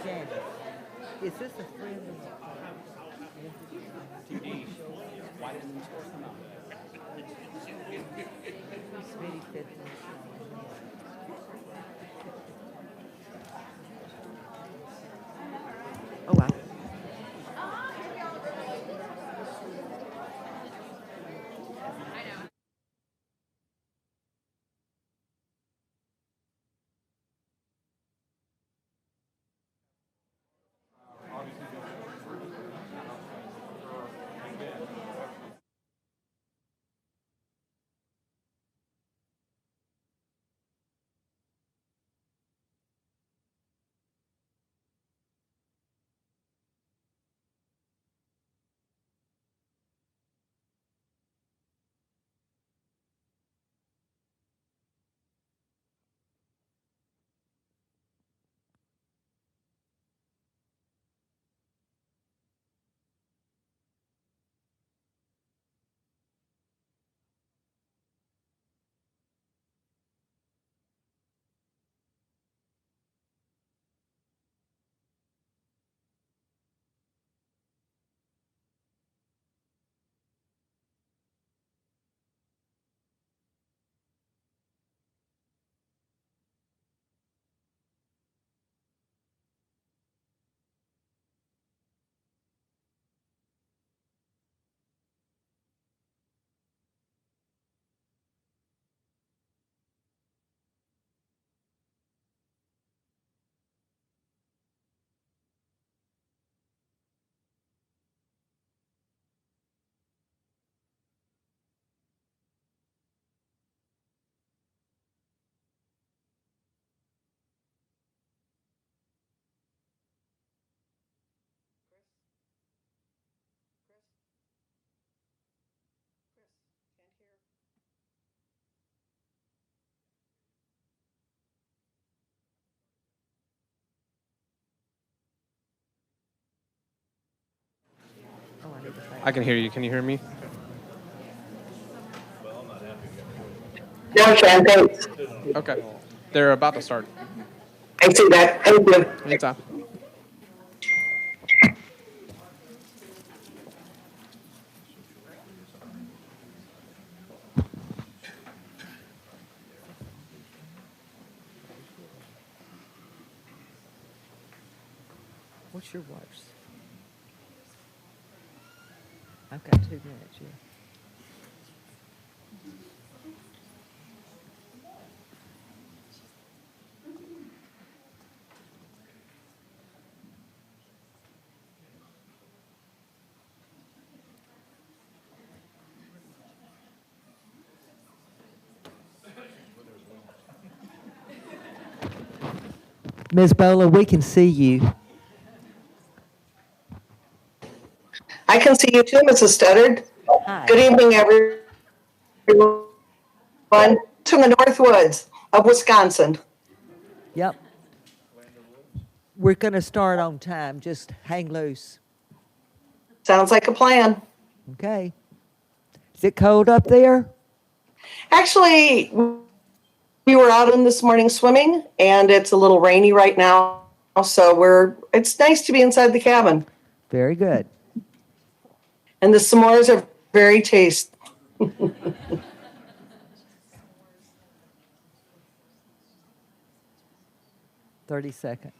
Janet, is this a friend of Smitty said oh, wow. Oh, I need to find I can hear you. Can you hear me? No, Shan, thanks. Okay. They're about to start. I see that. Thank you. Anytime. What's your watch? I've got 2 minutes, yeah. Ms. Bola, we can see you. I can see you too, Mrs. Studdard. Hi. Good evening, everyone. To the Northwoods of Wisconsin. Yep. We're going to start on time. Just hang loose. Sounds like a plan. Okay. Is it cold up there? Actually, we were out in this morning swimming, and it's a little rainy right now. So it's nice to be inside the cabin. Very good. And the s'mores are very tasty. 30 seconds.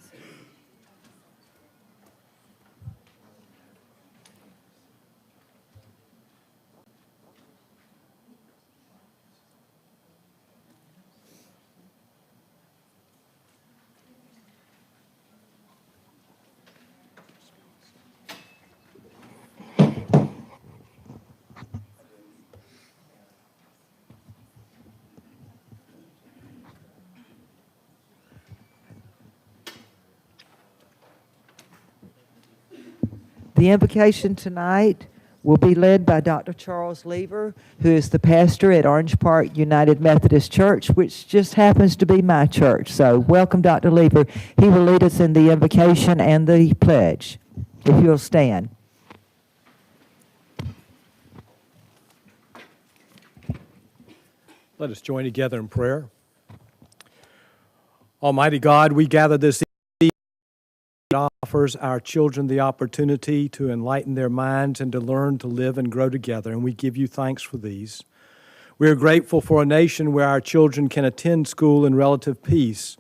The invocation tonight will be led by Dr. Charles Lever, who is the pastor at Orange Park United Methodist Church, which just happens to be my church. So welcome, Dr. Lever. He will lead us in the invocation and the pledge, if you'll stand. Let us join together in prayer. Almighty God, we gather this evening that offers our children the opportunity to enlighten their minds and to learn to live and grow together, and we give you thanks for these. We are grateful for a nation where our children can attend school in relative peace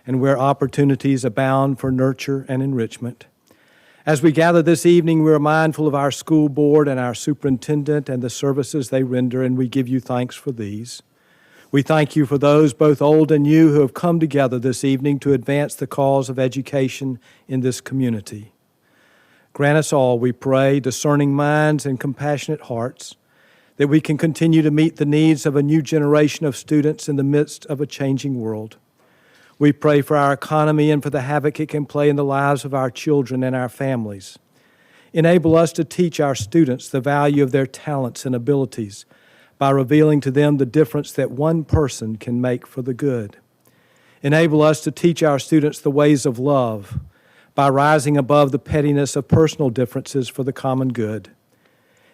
and where opportunities abound for nurture and enrichment. As we gather this evening, we are mindful of our school board and our superintendent and the services they render, and we give you thanks for these. We thank you for those, both old and new, who have come together this evening to advance the cause of education in this community. Grant us all, we pray, discerning minds and compassionate hearts, that we can continue to meet the needs of a new generation of students in the midst of a changing world. We pray for our economy and for the havoc it can play in the lives of our children and our families. Enable us to teach our students the value of their talents and abilities by revealing to them the difference that one person can make for the good. Enable us to teach our students the ways of love by rising above the pettiness of personal differences for the common good.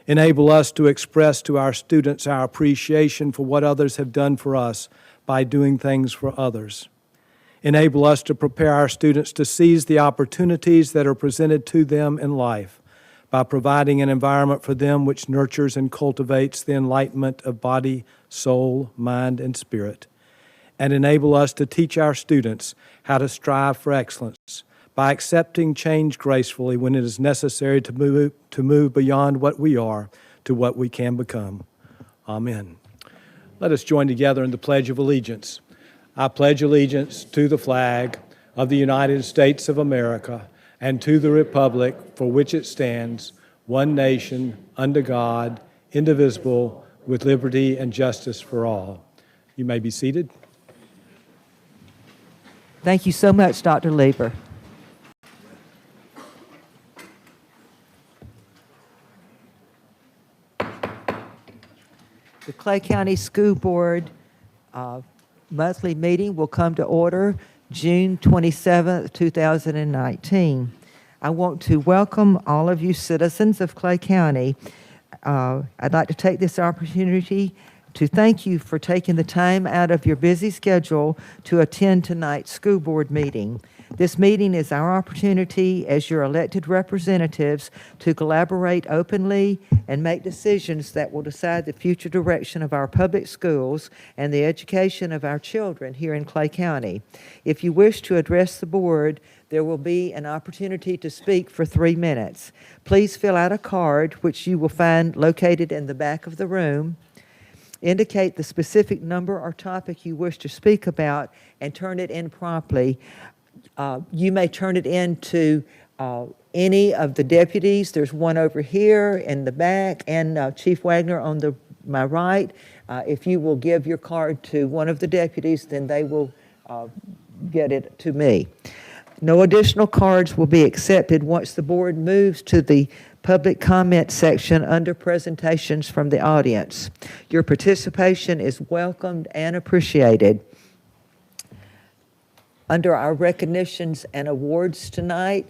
Enable us to express to our students our appreciation for what others have done for us by doing things for others. Enable us to prepare our students to seize the opportunities that are presented to them in life by providing an environment for them which nurtures and cultivates the enlightenment of body, soul, mind, and spirit. And enable us to teach our students how to strive for excellence by accepting change gracefully when it is necessary to move beyond what we are to what we can become. Amen. Let us join together in the Pledge of Allegiance. I pledge allegiance to the flag of the United States of America and to the republic for which it stands, one nation, under God, indivisible, with liberty and justice for all. You may be seated. Thank you so much, Dr. Lieber. The Clay County School Board monthly meeting will come to order June 27th, 2019. I want to welcome all of you citizens of Clay County. I'd like to take this opportunity to thank you for taking the time out of your busy schedule to attend tonight's school board meeting. This meeting is our opportunity as your elected representatives to collaborate openly and make decisions that will decide the future direction of our public schools and the education of our children here in Clay County. If you wish to address the board, there will be an opportunity to speak for 3 minutes. Please fill out a card, which you will find located in the back of the room. Indicate the specific number or topic you wish to speak about and turn it in promptly. You may turn it in to any of the deputies. There's one over here in the back, and Chief Wagner on my right. If you will give your card to one of the deputies, then they will get it to me. No additional cards will be accepted once the board moves to the public comment section under presentations from the audience. Your participation is welcomed and appreciated. Under our recognitions and awards tonight,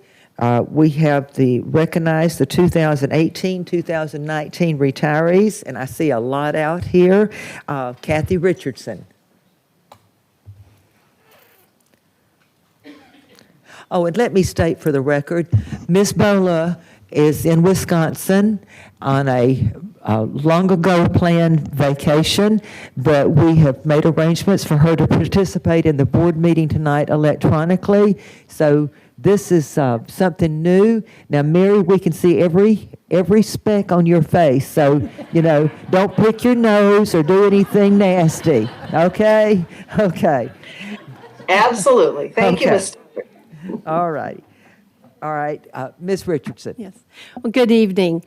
we have recognize the 2018-2019 retirees, and I see a lot out here. Kathy Richardson. Oh, and let me state for the record, Ms. Bola is in Wisconsin on a long ago planned vacation, but we have made arrangements for her to participate in the board meeting tonight electronically. So this is something new. Now, Mary, we can see every speck on your face, so, don't pick your nose or do anything nasty, okay? Okay. Absolutely. Thank you, Okay. Mr. All right. Ms. Richardson. Yes. Well, good evening.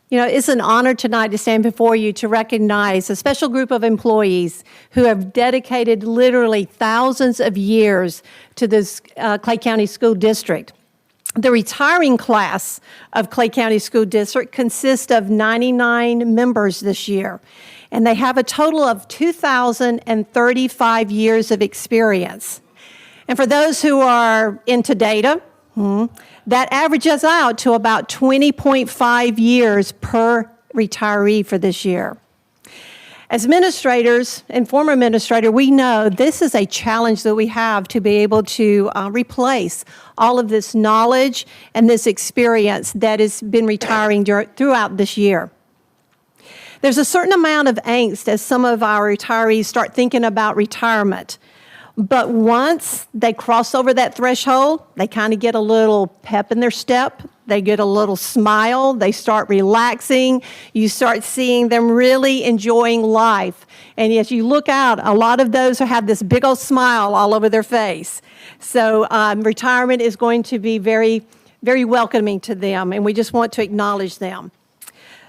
It's an honor tonight to stand before you to recognize a special group of employees who have dedicated literally thousands of years to this Clay County School District. The retiring class of Clay County School District consists of 99 members this year, and they have a total of 2,035 years of experience. And for those who are into data, that averages out to about 20.5 years per retiree for this year. As administrators and former administrator, we know this is a challenge that we have to be able to replace all of this knowledge and this experience that has been retiring throughout this year. There's a certain amount of angst as some of our retirees start thinking about retirement. But once they cross over that threshold, they kind of get a little pep in their step. They get a little smile. They start relaxing. You start seeing them really enjoying life. And as you look out, a lot of those have this big old smile all over their face. So retirement is going to be very, very welcoming to them, and we just want to acknowledge them.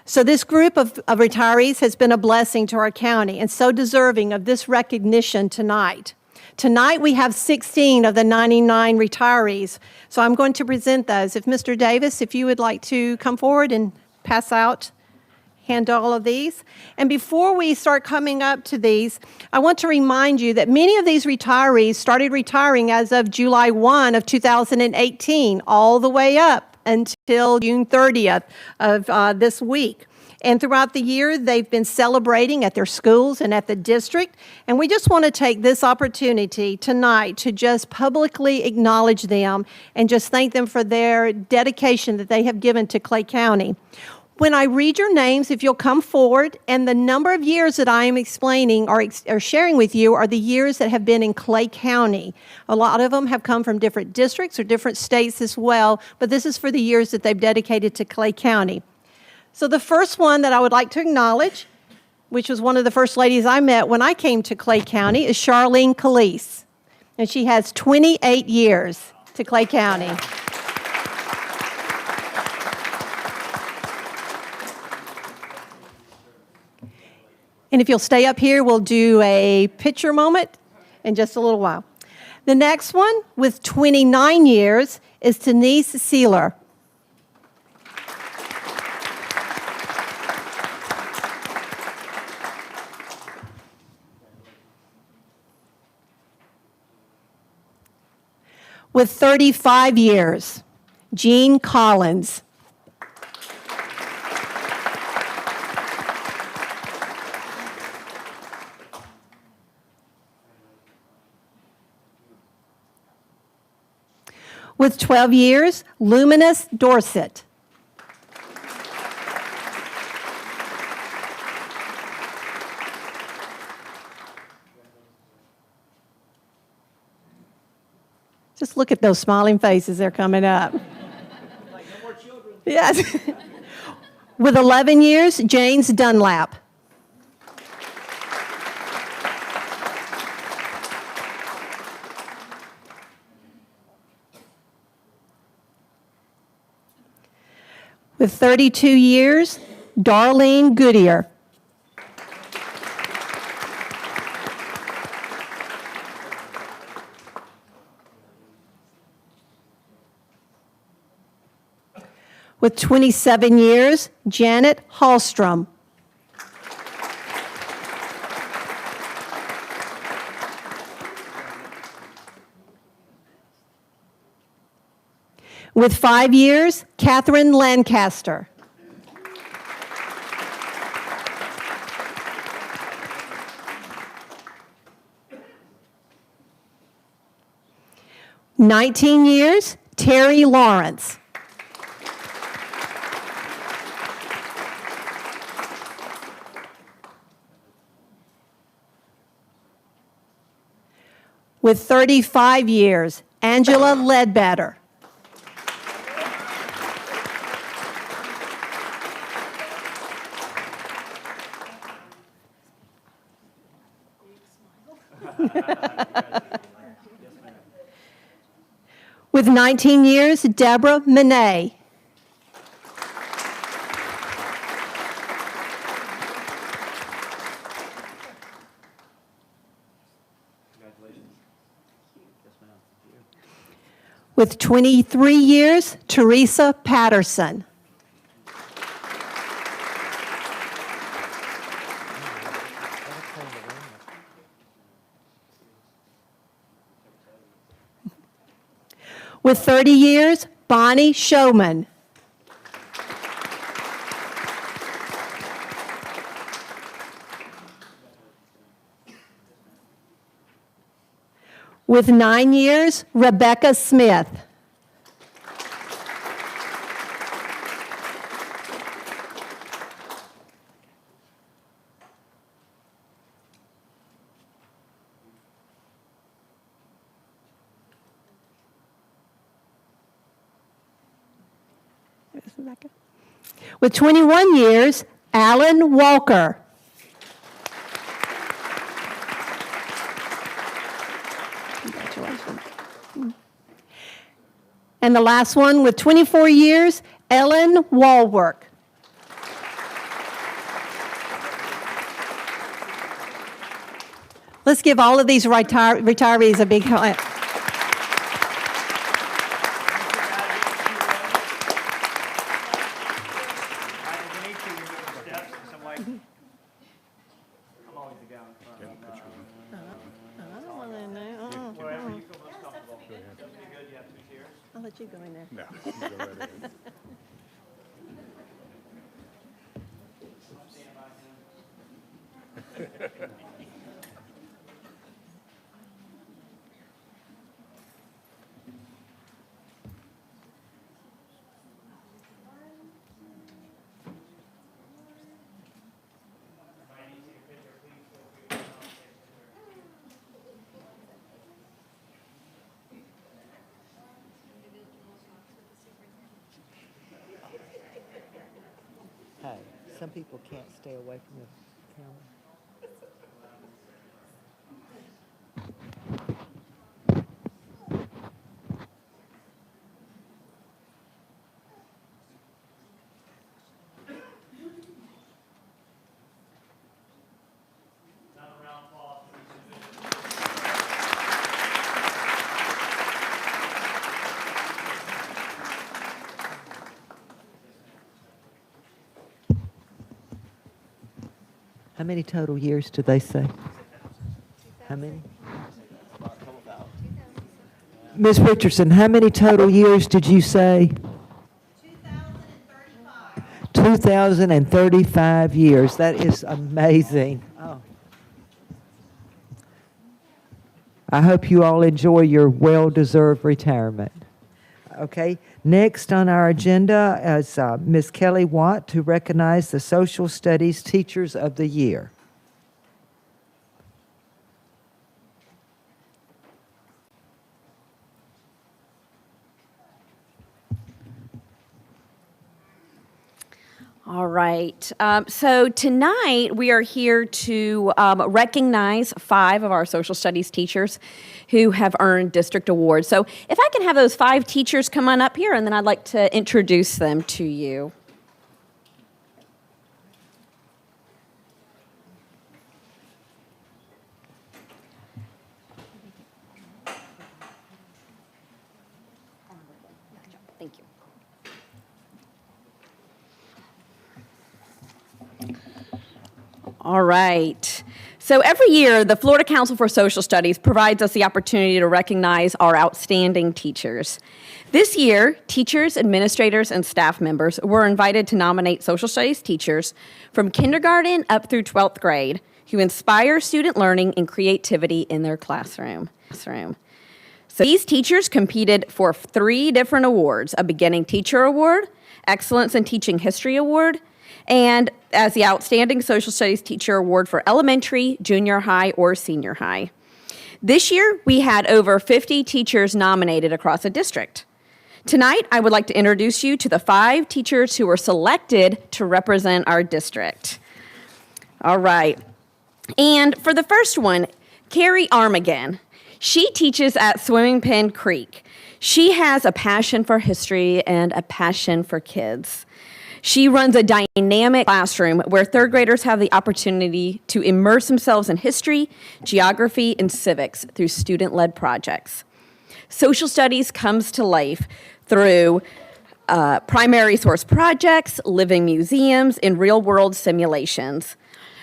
So this group of retirees has been a blessing to our county and so deserving of this recognition tonight. Tonight, we have 16 of the 99 retirees, so I'm going to present those. If Mr. Davis, if you would like to come forward and pass out, hand all of these. And before we start coming up to these, I want to remind you that many of these retirees started retiring as of July 1 of 2018, all the way up until June 30th of this week. And throughout the year, they've been celebrating at their schools and at the district. And we just want to take this opportunity tonight to just publicly acknowledge them and just thank them for their dedication that they have given to Clay County. When I read your names, if you'll come forward, and the number of years that I am explaining or sharing with you are the years that have been in Clay County. A lot of them have come from different districts or different states as well, but this is for the years that they've dedicated to Clay County. So the first one that I would like to acknowledge, which was one of the first ladies I met when I came to Clay County, is Charlene Calise. And she has 28 years to Clay County. And if you'll stay up here, we'll do a picture moment in just a little while. The next one, with 29 years, is Denise Sealer. With 35 years, Jean Collins. With 12 years, Luminous Dorset. Just look at those smiling faces, they're coming up. Like no more children. Yes. With 11 years, James Dunlap. With 32 years, Darlene Goodyear. With 27 years, Janet Hallstrom. With 5 years, Catherine Lancaster. "19 years, Terry Lawrence. With 35 years, Angela Ledbetter. With 19 years, Deborah Monet. With 23 years, Teresa Patterson. With 30 years, Bonnie Showman. With 9 years, Rebecca Smith. There's Rebecca. With 21 years, Alan Walker. Congratulations. And the last one with 24 years, Ellen Walwork. Let's give all of these retirees a big hand. I'll let you go in there. No, you go right ahead. Hey, some people can't stay away from the camera. How many total years did they say? How many? Ms. Richardson, how many total years did you say? 2,035 years. That is amazing. Oh. I hope you all enjoy your well-deserved retirement. Okay, next on our agenda is Ms. Kelly Watt to recognize the Social Studies Teachers of the Year. All right. So tonight we are here to recognize 5 of our social studies teachers who have earned district awards. So if I can have those 5 teachers come on up here, and then I'd like to introduce them to you. Thank you. All right. So every year, the Florida Council for Social Studies provides us the opportunity to recognize our outstanding teachers. This year, teachers, administrators, and staff members were invited to nominate social studies teachers from kindergarten up through 12th grade who inspire student learning and creativity in their classroom. So these teachers competed for 3 different awards: a Beginning Teacher Award, Excellence in Teaching History Award, and as the Outstanding Social Studies Teacher Award for elementary, junior high, or senior high. This year, we had over 50 teachers nominated across the district. Tonight, I would like to introduce you to the 5 teachers who were selected to represent our district. All right. And for the first one, Carrie Armigan. She teaches at Swimming Pen Creek. She has a passion for history and a passion for kids. She runs a dynamic classroom where 3rd graders have the opportunity to immerse themselves in history, geography, and civics through student-led projects. Social studies comes to life through primary source projects, living museums, and real-world simulations.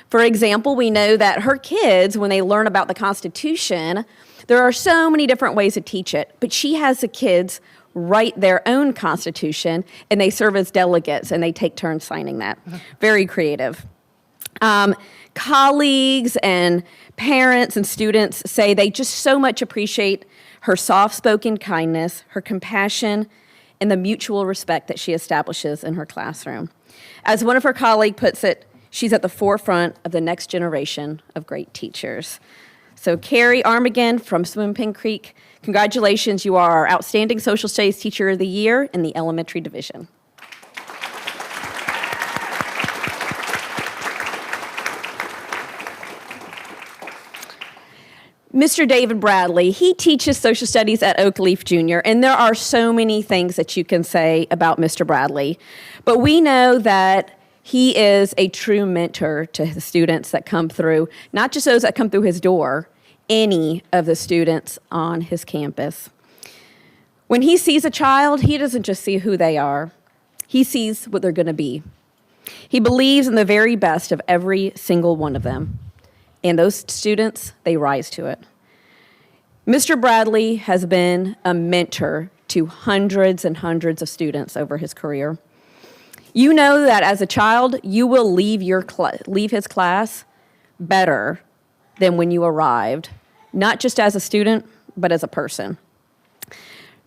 For example, we know that her kids, when they learn about the Constitution, there are so many different ways to teach it, but she has the kids write their own Constitution, and they serve as delegates, and they take turns signing that. Very creative. Colleagues and parents and students say they just so much appreciate her soft-spoken kindness, her compassion, and the mutual respect that she establishes in her classroom. As one of her colleagues puts it, she's at the forefront of the next generation of great teachers. So Carrie Armigan from Swimping Creek, congratulations, you are our Outstanding Social Studies Teacher of the Year in the Elementary Division. Mr. David Bradley, he teaches social studies at Oakleaf Junior, and there are so many things that you can say about Mr. Bradley, but we know that he is a true mentor to the students that come through, not just those that come through his door, any of the students on his campus. When he sees a child, he doesn't just see who they are, he sees what they're going to be. He believes in the very best of every single one of them. And those students, they rise to it. Mr. Bradley has been a mentor to hundreds and hundreds of students over his career. You know that as a child, you will leave his class better than when you arrived, not just as a student, but as a person.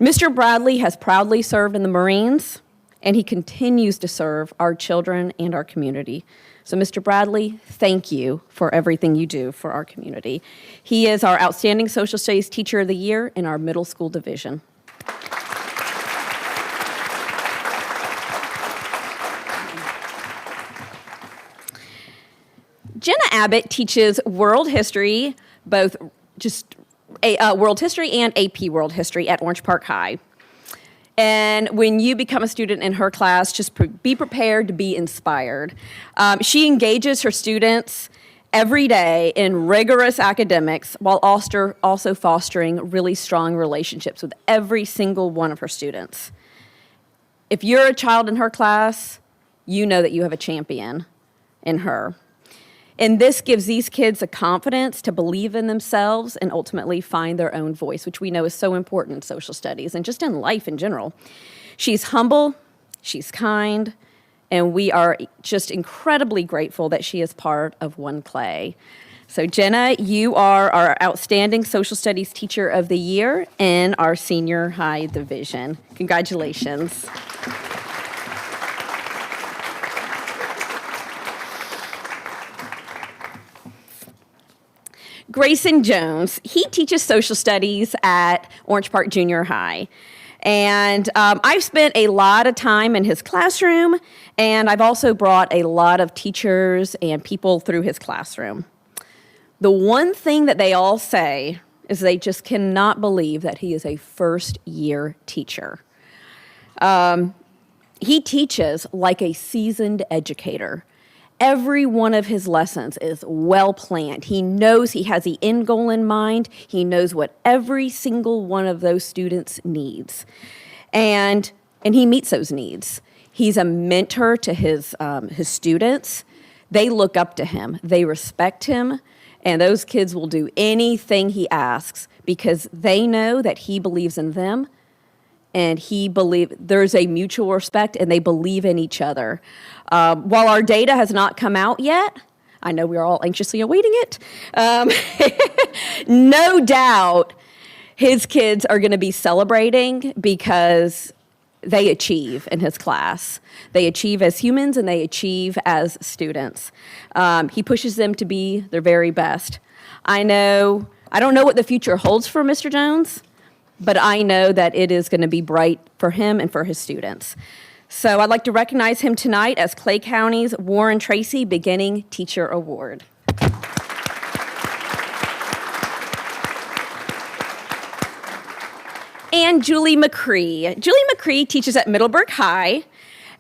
Mr. Bradley has proudly served in the Marines, and he continues to serve our children and our community. So, Mr. Bradley, thank you for everything you do for our community. He is our Outstanding Social Studies Teacher of the Year in our middle school division. Jenna Abbott teaches world history, both just world history and AP World History at Orange Park High. And when you become a student in her class, just be prepared to be inspired. She engages her students every day in rigorous academics while also fostering really strong relationships with every single one of her students. If you're a child in her class, you know that you have a champion in her. And this gives these kids the confidence to believe in themselves and ultimately find their own voice, which we know is so important in social studies and just in life in general. She's humble, she's kind, and we are just incredibly grateful that she is part of One Clay. So Jenna, you are our Outstanding Social Studies Teacher of the Year in our senior high division. Congratulations. Grayson Jones, he teaches social studies at Orange Park Junior High. And I've spent a lot of time in his classroom, and I've also brought a lot of teachers and people through his classroom. The one thing that they all say is they just cannot believe that he is a first-year teacher. He teaches like a seasoned educator. Every one of his lessons is well planned. He knows he has the end goal in mind. He knows what every single one of those students needs. And he meets those needs. He's a mentor to his students. They look up to him. They respect him. And those kids will do anything he asks because they know that he believes in them. And there's a mutual respect, and they believe in each other. While our data has not come out yet, I know we are all anxiously awaiting it, no doubt his kids are going to be celebrating because they achieve in his class. They achieve as humans, and they achieve as students. He pushes them to be their very best. I don't know what the future holds for Mr. Jones, but I know that it is going to be bright for him and for his students. So I'd like to recognize him tonight as Clay County's Warren Tracy Beginning Teacher Award. And Julie McCree. Julie McCree teaches at Middleburg High,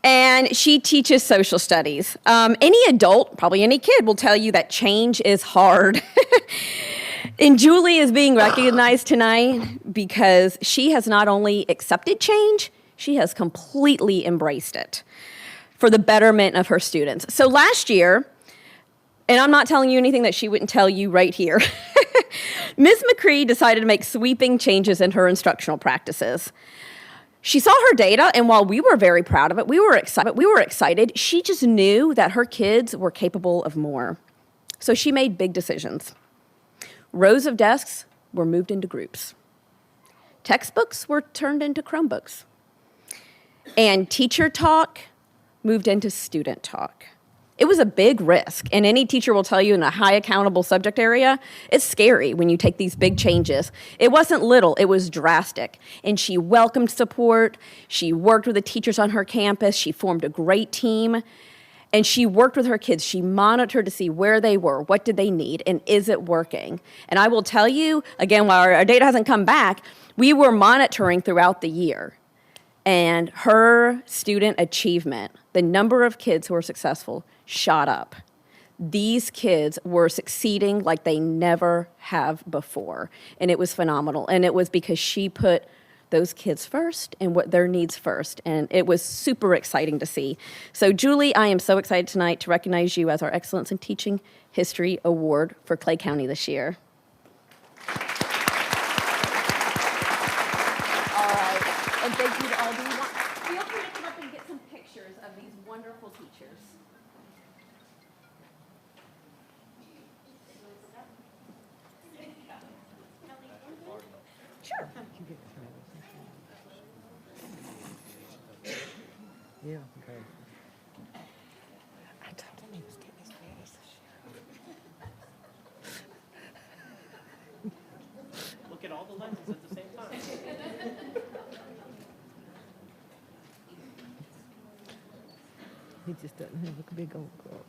and she teaches social studies. Any adult, probably any kid, will tell you that change is hard. And Julie is being recognized tonight because she has not only accepted change, she has completely embraced it for the betterment of her students. So last year, and I'm not telling you anything that she wouldn't tell you right here, Ms. McCree decided to make sweeping changes in her instructional practices. She saw her data, and while we were very proud of it, we were excited. She just knew that her kids were capable of more. So she made big decisions. Rows of desks were moved into groups. Textbooks were turned into Chromebooks. And teacher talk moved into student talk. It was a big risk, and any teacher will tell you in a high accountable subject area, it's scary when you take these big changes. It wasn't little, it was drastic. And she welcomed support, she worked with the teachers on her campus, she formed a great team, and she worked with her kids. She monitored to see where they were, what did they need, and is it working? And I will tell you, again, while our data hasn't come back, we were monitoring throughout the year. And her student achievement, the number of kids who were successful, shot up. These kids were succeeding like they never have before. And it was phenomenal. And it was because she put those kids first and what their needs first. And it was super exciting to see. So Julie, I am so excited tonight to recognize you as our Excellence in Teaching History Award for Clay County this year. And thank you to all. Feel free to come up and get some pictures of these wonderful teachers. Sure. Yeah, okay. I told him he was getting his fantasy. Look at all the lenses at the same time. He just doesn't have a big old cup.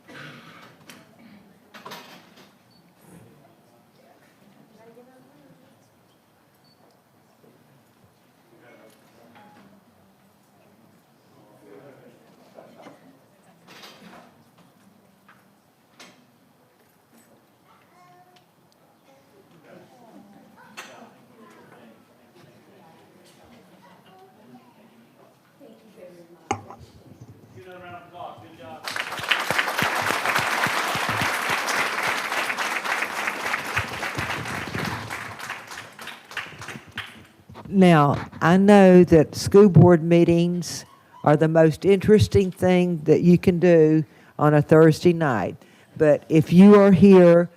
Now, I know that school board meetings are the most interesting thing that you can do on a Thursday night. But if you are here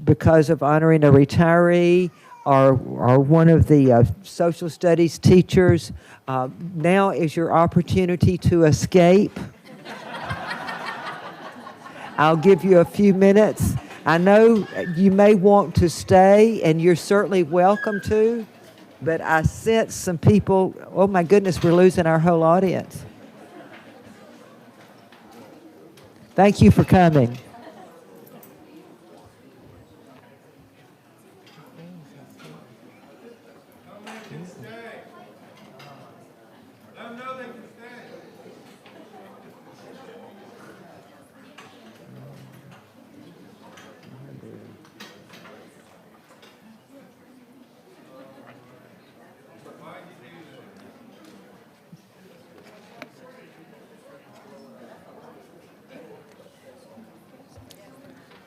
because of honoring a retiree or one of the social studies teachers, now is your opportunity to escape. I'll give you a few minutes. I know you may want to stay, and you're certainly welcome to. But I sense some people, oh my goodness, we're losing our whole audience. Thank you for coming.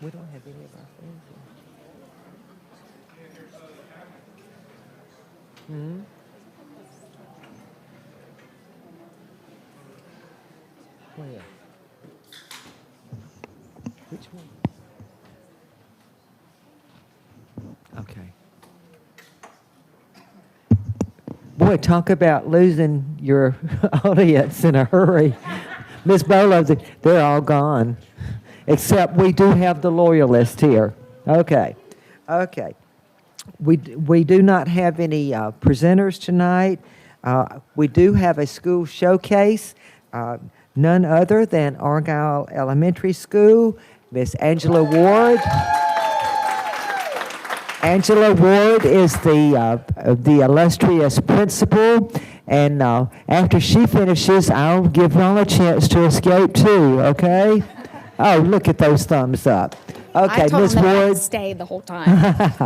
We don't have any of our friends here. Hmm? Where? Which one? Okay. Boy, talk about losing your audience in a hurry. Miss Bolo, they're all gone. Except we do have the loyalists here. Okay. Okay. We do not have any presenters tonight. We do have a school showcase. None other than Argyle Elementary School, Miss Angela Ward. Angela Ward is the illustrious principal, and after she finishes, I'll give y'all a chance to escape too, okay? Oh, look at those thumbs up. Okay, I told Ms. him that I'd Ward. stay the whole time.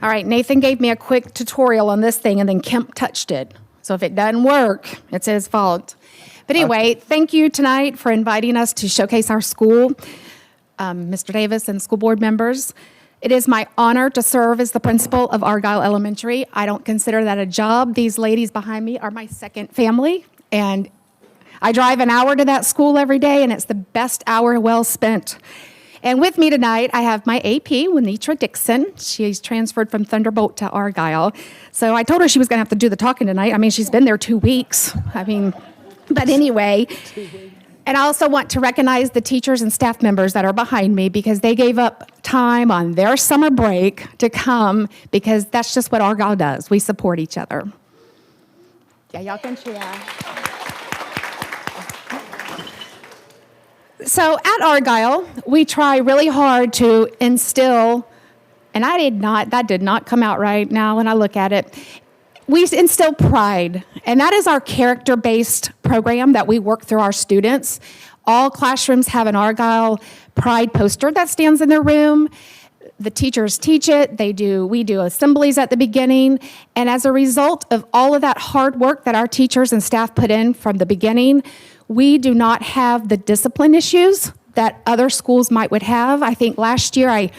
All right, Nathan gave me a quick tutorial on this thing, and then Kemp touched it. So if it doesn't work, it's his fault. But anyway, Thank you tonight for inviting us to showcase our school, Mr. Davis and school board members. It is my honor to serve as the principal of Argyle Elementary. I don't consider that a job. These ladies behind me are my second family, and I drive an hour to that school every day, and it's the best hour well spent. And with me tonight, I have my AP, Winitra Dixon. She's transferred from Thunderbolt to Argyle. So I told her she was going to have to do the talking tonight. I mean, she's been there 2 weeks. But anyway. And I also want to recognize the teachers and staff members that are behind me because they gave up time on their summer break to come because that's just what Argyle does. We support each other. Yeah, y'all can cheer. So at Argyle, we try really hard to instill, and that did not come out right now when I look at it. We instill pride, and that is our character-based program that we work through our students. All classrooms have an Argyle Pride poster that stands in their room. The teachers teach it. We do assemblies at the beginning. And as a result of all of that hard work that our teachers and staff put in from the beginning, we do not have the discipline issues that other schools would have. I think last year, I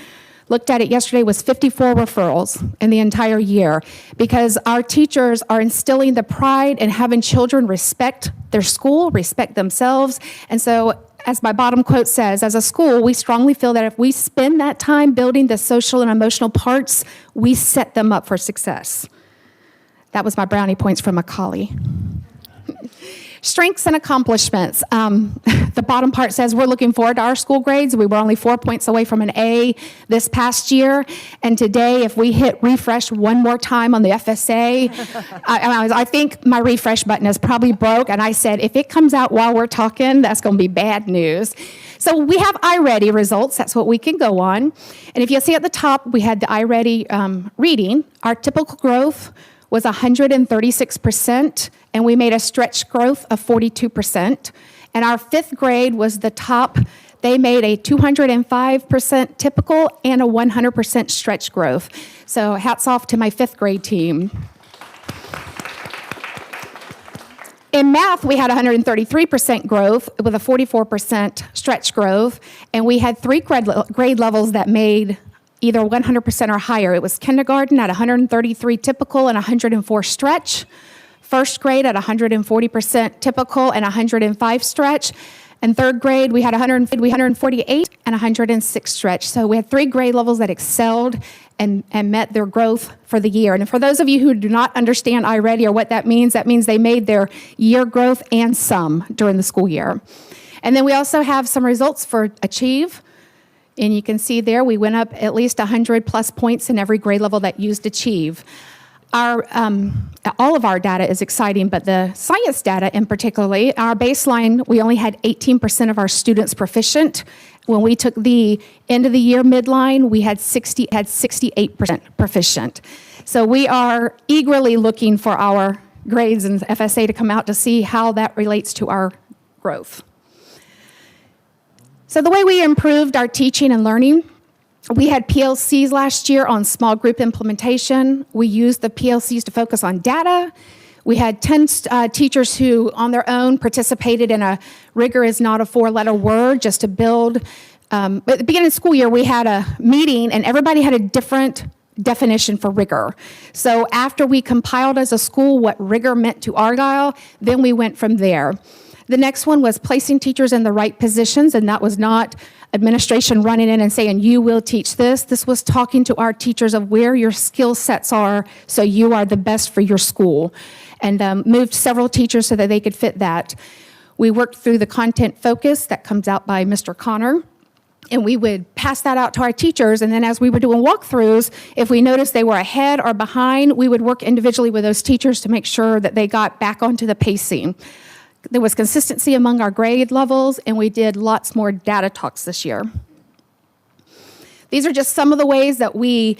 looked at it yesterday, was 54 referrals in the entire year because our teachers are instilling the pride and having children respect their school, respect themselves. And so, as my bottom quote says, as a school, we strongly feel that if we spend that time building the social and emotional parts, we set them up for success. That was my brownie points from Macaulay. Strengths and accomplishments. The bottom part says we're looking forward to our school grades. We were only 4 points away from an A this past year. And today, if we hit refresh one more time on the FSA, I think my refresh button is probably broke. And I said, if it comes out while we're talking, that's going to be bad news. So we have iReady results. That's what we can go on. And if you see at the top, we had the iReady reading. Our typical growth was 136%, and we made a stretch growth of 42%. And our fifth grade was the top. They made a 205% typical and a 100% stretch growth. So hats off to my fifth grade team. In math, we had 133% growth with a 44% stretch growth, and we had three grade levels that made either 100% or higher. It was kindergarten at 133 typical and 104 stretch, first grade at 140% typical and 105 stretch, and third grade we had 148 and 106 stretch. So we had three grade levels that excelled and met their growth for the year. And for those of you who do not understand iReady or what that means they made their year growth and some during the school year. And then we also have some results for Achieve. And you can see there, we went up at least 100 plus points in every grade level that used Achieve. All of our data is exciting, but the science data in particularly, our baseline, we only had 18% of our students proficient. When we took the end of the year midline, we had 68% proficient. So we are eagerly looking for our grades and FSA to come out to see how that relates to our growth. So the way we improved our teaching and learning, we had PLCs last year on small group implementation. We used the PLCs to focus on data. We had 10 teachers who, on their own, participated in a rigor is not a four-letter word, just to build. At the beginning of the school year, we had a meeting, and everybody had a different definition for rigor. So after we compiled as a school what rigor meant to Argyle, then we went from there. The next one was placing teachers in the right positions, and that was not administration running in and saying, you will teach this. This was talking to our teachers of where your skill sets are so you are the best for your school, and moved several teachers so that they could fit that. We worked through the content focus that comes out by Mr. Connor, and we would pass that out to our teachers, and then as we were doing walkthroughs, if we noticed they were ahead or behind, we would work individually with those teachers to make sure that they got back onto the pacing. There was consistency among our grade levels, and we did lots more data talks this year. These are just some of the ways that we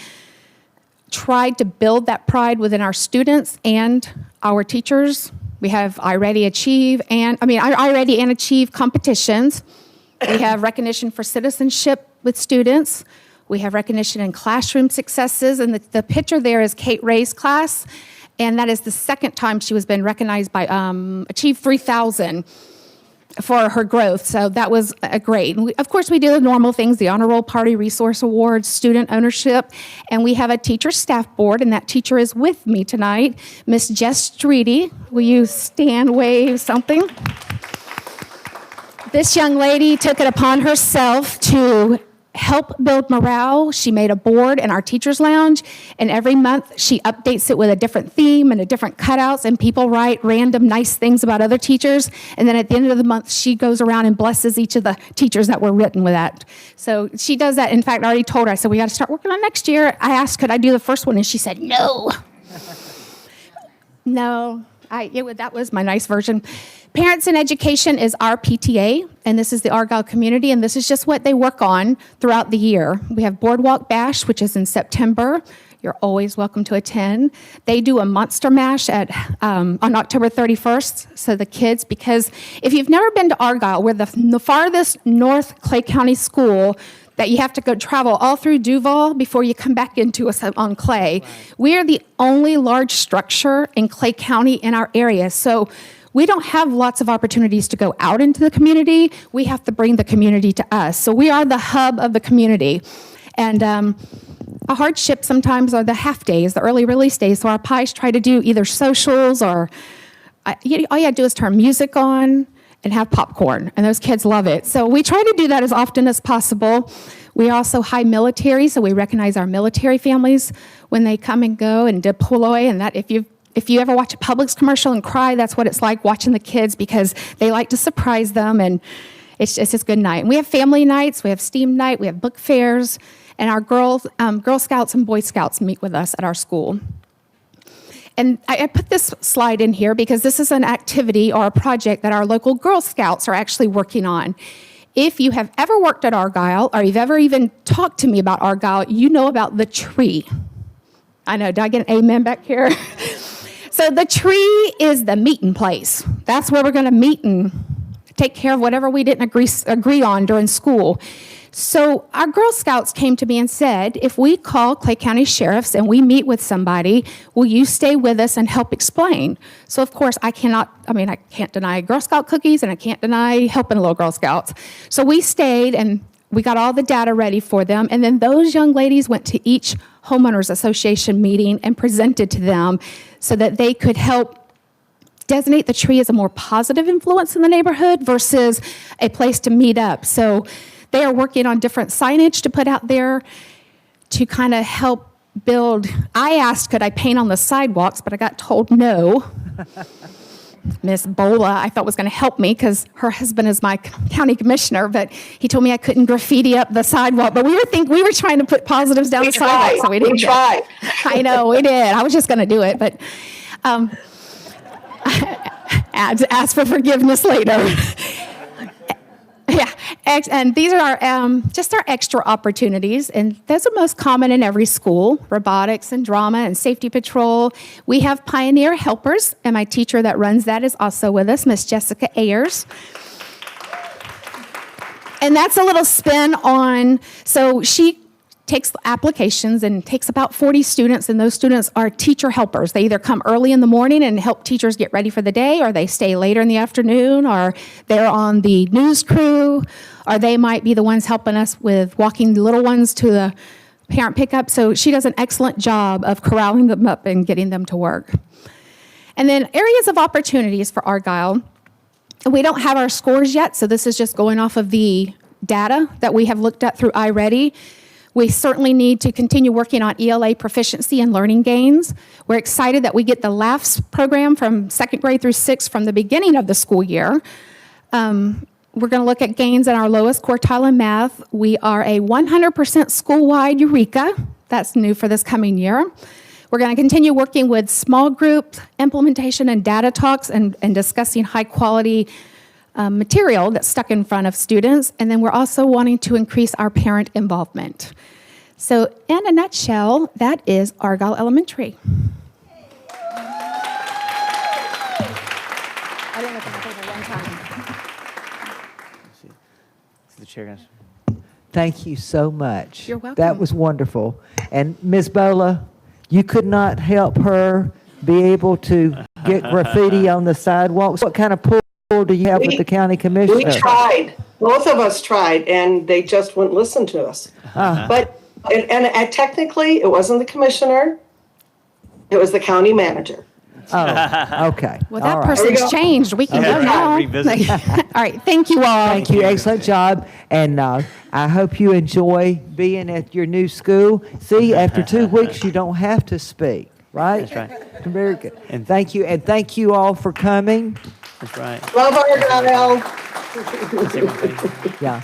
tried to build that pride within our students and our teachers. We have iReady and Achieve competitions. We have recognition for citizenship with students. We have recognition in classroom successes, and the picture there is Kate Ray's class. And that is the second time she was been recognized by Achieve 3000. for her growth. So that was great. And of course, we do the normal things, the Honor Roll Party, Resource Awards, student ownership, and we have a teacher staff board, and that teacher is with me tonight, Miss Jess Streety. Will you stand, wave something? This young lady took it upon herself to help build morale. She made a board in our teacher's lounge, and every month she updates it with a different theme and a different cutouts, and people write random nice things about other teachers, and then at the end of the month she goes around and blesses each of the teachers that were written with that. So she does that. In fact, I already told her, I said, we got to start working on next year. I asked, could I do the first one, and she said, no. No, that was my nice version. Parents in Education is our PTA, and this is the Argyle community, and this is just what they work on throughout the year. We have Boardwalk Bash, which is in September. You're always welcome to attend. They do a Monster Mash on October 31st, so the kids, because if you've never been to Argyle, we're the farthest north Clay County school that you have to go travel all through Duval before you come back into us on Clay. Right. We are the only large structure in Clay County in our area, so we don't have lots of opportunities to go out into the community. We have to bring the community to us. So we are the hub of the community. And a hardship sometimes are the half days, the early release days. So our pies try to do either socials or all you have to do is turn music on and have popcorn. And those kids love it. So we try to do that as often as possible. We are also high military, so we recognize our military families when they come and go and deploy. And that if you ever watch a Publix commercial and cry, that's what it's like watching the kids, because they like to surprise them, and it's just a good night. And we have family nights, we have STEAM night, we have book fairs, and our Girl Scouts and Boy Scouts meet with us at our school. And I put this slide in here because this is an activity or a project that our local Girl Scouts are actually working on. If you have ever worked at Argyle, or you've ever even talked to me about Argyle, you know about the tree. I know, did I get an amen back here? So the tree is the meeting place. That's where we're going to meet and take care of whatever we didn't agree on during school. So our Girl Scouts came to me and said, if we call Clay County Sheriffs and we meet with somebody, will you stay with us and help explain? So of course I can't deny Girl Scout cookies, and I can't deny helping little Girl Scouts. So we stayed and we got all the data ready for them, and then those young ladies went to each homeowners association meeting and presented to them so that they could help designate the tree as a more positive influence in the neighborhood versus a place to meet up. So they are working on different signage to put out there to kind of help build. I asked, could I paint on the sidewalks, but I got told no. Miss Bola, I thought was going to help me because her husband is my county commissioner, but he told me I couldn't graffiti up the sidewalk. But we were trying to put positives down the sidewalk, so we didn't. We tried. I know we did. I was just going to do it, but ask for forgiveness later. Yeah, and these are just our extra opportunities, and those are most common in every school: robotics and drama and safety patrol. We have Pioneer Helpers, and my teacher that runs that is also with us, Miss Jessica Ayers. And that's a little spin on, so she takes applications and takes about 40 students, and those students are teacher helpers. They either come early in the morning and help teachers get ready for the day, or they stay later in the afternoon, or they're on the news crew, or they might be the ones helping us with walking the little ones to the parent pickup. So she does an excellent job of corralling them up and getting them to work. And then areas of opportunities for Argyle. We don't have our scores yet, so this is just going off of the data that we have looked at through iReady. We certainly need to continue working on ELA proficiency and learning gains. We're excited that we get the LAFS program from 2nd grade through 6th from the beginning of the school year. We're going to look at gains in our lowest quartile in math. We are a 100% school-wide Eureka. That's new for this coming year. We're going to continue working with small group implementation and data talks and discussing high-quality material that's stuck in front of students, and then we're also wanting to increase our parent involvement. So in a nutshell, that is Argyle Elementary. I didn't look at my paper one time. The chair. Thank you so much. You're welcome. That was wonderful. And Ms. Bola, you could not help her be able to get graffiti on the sidewalks. What kind of pull do you have with the county commissioner? We tried. Both of us tried, and they just wouldn't listen to us. But and technically, it wasn't the commissioner; it was the county manager. Oh, okay. Well, All that right. person's changed. We can Yeah, go right. now. Revisit. All right. Thank you all. Thank you. Excellent job. And I hope you enjoy being at your new school. See, after 2 weeks, you don't have to speak, right? That's right. Very good. And- Thank you. And thank you all for coming. That's right. Love Argyle. That's everything. Yeah.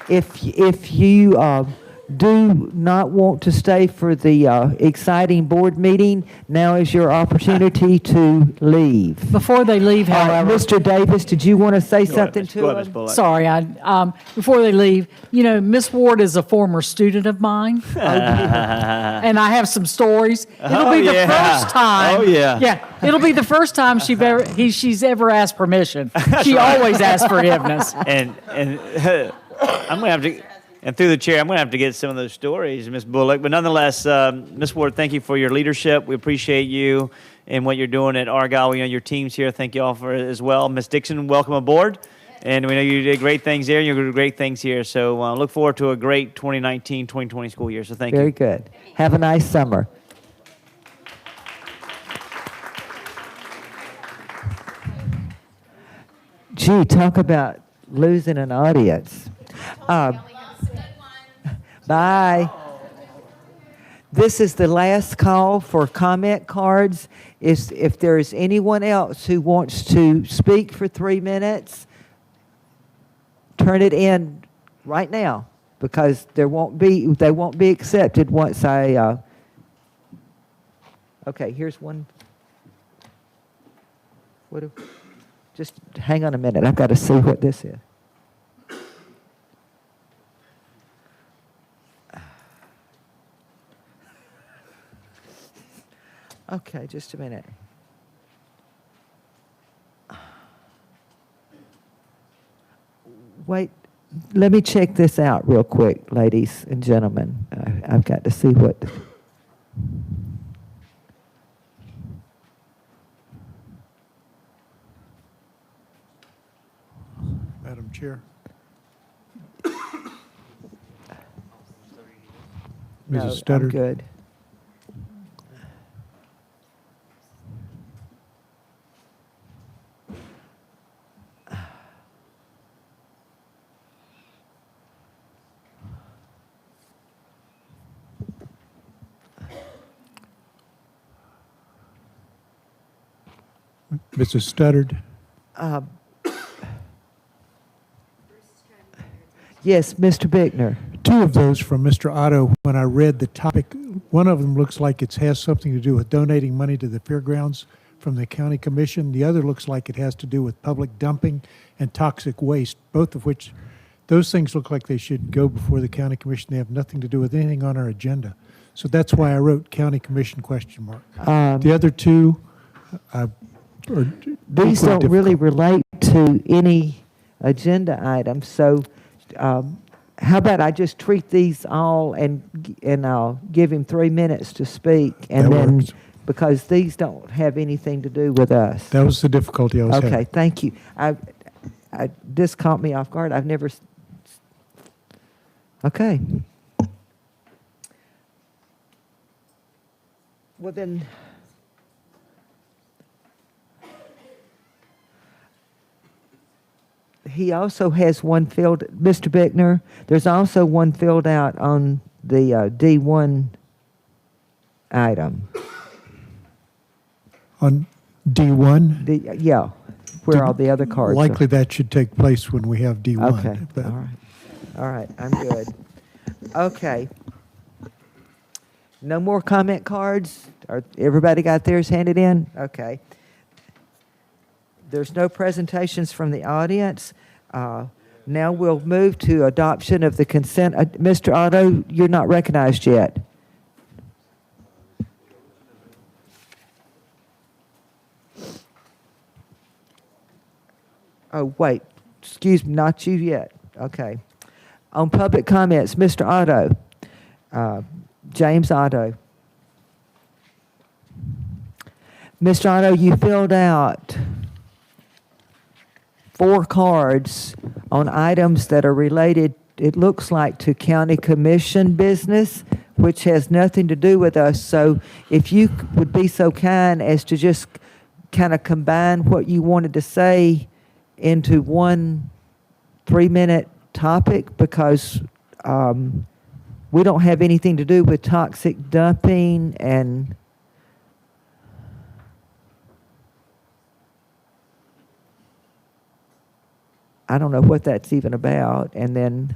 If you do not want to stay for the exciting board meeting, now is your opportunity to leave. Before they leave, however, Mr. Davis, did you want to say something Go ahead, to Ms. him? Bullock. sorry, before they leave, Miss Ward is a former student of mine. And I have some stories. It'll be the yeah. first time. Oh, yeah. Yeah, it'll be the first time she's ever asked permission. She always asks forgiveness. And I'm gonna have to, and through the chair, I'm gonna have to get some of those stories, Ms. Bullock. But nonetheless, Ms. Ward, thank you for your leadership. We appreciate you and what you're doing at Argyle. Your team's here. Thank you all for it as well. Ms. Dixon, welcome aboard. And we know you did great things there. You're going to do great things here. So look forward to a great 2019-2020 school year. So thank Very you. good. Have a nice summer. Gee, talk about losing an audience. Bye. This is the last call for comment cards. If there is anyone else who wants to speak for 3 minutes, turn it in right now, because they won't be accepted once I. Okay, here's one. Just hang on a minute. I've got to see what this is. Okay, just a minute. Wait, let me check this out real quick, ladies and gentlemen. I've got to see what. Madam Chair. No, Mrs. Studdard. I'm good. Mrs. Studdard. Yes, Mr. Bickner. Two of those from Mr. Otto, when I read the topic, one of them looks like it has something to do with donating money to the fairgrounds from the county commission. The other looks like it has to do with public dumping and toxic waste, both of which, those things look like they should go before the county commission. They have nothing to do with anything on our agenda. So that's why I wrote county commission ? The other two are These equally don't really difficult. relate to any agenda items, so how about I just treat these all and I'll give him 3 minutes to speak, and That then, works. because these don't have anything to do with us. That was the difficulty I was having. Okay, thank you. This caught me off guard. I've never. Okay. Well then. He also has one filled, Mr. Bickner, there's also one filled out on the D1 item. On D1, Yeah, where all the other cards are. likely that should take place when we have D1. Okay, but- all right, I'm good. Okay. No more comment cards? Everybody got theirs handed in? Okay. There's no presentations from the audience. Now we'll move to adoption of the consent. Mr. Otto, you're not recognized yet. Oh, wait, excuse me, not you yet. Okay. On public comments, Mr. Otto, James Otto. Mr. Otto, you filled out 4 cards on items that are related, it looks like, to county commission business, which has nothing to do with us. So if you would be so kind as to just kind of combine what you wanted to say into one 3-minute topic, because we don't have anything to do with toxic dumping, and I don't know what that's even about. And then,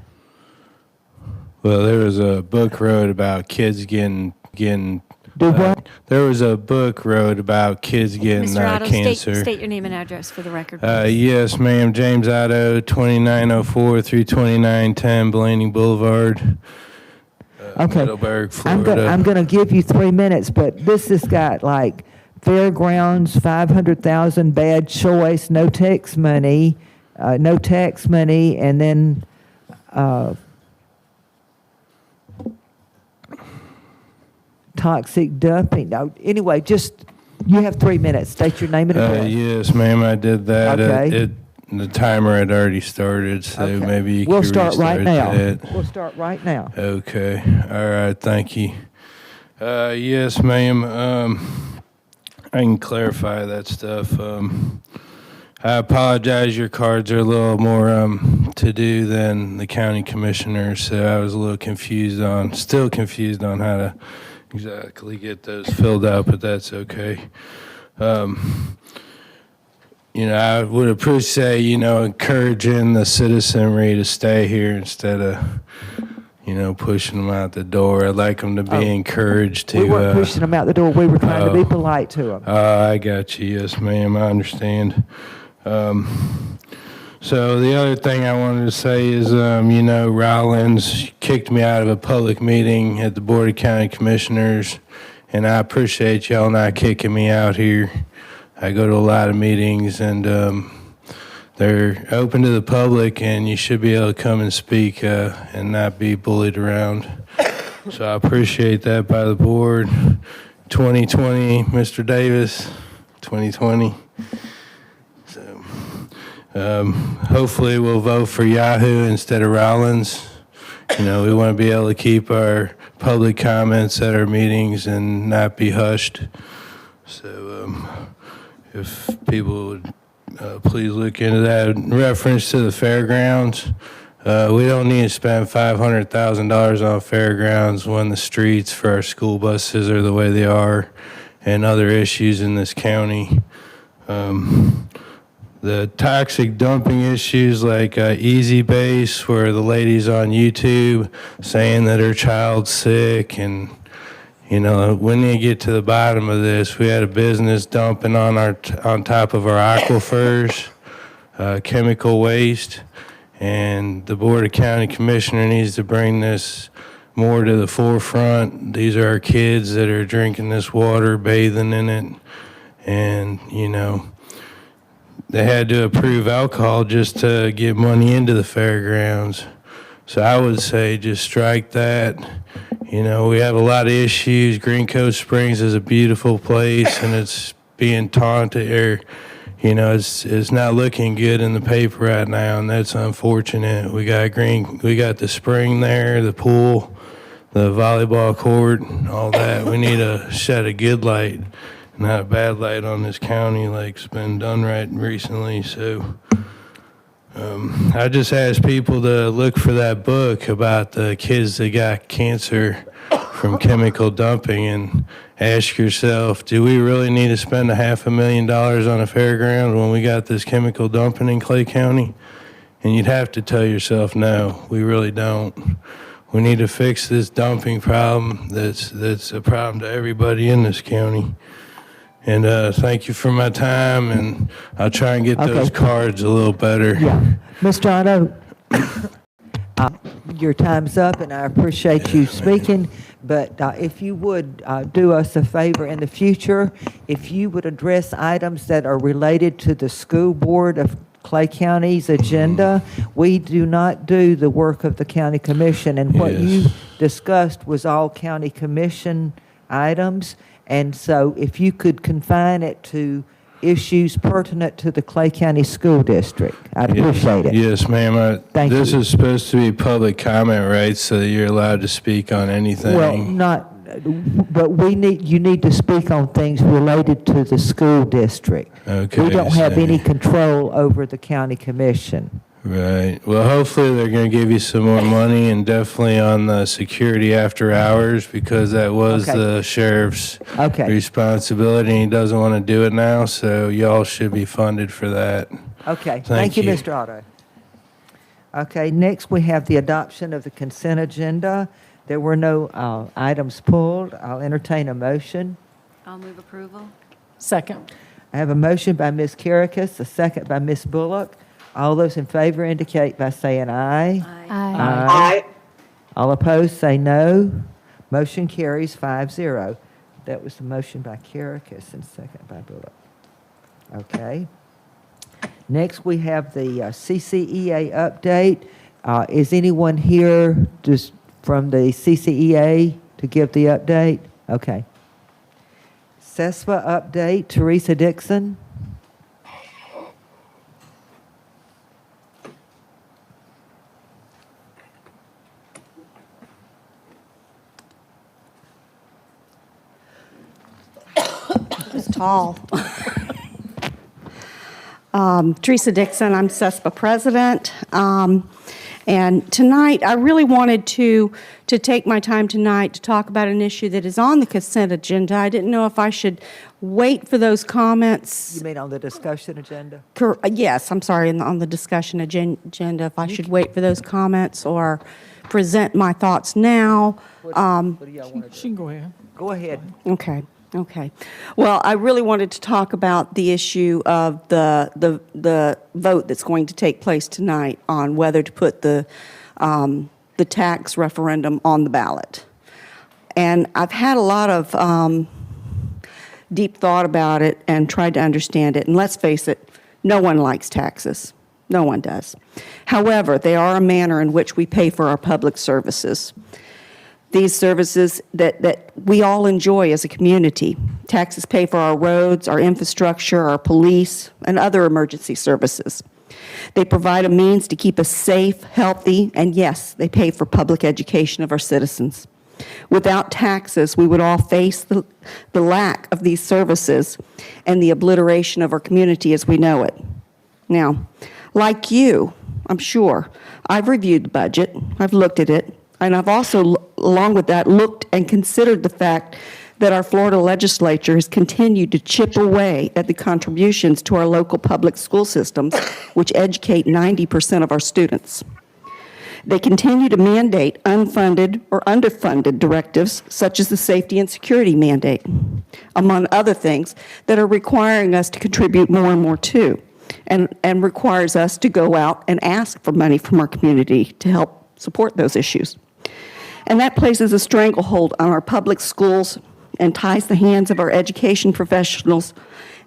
Well, there was a book wrote about kids getting. Do what? There was a book wrote about kids getting Mr. Otto, cancer. state your name and address for the record. Yes, ma'am. James Otto, 2904 through 2910 Blaney Boulevard, okay, Middleburg, I'm Florida. going to give you 3 minutes, but this has got like fairgrounds, 500,000, bad choice, no tax money, and then toxic dumping. No, anyway, just, you have 3 minutes. State your name and address. Yes, ma'am. I did that. Okay. The timer had already started, so Okay. maybe you We'll could start right restart now. that. We'll start right now. Okay. All right. Thank you. Yes, ma'am. I can clarify that stuff. I apologize. Your cards are a little more to do than the county commissioners, so I was a little still confused on how to exactly get those filled out, but that's okay. I would appreciate, encouraging the citizenry to stay here instead of, pushing them out the door. I'd like them to be encouraged to. We weren't pushing them out the door. We were trying to be polite to them. I got you. Yes, ma'am. I understand. So the other thing I wanted to say is, Rollins kicked me out of a public meeting at the Board of County Commissioners, and I appreciate y'all not kicking me out here. I go to a lot of meetings, and they're open to the public, and you should be able to come and speak and not be bullied around. So I appreciate that by the board. 2020, Mr. Davis, 2020. Hopefully we'll vote for Yahoo instead of Rollins. We want to be able to keep our public comments at our meetings and not be hushed. So if people would please look into that. In reference to the fairgrounds, we don't need to spend $500,000 on fairgrounds when the streets for our school buses are the way they are and other issues in this county. The toxic dumping issues like Easy Base, where the lady's on YouTube saying that her child's sick, and we need to get to the bottom of this. We had a business dumping on top of our aquifers, chemical waste, and the Board of County Commissioner needs to bring this more to the forefront. These are our kids that are drinking this water, bathing in it, and they had to approve alcohol just to get money into the fairgrounds. So I would say just strike that. We have a lot of issues. Green Coast Springs is a beautiful place, and it's being taunted, or, it's not looking good in the paper right now, and that's unfortunate. We got the spring there, the pool, the volleyball court, all that. We need to shed a good light, not a bad light on this county like's been done right recently. So I just ask people to look for that book about the kids that got cancer from chemical dumping and ask yourself, do we really need to spend $500,000 on a fairground when we got this chemical dumping in Clay County? And you'd have to tell yourself, no, we really don't. We need to fix this dumping problem that's a problem to everybody in this county. And thank you for my time, and I'll try and get those cards a little better. Yeah. Mr. Otto, your time's up, and I appreciate you speaking, but if you would do us a favor in the future, if you would address items that are related to the school board of Clay County's agenda. We do not do the work of the county commission, and what you discussed was all county commission items. And so if you could confine it to issues pertinent to the Clay County School District. I'd appreciate it. Yes, ma'am. Thank This you. is supposed to be public comment, right? So that you're allowed to speak on anything. Well, but you need to speak on things related to the school district. Okay, We don't have so- any control over the county commission. Right. Well, hopefully they're going to give you some more money, and definitely on the security after hours, because that was Okay. the sheriff's Okay. responsibility, and he doesn't want to do it now, so y'all should be funded for that. Okay, thank Thank you, you. Mr. Otto. Okay, next we have the adoption of the consent agenda. There were no items pulled. I'll entertain a motion. I'll move approval. Second. I have a motion by Ms. Karikas, a second by Ms. Bullock. All those in favor indicate by saying aye. Aye. All opposed, say no. Motion carries 5-0. That was the motion by Karikas and second by Bullock. Okay. Next, we have the CCEA update. Is anyone here just from the CCEA to give the update? Okay. CESFA update, Teresa Dixon. Who's tall? Teresa Dixon, I'm CESPA president. And tonight, I really wanted to take my time tonight to talk about an issue that is on the consent agenda. I didn't know if I should wait for those comments. You mean on the discussion agenda? Yes, I'm sorry, on the discussion agenda, if I should wait for those comments or present my thoughts now. What do y'all want to do? She can go ahead. Go ahead. Okay. Well, I really wanted to talk about the issue of the vote that's going to take place tonight on whether to put the tax referendum on the ballot. And I've had a lot of deep thought about it and tried to understand it. And let's face it, no one likes taxes. No one does. However, they are a manner in which we pay for our public services. These services that we all enjoy as a community. Taxes pay for our roads, our infrastructure, our police, and other emergency services. They provide a means to keep us safe, healthy, and yes, they pay for public education of our citizens. Without taxes, we would all face the lack of these services and the obliteration of our community as we know it. Now, like you, I'm sure, I've reviewed the budget, I've looked at it, and I've also, along with that, looked and considered the fact that our Florida legislature has continued to chip away at the contributions to our local public school systems, which educate 90% of our students. They continue to mandate unfunded or underfunded directives, such as the safety and security mandate, among other things that are requiring us to contribute more and more to, and requires us to go out and ask for money from our community to help support those issues. And that places a stranglehold on our public schools and ties the hands of our education professionals,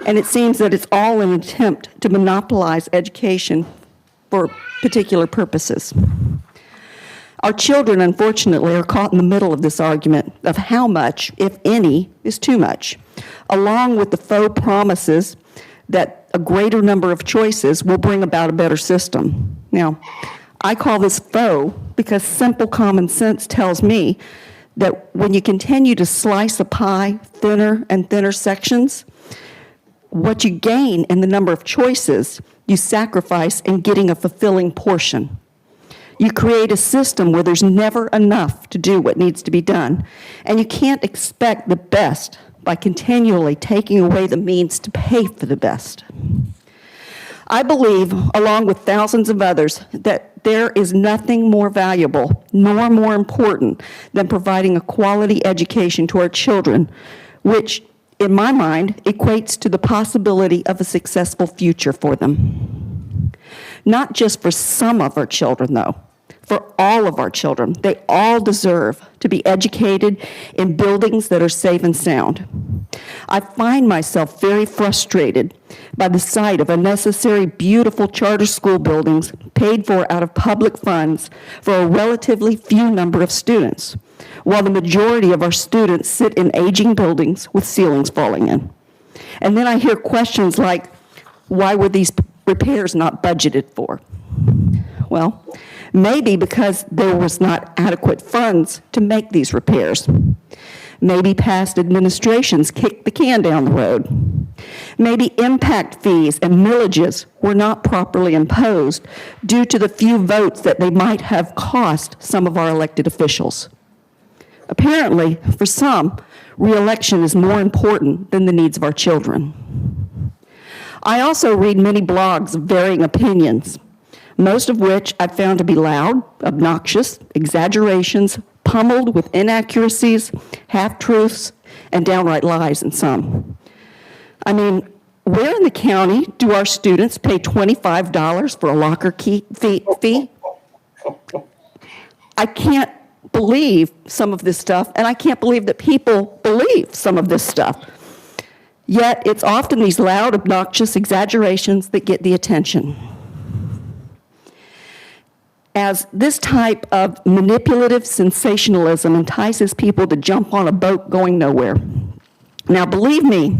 and it seems that it's all an attempt to monopolize education for particular purposes. Our children, unfortunately, are caught in the middle of this argument of how much, if any, is too much, along with the faux promises that a greater number of choices will bring about a better system. Now, I call this faux because simple common sense tells me that when you continue to slice a pie thinner and thinner sections, what you gain in the number of choices, you sacrifice in getting a fulfilling portion. You create a system where there's never enough to do what needs to be done, and you can't expect the best by continually taking away the means to pay for the best. I believe, along with thousands of others, that there is nothing more valuable nor more important than providing a quality education to our children, which, in my mind, equates to the possibility of a successful future for them. Not just for some of our children, though. For all of our children. They all deserve to be educated in buildings that are safe and sound. I find myself very frustrated by the sight of unnecessary, beautiful charter school buildings paid for out of public funds for a relatively few number of students, while the majority of our students sit in aging buildings with ceilings falling in. And then I hear questions like, why were these repairs not budgeted for? Well, maybe because there was not adequate funds to make these repairs. Maybe past administrations kicked the can down the road. Maybe impact fees and millages were not properly imposed due to the few votes that they might have cost some of our elected officials. Apparently, for some, re-election is more important than the needs of our children. I also read many blogs of varying opinions, most of which I've found to be loud, obnoxious, exaggerations, pummeled with inaccuracies, half-truths, and downright lies in some. I mean, where in the county do our students pay $25 for a locker fee? I can't believe some of this stuff, and I can't believe that people believe some of this stuff. Yet it's often these loud, obnoxious exaggerations that get the attention. As this type of manipulative sensationalism entices people to jump on a boat going nowhere. Now, believe me,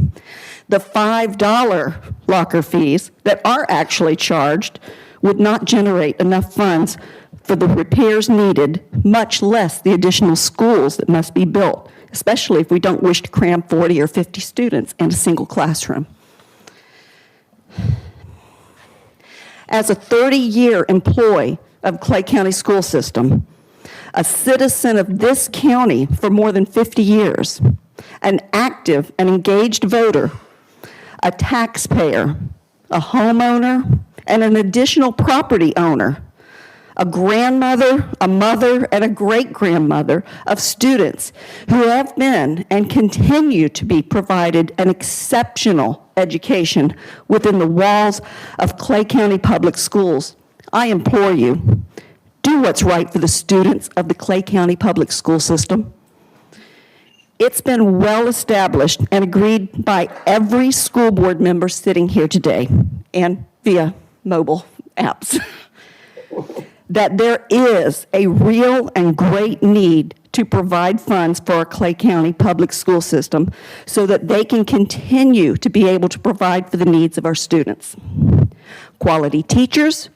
the $5 locker fees that are actually charged would not generate enough funds for the repairs needed, much less the additional schools that must be built, especially if we don't wish to cram 40 or 50 students in a single classroom. As a 30-year employee of Clay County School System, a citizen of this county for more than 50 years, an active and engaged voter, a taxpayer, a homeowner, and an additional property owner, a grandmother, a mother, and a great-grandmother of students who have been and continue to be provided an exceptional education within the walls of Clay County Public Schools. I implore you, do what's right for the students of the Clay County Public School System. It's been well established and agreed by every school board member sitting here today and via mobile apps that there is a real and great need to provide funds for our Clay County Public School System so that they can continue to be able to provide for the needs of our students. Quality teachers,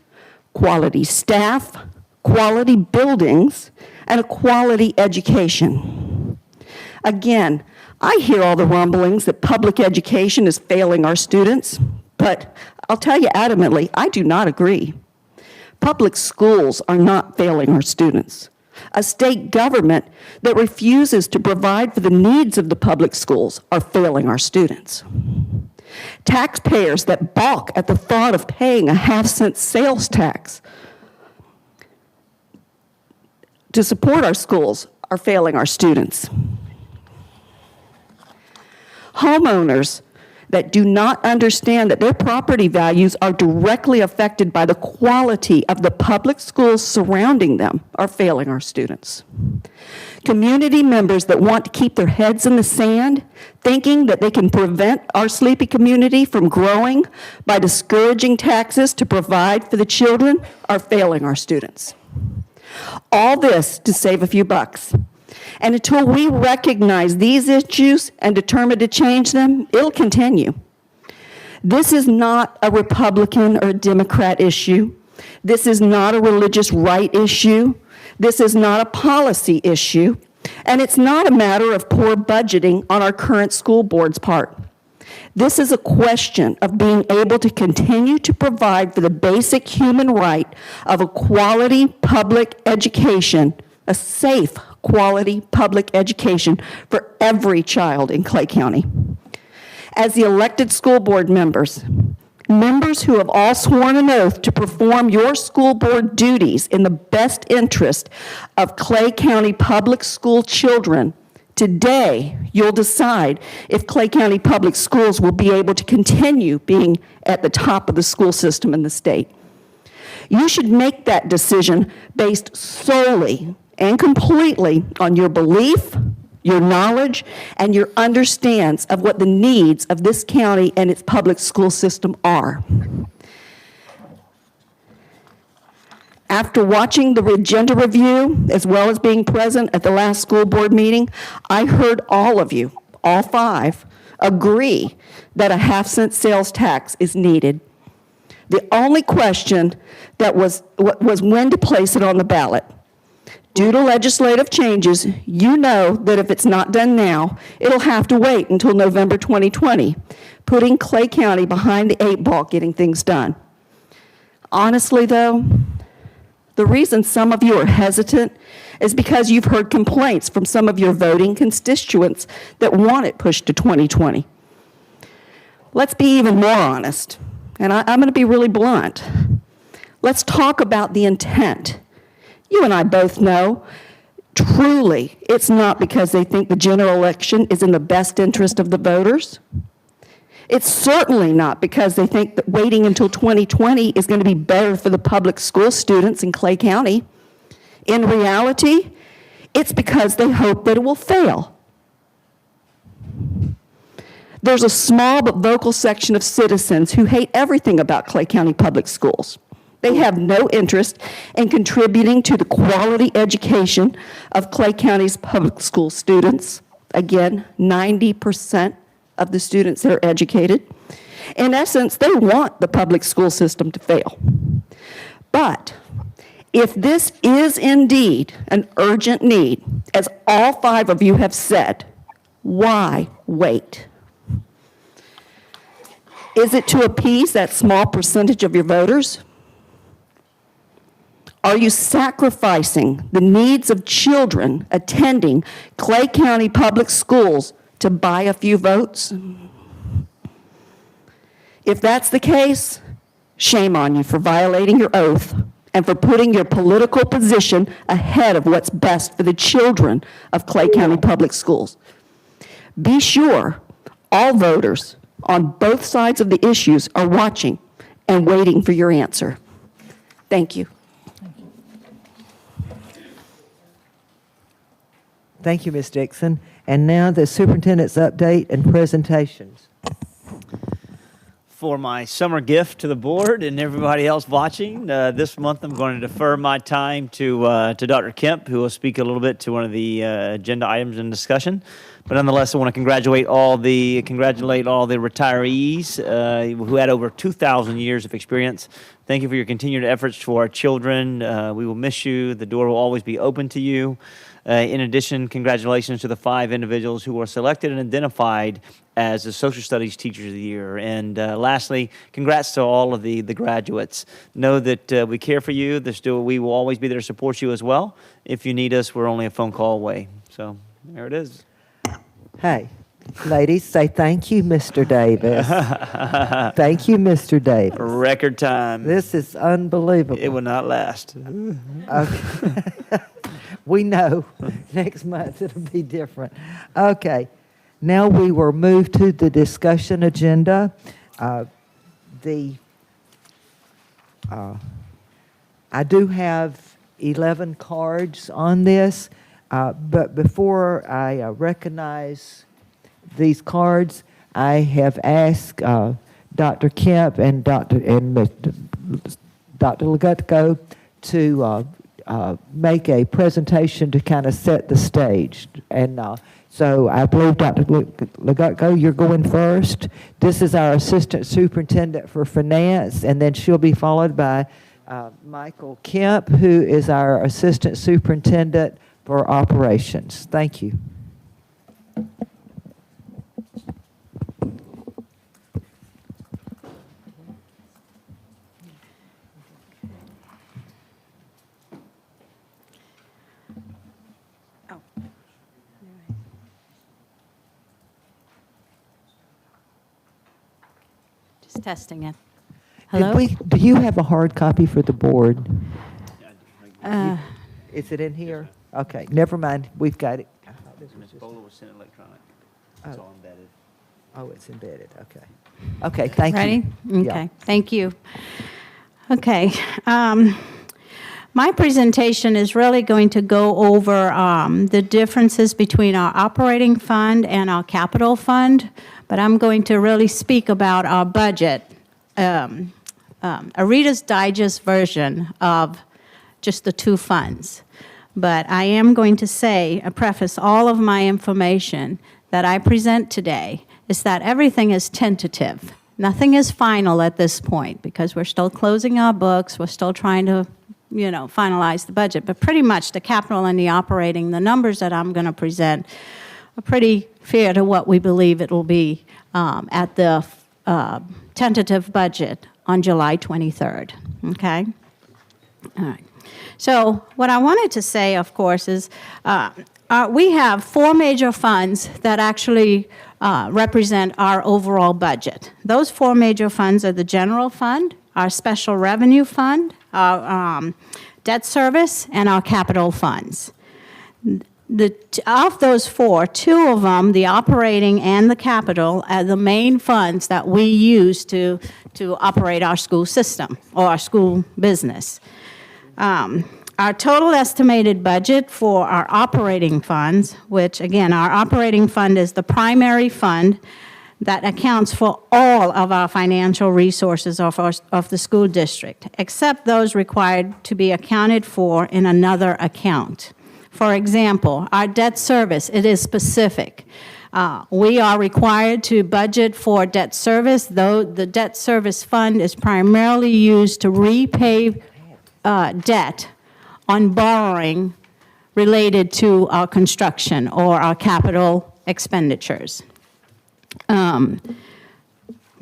quality staff, quality buildings, and a quality education. Again, I hear all the rumblings that public education is failing our students, but I'll tell you adamantly, I do not agree. Public schools are not failing our students. A state government that refuses to provide for the needs of the public schools are failing our students. Taxpayers that balk at the thought of paying a half-cent sales tax to support our schools are failing our students. Homeowners that do not understand that their property values are directly affected by the quality of the public schools surrounding them are failing our students. Community members that want to keep their heads in the sand, thinking that they can prevent our sleepy community from growing by discouraging taxes to provide for the children, are failing our students. All this to save a few bucks. And until we recognize these issues and determine to change them, it'll continue. This is not a Republican or a Democrat issue. This is not a religious right issue. This is not a policy issue. And it's not a matter of poor budgeting on our current school board's part. This is a question of being able to continue to provide for the basic human right of a quality public education, a safe quality public education for every child in Clay County. As the elected school board members, members who have all sworn an oath to perform your school board duties in the best interest of Clay County public school children, today you'll decide if Clay County Public Schools will be able to continue being at the top of the school system in the state. You should make that decision based solely and completely on your belief, your knowledge, and your understanding of what the needs of this county and its public school system are. After watching the agenda review, as well as being present at the last school board meeting, I heard all of you, all 5 agree that a half-cent sales tax is needed. The only question that was when to place it on the ballot. Due to legislative changes, you know that if it's not done now, it'll have to wait until November 2020, putting Clay County behind the 8 ball getting things done. Honestly, though, the reason some of you are hesitant is because you've heard complaints from some of your voting constituents that want it pushed to 2020. Let's be even more honest, and I'm going to be really blunt. Let's talk about the intent. You and I both know, truly, it's not because they think the general election is in the best interest of the voters. It's certainly not because they think that waiting until 2020 is going to be better for the public school students in Clay County. In reality, it's because they hope that it will fail. There's a small but vocal section of citizens who hate everything about Clay County Public Schools. They have no interest in contributing to the quality education of Clay County's public school students. Again, 90% of the students that are educated. In essence, they want the public school system to fail. But if this is indeed an urgent need, as all 5 of you have said, why wait? Is it to appease that small percentage of your voters? Are you sacrificing the needs of children attending Clay County Public Schools to buy a few votes? If that's the case, shame on you for violating your oath and for putting your political position ahead of what's best for the children of Clay County Public Schools. Be sure all voters on both sides of the issues are watching and waiting for your answer. Thank you. Thank you, Ms. Dixon. And now the superintendent's update and presentations. For my summer gift to the board and everybody else watching, this month I'm going to defer my time to Dr. Kemp, who will speak a little bit to one of the agenda items in discussion. But nonetheless, I want to congratulate all the retirees who had over 2,000 years of experience. Thank you for your continued efforts for our children. We will miss you. The door will always be open to you. In addition, congratulations to the 5 individuals who were selected and identified as the Social Studies Teachers of the Year. And lastly, congrats to all of the graduates. Know that we care for you. We will always be there to support you as well. If you need us, we're only a phone call away. So there it is. Hey, ladies, say thank you, Mr. Davis. Thank you, Mr. Davis. Record time. This is unbelievable. It will not last. Okay. We know next month it'll be different. Okay. Now we will move to the discussion agenda. I do have 11 cards on this, but before I recognize these cards, I have asked Dr. Kemp and Dr. Legutko to make a presentation to kind of set the stage. And so I believe Dr. Legutko, you're going first. This is our Assistant Superintendent for Finance, and then she'll be followed by Michael Kemp, who is our Assistant Superintendent for Operations. Thank you. Just testing it. Did Hello? do you have a hard copy for the board? Is it in here? Okay, never mind. We've got it. I thought this was Ms. just- Bowler was sent electronic. Oh. It's all embedded. Oh, it's embedded. Okay. Okay, thank Ready? you. Yeah. Okay, thank you. Okay. My presentation is really going to go over the differences between our operating fund and our capital fund, but I'm going to really speak about our budget, a Reader's Digest version of just the 2 funds. But I am going to preface all of my information that I present today is that everything is tentative. Nothing is final at this point because we're still closing our books. We're still trying to, finalize the budget. But pretty much the capital and the operating, the numbers that I'm going to present are pretty fair to what we believe it will be at the tentative budget on July 23rd. Okay? All right. So what I wanted to say, of course, is we have 4 major funds that actually represent our overall budget. Those 4 major funds are the general fund, our special revenue fund, our debt service, and our capital funds. Of those 4, 2 of them, the operating and the capital, are the main funds that we use to operate our school system or our school business. Our total estimated budget for our operating funds, which again, our operating fund is the primary fund that accounts for all of our financial resources of the school district, except those required to be accounted for in another account. For example, our debt service, it is specific. We are required to budget for debt service, though the debt service fund is primarily used to repay debt on borrowing related to our construction or our capital expenditures.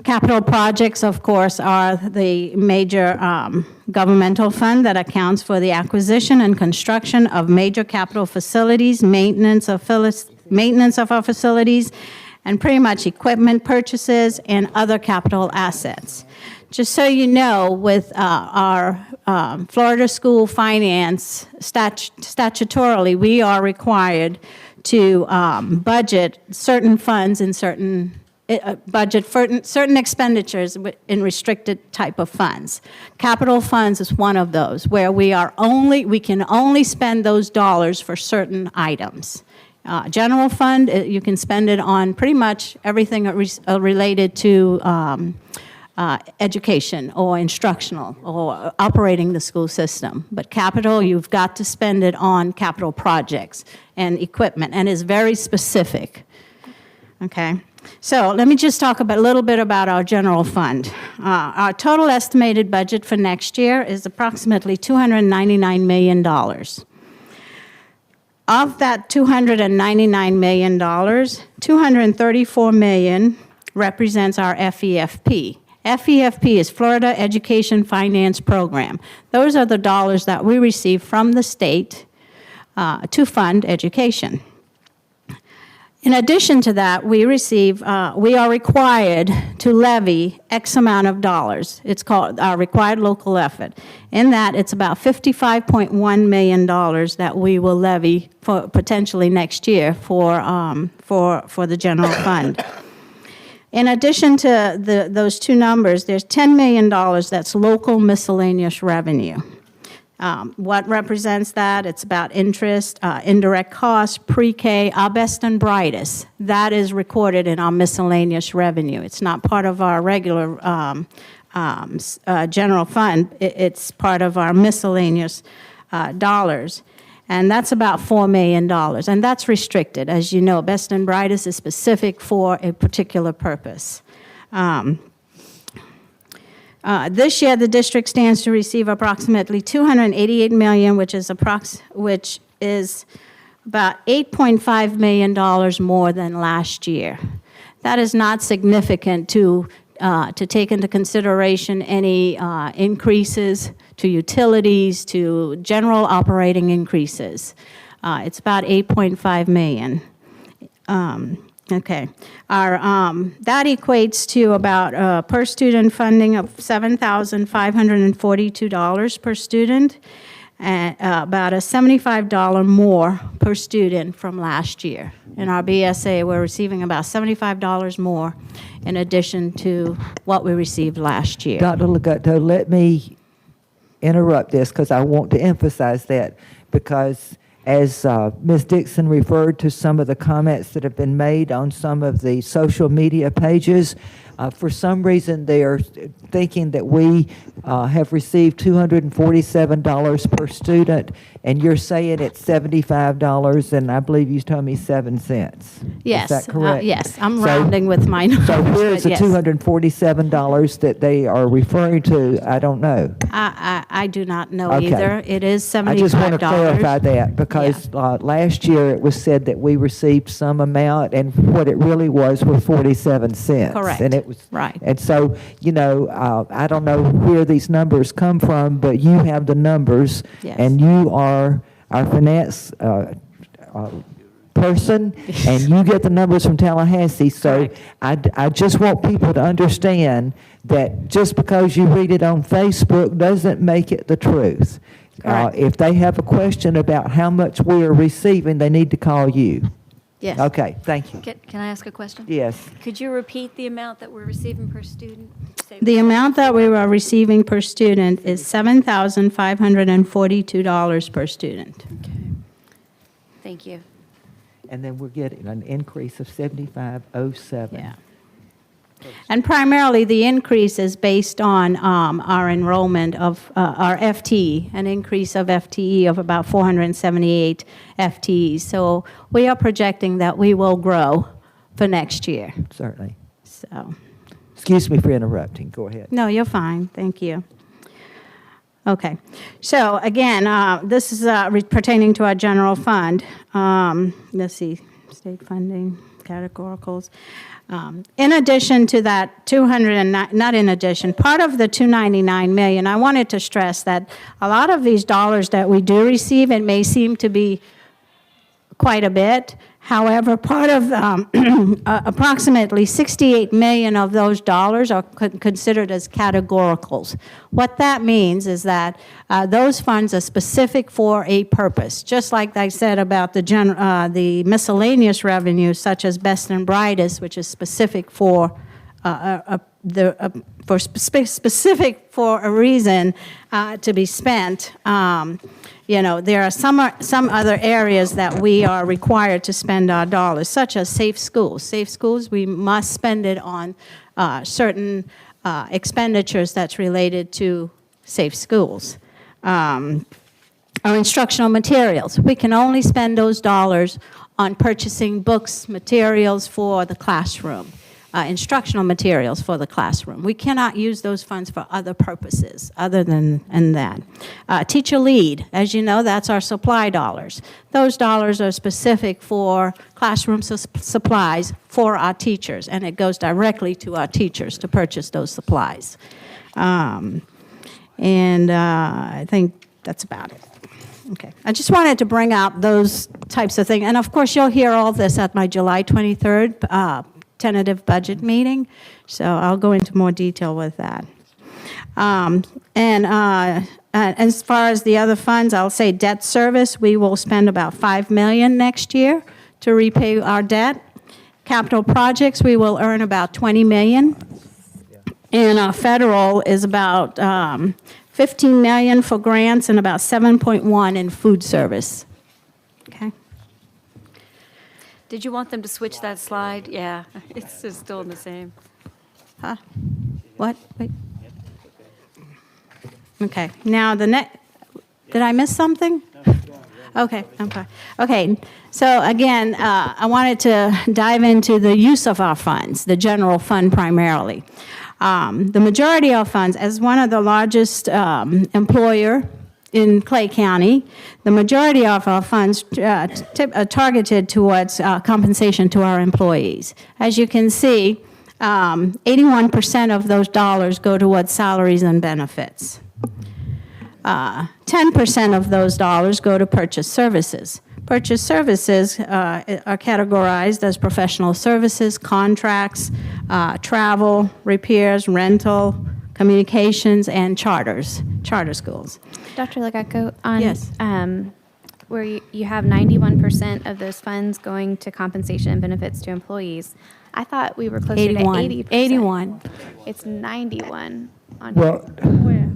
Capital projects, of course, are the major governmental fund that accounts for the acquisition and construction of major capital facilities, maintenance of our facilities, and pretty much equipment purchases and other capital assets. Just so you know, with our Florida School Finance, statutorily, we are required to budget certain funds and budget for certain expenditures in restricted type of funds. Capital funds is one of those where we can only spend those dollars for certain items. General fund, you can spend it on pretty much everything related to education or instructional or operating the school system. But capital, you've got to spend it on capital projects and equipment, and is very specific. Okay? So let me just talk a little bit about our general fund. Our total estimated budget for next year is approximately $299 million. Of that $299 million, $234 million represents our FEFP. FEFP is Florida Education Finance Program. Those are the dollars that we receive from the state to fund education. In addition to that, we are required to levy X amount of dollars. It's called our required local effort. In that, it's about $55.1 million that we will levy for potentially next year for the general fund. In addition to those two numbers, there's $10 million that's local miscellaneous revenue. What represents that? It's about interest, indirect costs, pre-K, our best and brightest. That is recorded in our miscellaneous revenue. It's not part of our regular general fund. It's part of our miscellaneous dollars. And that's about $4 million. And that's restricted. As you know, best and brightest is specific for a particular purpose. This year, the district stands to receive approximately $288 million, which is about $8.5 million more than last year. That is not significant to take into consideration any increases to utilities, to general operating increases. It's about $8.5 million. Okay, that equates to about per student funding of $7,542 per student, and about a $75 more per student from last year. In our BSA, we're receiving about $75 more in addition to what we received last year. Dr. Legutto, let me interrupt this because I want to emphasize that, because as Ms. Dixon referred to some of the comments that have been made on some of the social media pages, For some reason, they are thinking that we have received $247 per student, and you're saying it's $75, and I believe you told me 7 cents. Yes. Is that correct? Yes, I'm So- rounding with my numbers. So where's the but yes. $247 that they are referring to? I don't know. I do not know Okay. either. It is $75. I just want to clarify that, because last year it was said that we received some amount, and what it really was 47 cents. Correct. And it was, Right. and so, I don't know where these numbers come from, but you have the numbers. Yes. And you are our finance person, and you get the numbers from Tallahassee. So I just want people to understand that just because you read it on Facebook doesn't make it the truth. Correct. If they have a question about how much we are receiving, they need to call you. Yes. Okay, thank you. Can I ask a question? Yes. Could you repeat the amount that we're receiving per student? Say- The amount that we are receiving per student is $7,542 per student. Thank you. And then we're getting an increase of 7507. Yeah. And primarily, the increase is based on our enrollment of our FTE, an increase of FTE of about 478 FTEs. So we are projecting that we will grow for next year. Certainly. So, Excuse me for interrupting. Go ahead. no, you're fine. Thank you. Okay. So again, this is pertaining to our general fund. Let's see, state funding, categoricals. In addition to that, not in addition, part of the $299 million, I wanted to stress that a lot of these dollars that we do receive, it may seem to be quite a bit. However, part of approximately $68 million of those dollars are considered as categoricals. What that means is that those funds are specific for a purpose. Just like I said about the miscellaneous revenue, such as Best and Brightest, which is specific for specific for a reason to be spent. There are some other areas that we are required to spend our dollars, such as safe schools. Safe schools, we must spend it on certain expenditures that's related to safe schools. Our instructional materials, we can only spend those dollars on purchasing books, materials for the classroom. Instructional materials for the classroom. We cannot use those funds for other purposes other than that. Teacher lead, as you know, that's our supply dollars. Those dollars are specific for classroom supplies for our teachers, and it goes directly to our teachers to purchase those supplies. I think that's about it. Okay. I just wanted to bring out those types of things. And of course, you'll hear all this at my July 23rd tentative budget meeting, so I'll go into more detail with that. As far as the other funds, I'll say debt service, we will spend about $5 million next year to repay our debt. Capital projects, we will earn about $20 million. And our federal is about $15 million for grants and about $7.1 in food service. Okay. Did you want them to switch that slide? Yeah, it's just still in the same. Huh? What? Wait. Okay, now the next, did I miss something? Okay, okay. Okay, so again, I wanted to dive into the use of our funds, the general fund primarily. The majority of funds, as one of the largest employer in Clay County, the majority of our funds are targeted towards compensation to our employees. As you can see, 81% of those dollars go towards salaries and benefits. 10% of those dollars go to purchase services. Purchase services are categorized as professional services, contracts, travel, repairs, rental, communications, and charter schools. Dr. Legacco, on Yes. where you have 91% of those funds going to compensation and benefits to employees, I thought we were closer 81. to 80%. 81. It's 91 on Well, here. Where?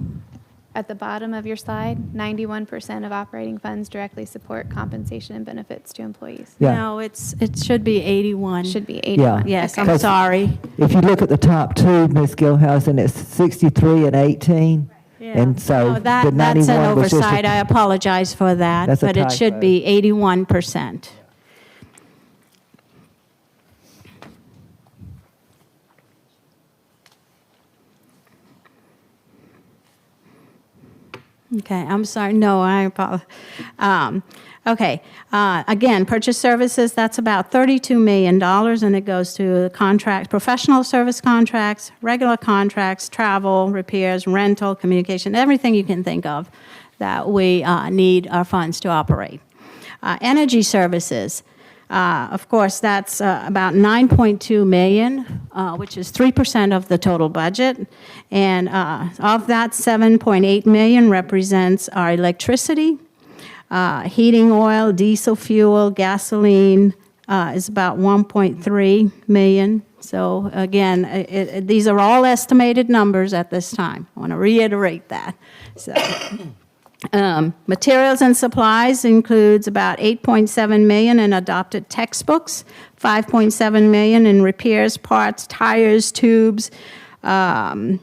at the bottom of your slide, 91% of operating funds directly support compensation and benefits to employees. Yeah. No, it should be 81. Should be 81. Yes, Okay. I'm 'Cause sorry. If you look at the top two, Ms. Gilhousen, it's 63 and 18. And so Oh, the that's an 91 was just a- oversight. I apologize for that, That's a but it should typo. be 81%. Okay, I'm sorry. No, I apologize. Okay, again, purchase services, that's about $32 million, and it goes to contract, professional service contracts, regular contracts, travel, repairs, rental, communication, everything you can think of that we need our funds to operate. Energy services, of course, that's about $9.2 million, which is 3% of the total budget. And of that, $7.8 million represents our electricity. Heating oil, diesel fuel, gasoline is about $1.3 million. So again, these are all estimated numbers at this time. I want to reiterate that. So. Materials and supplies includes about $8.7 million in adopted textbooks, $5.7 million in repairs, parts, tires, tubes, let's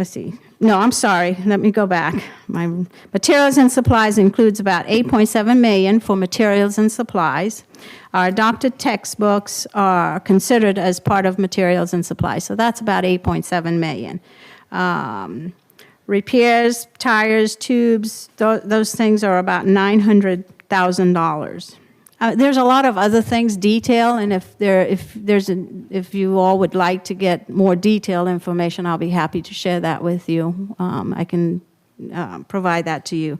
see. No, I'm sorry. Let me go back. My materials and supplies includes about $8.7 million for materials and supplies. Our adopted textbooks are considered as part of materials and supplies, so that's about $8.7 million. Repairs, tires, tubes, those things are about $900,000. There's a lot of other things, detail, and if you all would like to get more detailed information, I'll be happy to share that with you. I can provide that to you.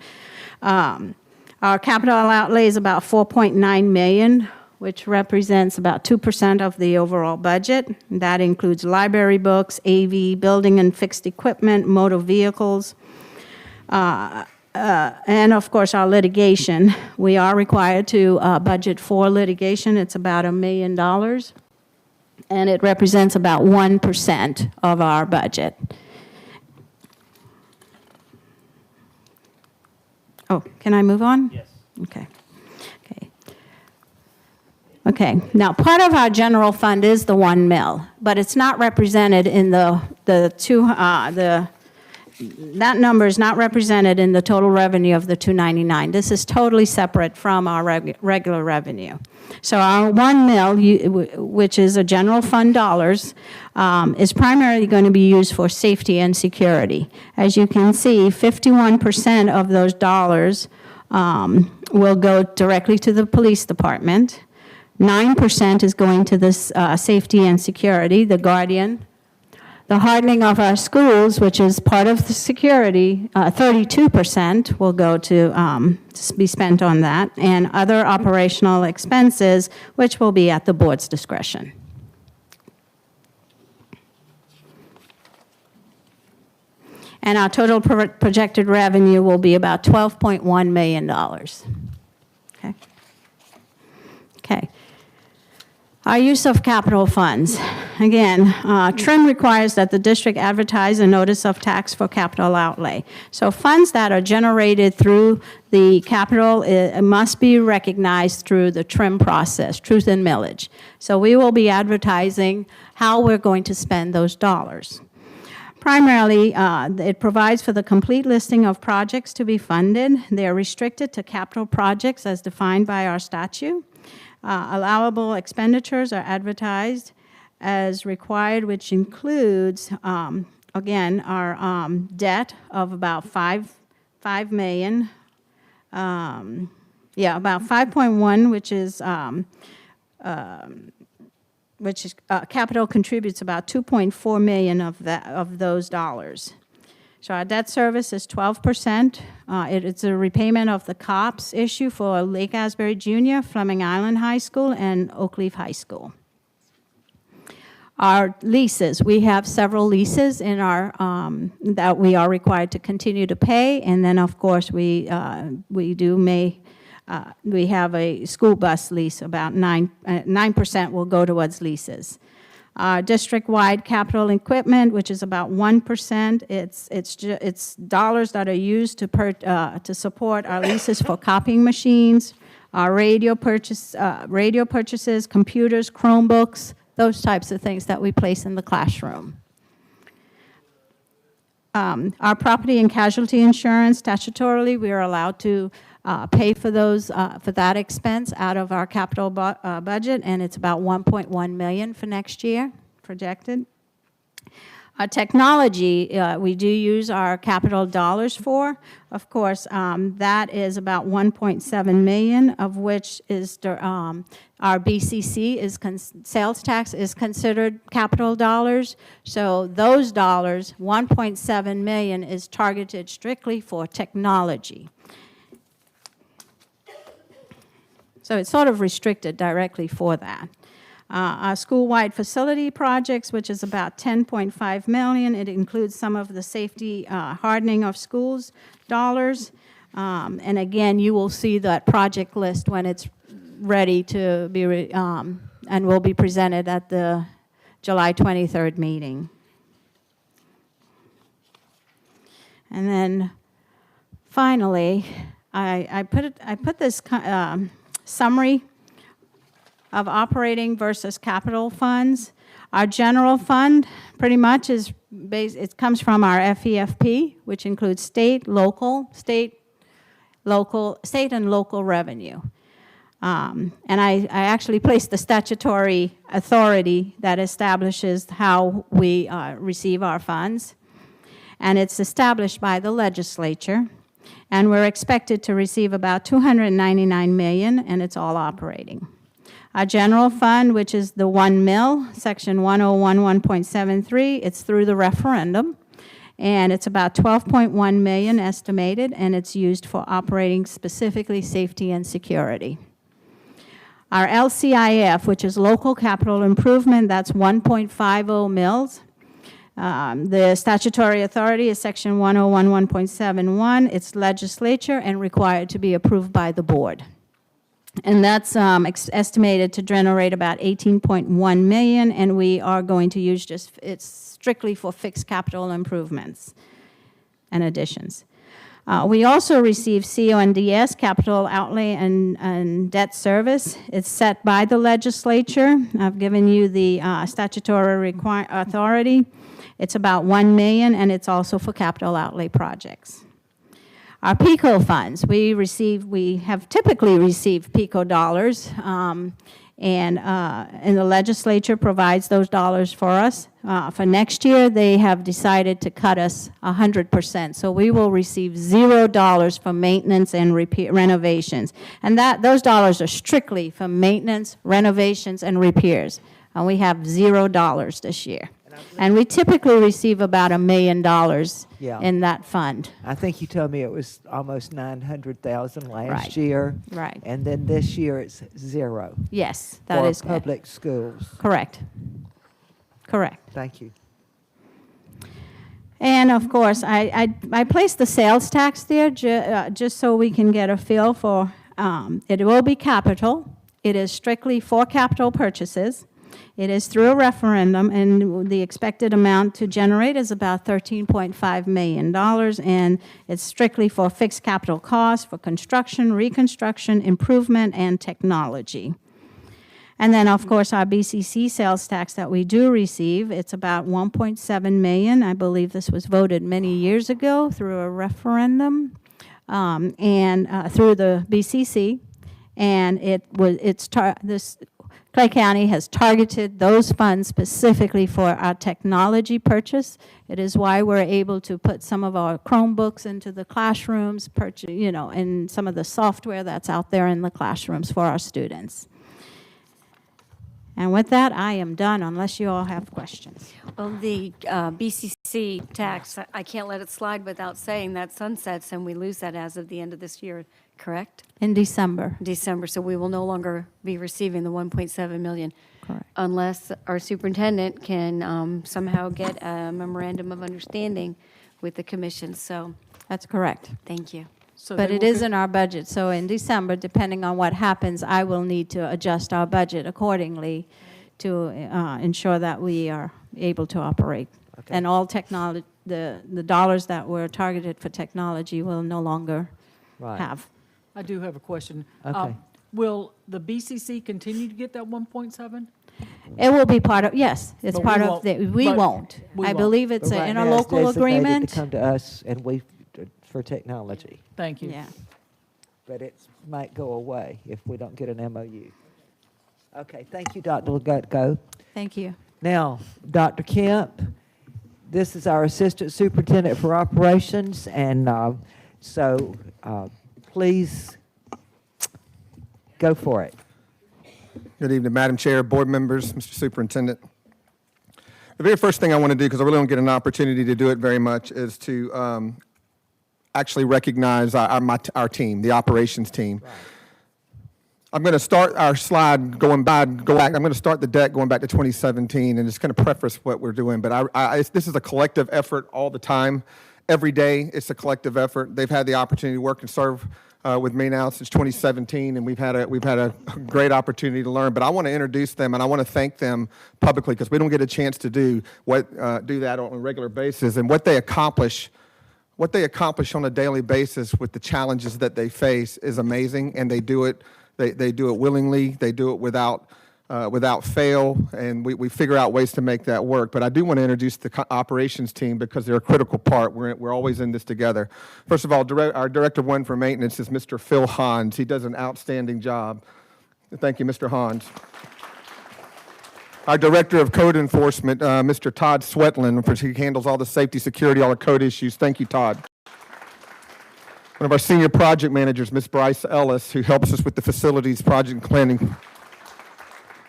Our capital outlay is about $4.9 million, which represents about 2% of the overall budget. That includes library books, AV, building and fixed equipment, motor vehicles, and of course our litigation. We are required to budget for litigation. It's about $1 million, and it represents about 1% of our budget. Oh, can I move on? Yes. Okay. Okay, now part of our general fund is the 1 mil, but it's not represented in that number is not represented in the total revenue of the 299. This is totally separate from our regular revenue. So our 1 mil, which is a general fund dollars, is primarily going to be used for safety and security. As you can see, 51% of those dollars will go directly to the police department. 9% is going to this safety and security, the Guardian. The hardening of our schools, which is part of the security, 32% will go to be spent on that, and other operational expenses, which will be at the board's discretion. And our total projected revenue will be about $12.1 million. Okay. Okay. Our use of capital funds. Again, TRIM requires that the district advertise a notice of tax for capital outlay. So funds that are generated through the capital must be recognized through the TRIM process, truth and millage. So we will be advertising how we're going to spend those dollars. Primarily, it provides for the complete listing of projects to be funded. They are restricted to capital projects as defined by our statute. Allowable expenditures are advertised as required, which includes, again, our debt of about $5 million. About 5.1, which is capital contributes about 2.4 million of those dollars. So our debt service is 12%. It's a repayment of the COPS issue for Lake Asbury Junior, Fleming Island High School, and Oak Leaf High School. Our leases, we have several leases in our that we are required to continue to pay, and then of course we have a school bus lease. About 9% will go towards leases. District-wide capital equipment, which is about 1%. It's dollars that are used to support our leases for copying machines, our radio purchases, computers, Chromebooks, those types of things that we place in the classroom. Our property and casualty insurance, statutorily, we are allowed to pay for that expense out of our capital budget, and it's about $1.1 million for next year, projected. Technology, we do use our capital dollars for. Of course, that is about $1.7 million, of which is our BCC sales tax is considered capital dollars. So those dollars, $1.7 million, is targeted strictly for technology. So it's sort of restricted directly for that. Our school-wide facility projects, which is about $10.5 million. It includes some of the safety hardening of schools dollars. And again, you will see that project list when it's ready to be, and will be presented at the July 23rd meeting. And then finally, I put this summary of operating versus capital funds. Our general fund pretty much is it comes from our FEFP, which includes state and local revenue. And I actually placed the statutory authority that establishes how we receive our funds. And it's established by the legislature. And we're expected to receive about $299 million, and it's all operating. Our general fund, which is the 1 mil, section 1011.73, it's through the referendum, and it's about $12.1 million estimated, and it's used for operating specifically safety and security. Our LCIF, which is local capital improvement, that's 1.50 mils. The statutory authority is section 1011.71. It's legislature and required to be approved by the board. And that's estimated to generate about $18.1 million, and we are going to use it's strictly for fixed capital improvements and additions. We also receive CONDS, capital outlay and debt service. It's set by the legislature. I've given you the statutory authority. It's about $1 million, and it's also for capital outlay projects. Our PICO funds, we have typically received PICO dollars, and the legislature provides those dollars for us. For next year, they have decided to cut us 100%, so we will receive $0 for maintenance and renovations. And those dollars are strictly for maintenance, renovations, and repairs. And we have $0 this year. And we typically receive about $1 million in that fund. I think you told me it was almost $900,000 last Right. year. Right. And then this year it's $0. Yes, that is for public schools. correct. Correct. Thank you. And of course, I placed the sales tax there just so we can get a feel for, it will be capital. It is strictly for capital purchases. It is through a referendum, and the expected amount to generate is about $13.5 million, and it's strictly for fixed capital costs for construction, reconstruction, improvement, and technology. And then, of course, our BCC sales tax that we do receive, it's about $1.7 million. I believe this was voted many years ago through a referendum and through the BCC, and Clay County has targeted those funds specifically for our technology purchase. It is why we're able to put some of our Chromebooks into the classrooms, and some of the software that's out there in the classrooms for our students. And with that, I am done, unless you all have questions. Well, the BCC tax, I can't let it slide without saying that sunsets, and we lose that as of the end of this year, correct? In December. December, so we will no longer be receiving the $1.7 million. Correct. Unless our superintendent can somehow get a memorandum of understanding with the commission, so That's correct. thank you. But it is in our budget, so in December, depending on what happens, I will need to adjust our budget accordingly to ensure that we are able to operate. Okay. And all technology, the dollars that were targeted for technology will no longer Right. have. I do have a question. Okay. Will the BCC continue to get that 1.7? It will be part of, yes, it's But we part of won't. the, we But won't. we I won't. believe it's But an right now it's interlocal designated agreement. to come to us and we, for technology. Thank you. Yeah. But it might go away if we don't get an MOU. Okay, thank you, Dr. Legutko. Thank you. Now, Dr. Kemp, this is our Assistant Superintendent for Operations, and so please go for it. Good evening, Madam Chair, board members, Mr. Superintendent. The very first thing I want to do, because I really don't get an opportunity to do it very much, is to actually recognize our team, the operations team. I'm going to start our slide going back. I'm going to start the deck going back to 2017, and just kind of preface what we're doing. But this is a collective effort all the time. Every day, it's a collective effort. They've had the opportunity to work and serve with me now since 2017, and we've had a great opportunity to learn. But I want to introduce them, and I want to thank them publicly because we don't get a chance to do that on a regular basis. And what they accomplish on a daily basis with the challenges that they face is amazing, and they do it. They do it willingly. They do it without fail, and we figure out ways to make that work. But I do want to introduce the operations team because they're a critical part. We're always in this together. First of all, our Director 1 for Maintenance is Mr. Phil Hans. He does an outstanding job. Thank you, Mr. Hans. Our Director of Code Enforcement, Mr. Todd Swetlin, he handles all the safety, security, all the code issues. Thank you, Todd. One of our senior project managers, Ms. Bryce Ellis, who helps us with the facilities project planning.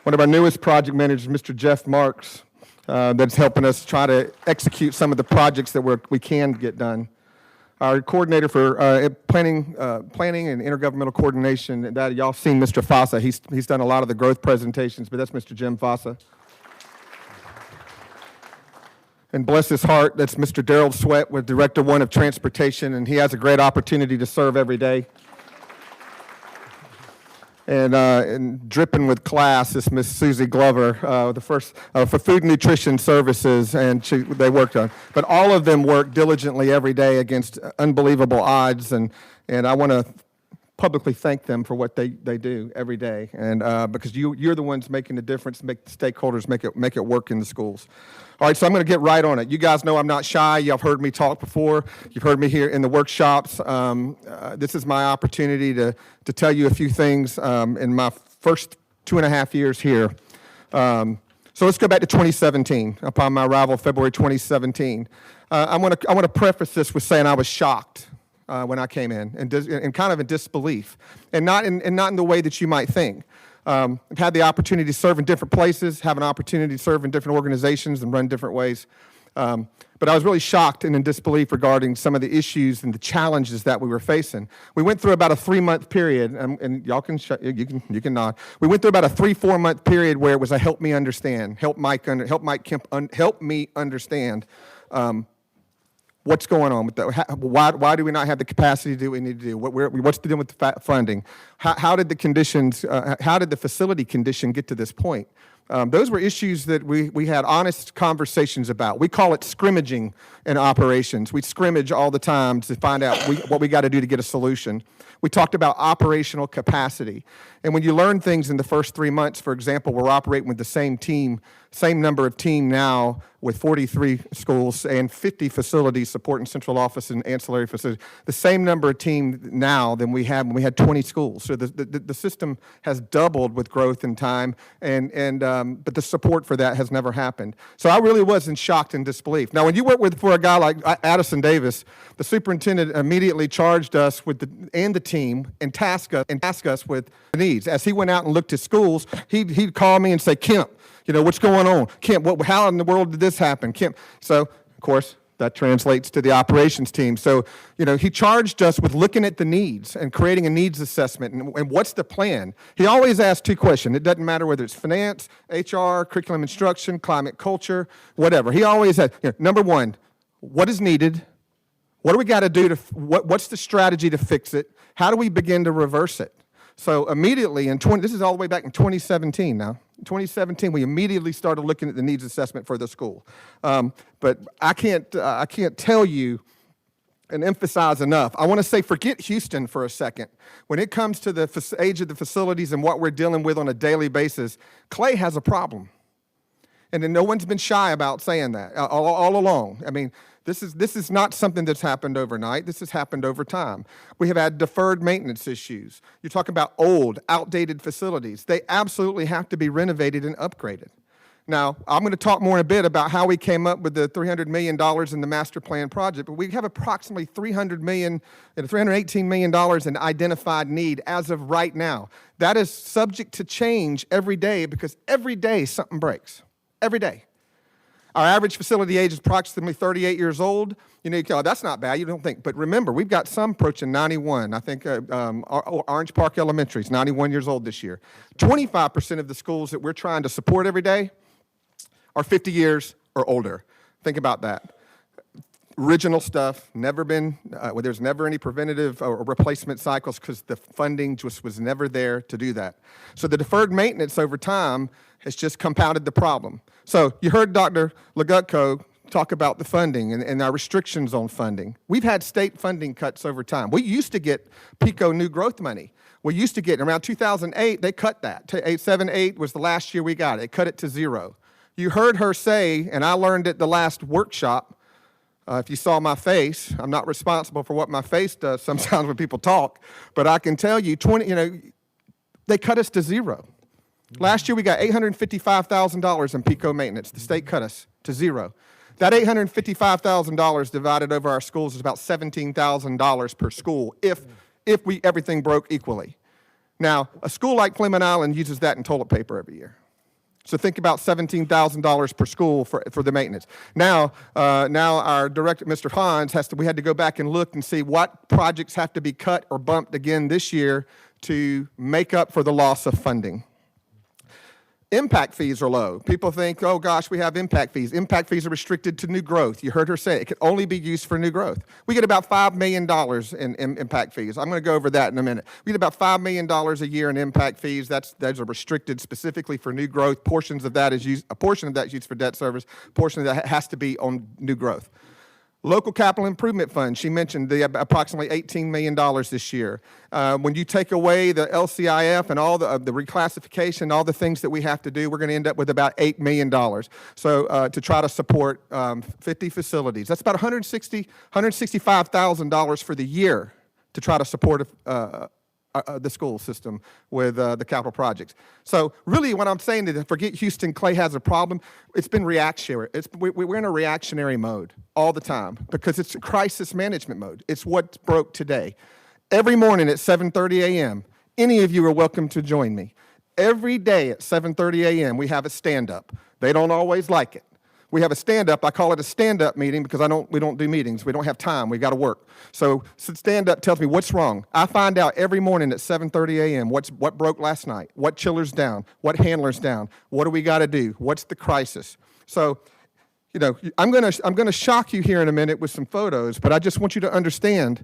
One of our newest project managers, Mr. Jeff Marks, that's helping us try to execute some of the projects that we can get done. Our coordinator for planning and intergovernmental coordination, that y'all seen Mr. Fossa. He's done a lot of the growth presentations, but that's Mr. Jim Fossa. And bless his heart, that's Mr. Darrell Sweat with Director 1 of Transportation, and he has a great opportunity to serve every day. And dripping with class is Miss Susie Glover, the first for Food and Nutrition Services, and they worked on. But all of them work diligently every day against unbelievable odds, and I want to publicly thank them for what they do every day, and because you're the ones making the difference, make the stakeholders make it work in the schools. All right, so I'm going to get right on it. You guys know I'm not shy. You've heard me talk before. You've heard me here in the workshops. This is my opportunity to tell you a few things in my first 2.5 years here. So let's go back to 2017. Upon my arrival, February 2017, I want to preface this with saying I was shocked when I came in, and kind of in disbelief, and not in the way that you might think. I've had the opportunity to serve in different places, have an opportunity to serve in different organizations and run different ways. But I was really shocked and in disbelief regarding some of the issues and the challenges that we were facing. We went through about a 3-month period, and y'all can you can nod. We went through about a 3-4 month period where it was a help me understand, help Mike Kemp help me understand. What's going on with that? Why do we not have the capacity to do what we need to do? What's the deal with the funding? How did the conditions? How did the facility condition get to this point? Those were issues that we had honest conversations about. We call it scrimmaging in operations. We scrimmage all the time to find out what we got to do to get a solution. We talked about operational capacity. And when you learn things in the first 3 months, for example, we're operating with the same team, same number of team now with 43 schools and 50 facilities supporting central office and ancillary facilities. The same number of team now than we had when we had 20 schools. So the system has doubled with growth in time, but the support for that has never happened. So I really was in shock and disbelief. Now, when you work for a guy like Addison Davis, the superintendent immediately charged us with the team and tasked us with the needs. As he went out and looked at schools, he'd call me and say, Kemp, what's going on? Kemp, how in the world did this happen? Kemp. So, of course, that translates to the operations team. So, he charged us with looking at the needs and creating a needs assessment and what's the plan. He always asked 2 questions. It doesn't matter whether it's finance, HR, curriculum instruction, climate culture, whatever. He always had, number 1, what is needed? What do we got to do what's the strategy to fix it? How do we begin to reverse it? So immediately this is all the way back in 2017 now. 2017, we immediately started looking at the needs assessment for the school. But I can't tell you and emphasize enough. I want to say, forget Houston for a second. When it comes to the age of the facilities and what we're dealing with on a daily basis, Clay has a problem. And then no one's been shy about saying that all along. I mean, this is not something that's happened overnight. This has happened over time. We have had deferred maintenance issues. You're talking about old, outdated facilities. They absolutely have to be renovated and upgraded. Now, I'm going to talk more in a bit about how we came up with the $300 million in the master plan project, but we have approximately $318 million in identified need as of right now. That is subject to change every day because every day something breaks. Every day. Our average facility age is approximately 38 years old. You know, that's not bad, you don't think. But remember, we've got some approaching 91. I think Orange Park Elementary is 91 years old this year. 25% of the schools that we're trying to support every day are 50 years or older. Think about that. Original stuff, never been, there's never any preventative or replacement cycles because the funding just was never there to do that. So the deferred maintenance over time has just compounded the problem. So you heard Dr. Legutko talk about the funding and our restrictions on funding. We've had state funding cuts over time. We used to get PICO new growth money. We used to get, around 2008, they cut that. 7-8 was the last year we got it. They cut it to zero. You heard her say, and I learned at the last workshop, if you saw my face, I'm not responsible for what my face does sometimes when people talk, but I can tell you, they cut us to zero. Last year we got $855,000 in PICO maintenance. The state cut us to zero. That $855,000 divided over our schools is about $17,000 per school if everything broke equally. Now, a school like Clement Island uses that in toilet paper every year. So think about $17,000 per school for the maintenance. Now our director, Mr. Hans, we had to go back and look and see what projects have to be cut or bumped again this year to make up for the loss of funding. Impact fees are low. People think, oh gosh, we have impact fees. Impact fees are restricted to new growth. You heard her say it can only be used for new growth. We get about $5 million in impact fees. I'm going to go over that in a minute. We get about $5 million a year in impact fees. Those are restricted specifically for new growth. A portion of that is used for debt service. A portion of that has to be on new growth. Local capital improvement fund, she mentioned the approximately $18 million this year. When you take away the LCIF and all the reclassification, all the things that we have to do, we're going to end up with about $8 million. So to try to support 50 facilities. That's about $165,000 for the year to try to support the school system with the capital projects. So really what I'm saying is, forget Houston, Clay has a problem. It's been reactionary. We're in a reactionary mode all the time because it's a crisis management mode. It's what broke today. Every morning at 7:30 a.m., any of you are welcome to join me. Every day at 7:30 a.m., we have a stand-up. They don't always like it. We have a stand-up. I call it a stand-up meeting because we don't do meetings. We don't have time. We got to work. So stand-up tells me what's wrong. I find out every morning at 7:30 a.m. what broke last night, what chiller's down, what handler's down, what do we got to do, what's the crisis. So, I'm gonna shock you here in a minute with some photos, but I just want you to understand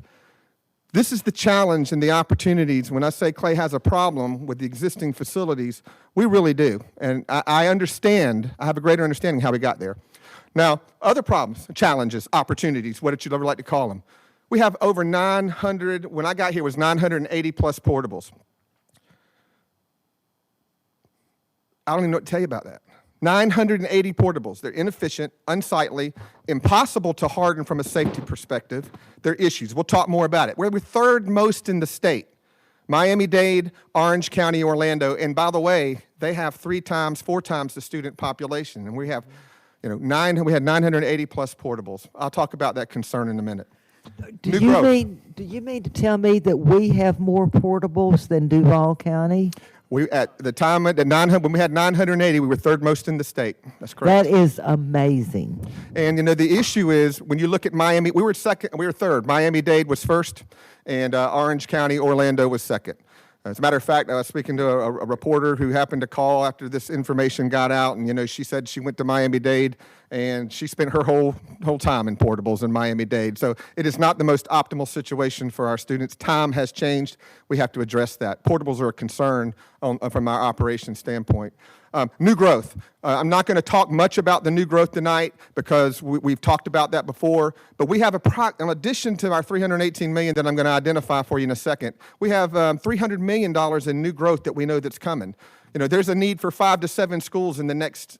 this is the challenge and the opportunities. When I say Clay has a problem with the existing facilities, we really do. And I understand, I have a greater understanding how we got there. Now, other problems, challenges, opportunities, what you'd ever like to call them. We have over 900, when I got here, it was 980 plus portables. I don't even know what to tell you about that. 980 portables. They're inefficient, unsightly, impossible to harden from a safety perspective. They're issues. We'll talk more about it. We're third most in the state. Miami-Dade, Orange County, Orlando, and by the way, they have 4 times the student population, and we have, we had 980 plus portables. I'll talk about that concern in a minute. Do you mean to tell me that we have more portables than Duval County? At the time when we had 980, we were third most in the state. That's correct. That is amazing. And the issue is when you look at Miami, we were third. Miami-Dade was first, and Orange County, Orlando was second. As a matter of fact, I was speaking to a reporter who happened to call after this information got out, and she said she went to Miami-Dade and she spent her whole time in portables in Miami-Dade. So it is not the most optimal situation for our students. Time has changed. We have to address that. Portables are a concern from our operations standpoint. New growth. I'm not going to talk much about the new growth tonight because we've talked about that before. But we have, in addition to our $318 million that I'm going to identify for you in a second, we have $300 million in new growth that we know that's coming. You know, there's a need for 5 to 7 schools in the next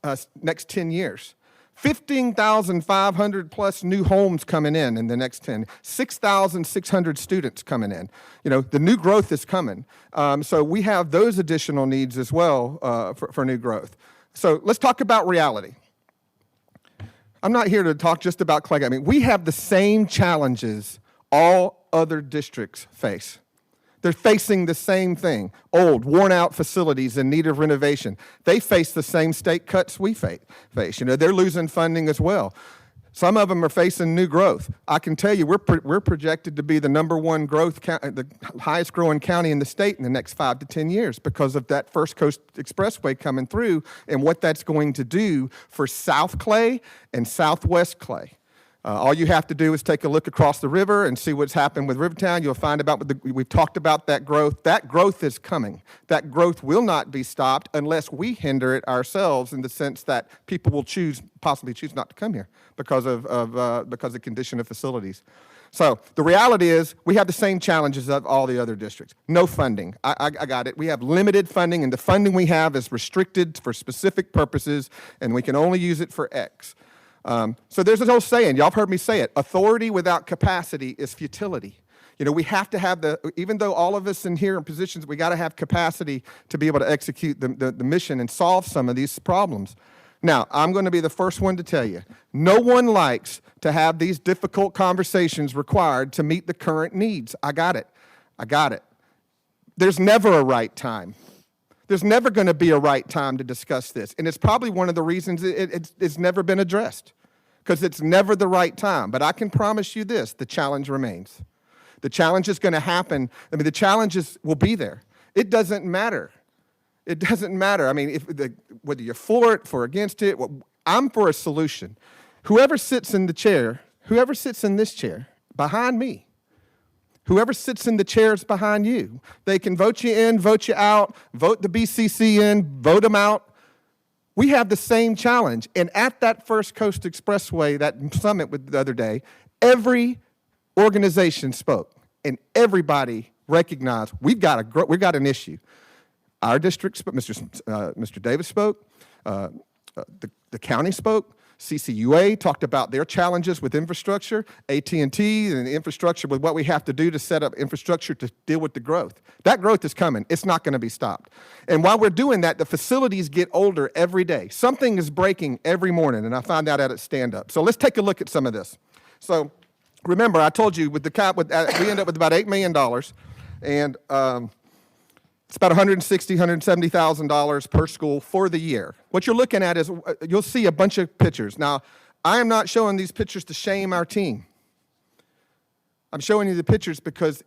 10 years. 15,500 plus new homes coming in the next 10, 6,600 students coming in. You know, the new growth is coming. So we have those additional needs as well for new growth. So let's talk about reality. I'm not here to talk just about Clay. I mean, we have the same challenges all other districts face. They're facing the same thing, old, worn-out facilities in need of renovation. They face the same state cuts we face. You know, they're losing funding as well. Some of them are facing new growth. I can tell you, we're projected to be the #1 growth, the highest growing county in the state in the next 5 to 10 years because of that First Coast Expressway coming through and what that's going to do for South Clay and Southwest Clay. All you have to do is take a look across the river and see what's happened with Rivertown. You'll find about we've talked about that growth. That growth is coming. That growth will not be stopped unless we hinder it ourselves in the sense that people will possibly choose not to come here because of the condition of facilities. So the reality is we have the same challenges of all the other districts. No funding. I got it. We have limited funding, and the funding we have is restricted for specific purposes, and we can only use it for X. So there's this old saying, y'all have heard me say it, authority without capacity is futility. You know, we have to have even though all of us in here in positions, we got to have capacity to be able to execute the mission and solve some of these problems. Now, I'm going to be the first one to tell you, no one likes to have these difficult conversations required to meet the current needs. I got it. There's never a right time. There's never going to be a right time to discuss this. And it's probably one of the reasons it's never been addressed, because it's never the right time. But I can promise you this, the challenge remains. The challenge is going to happen. I mean, the challenges will be there. It doesn't matter. It doesn't matter. I mean, whether you're for it, for against it, I'm for a solution. Whoever sits in this chair behind me, whoever sits in the chairs behind you, they can vote you in, vote you out, vote the BCC in, vote them out. We have the same challenge. And at that First Coast Expressway, that summit the other day, every organization spoke, and everybody recognized we've got an issue. Our district spoke, Mr. Davis spoke, the county spoke, CCUA talked about their challenges with infrastructure, AT&T and the infrastructure with what we have to do to set up infrastructure to deal with the growth. That growth is coming. It's not going to be stopped. And while we're doing that, the facilities get older every day. Something is breaking every morning, and I found out at stand-up. So let's take a look at some of this. So remember, I told you we end up with about $8 million, and it's about $160,000, $170,000 per school for the year. What you're looking at is, you'll see a bunch of pictures. Now, I am not showing these pictures to shame our team. I'm showing you the pictures because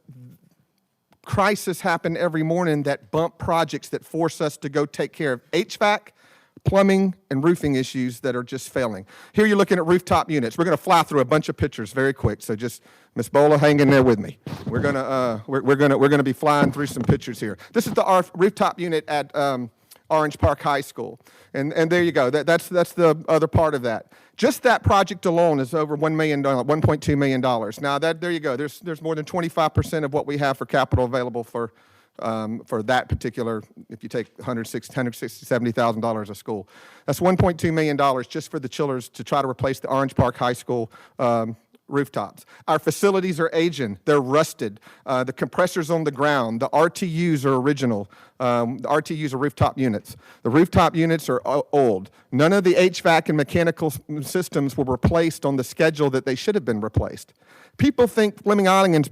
crises happen every morning that bump projects that force us to go take care of HVAC, plumbing, and roofing issues that are just failing. Here you're looking at rooftop units. We're going to fly through a bunch of pictures very quick, so just Ms. Bola, hang in there with me. We're gonna be flying through some pictures here. This is the rooftop unit at Orange Park High School, and there you go. That's the other part of that. Just that project alone is over $1.2 million. Now there you go. There's more than 25% of what we have for capital available for that particular, if you take $170,000 a school. That's $1.2 million just for the chillers to try to replace the Orange Park High School rooftops. Our facilities are aging. They're rusted. The compressors on the ground. The RTUs are original. The RTUs are rooftop units. The rooftop units are old. None of the HVAC and mechanical systems were replaced on the schedule that they should have been replaced. People think Fleming Island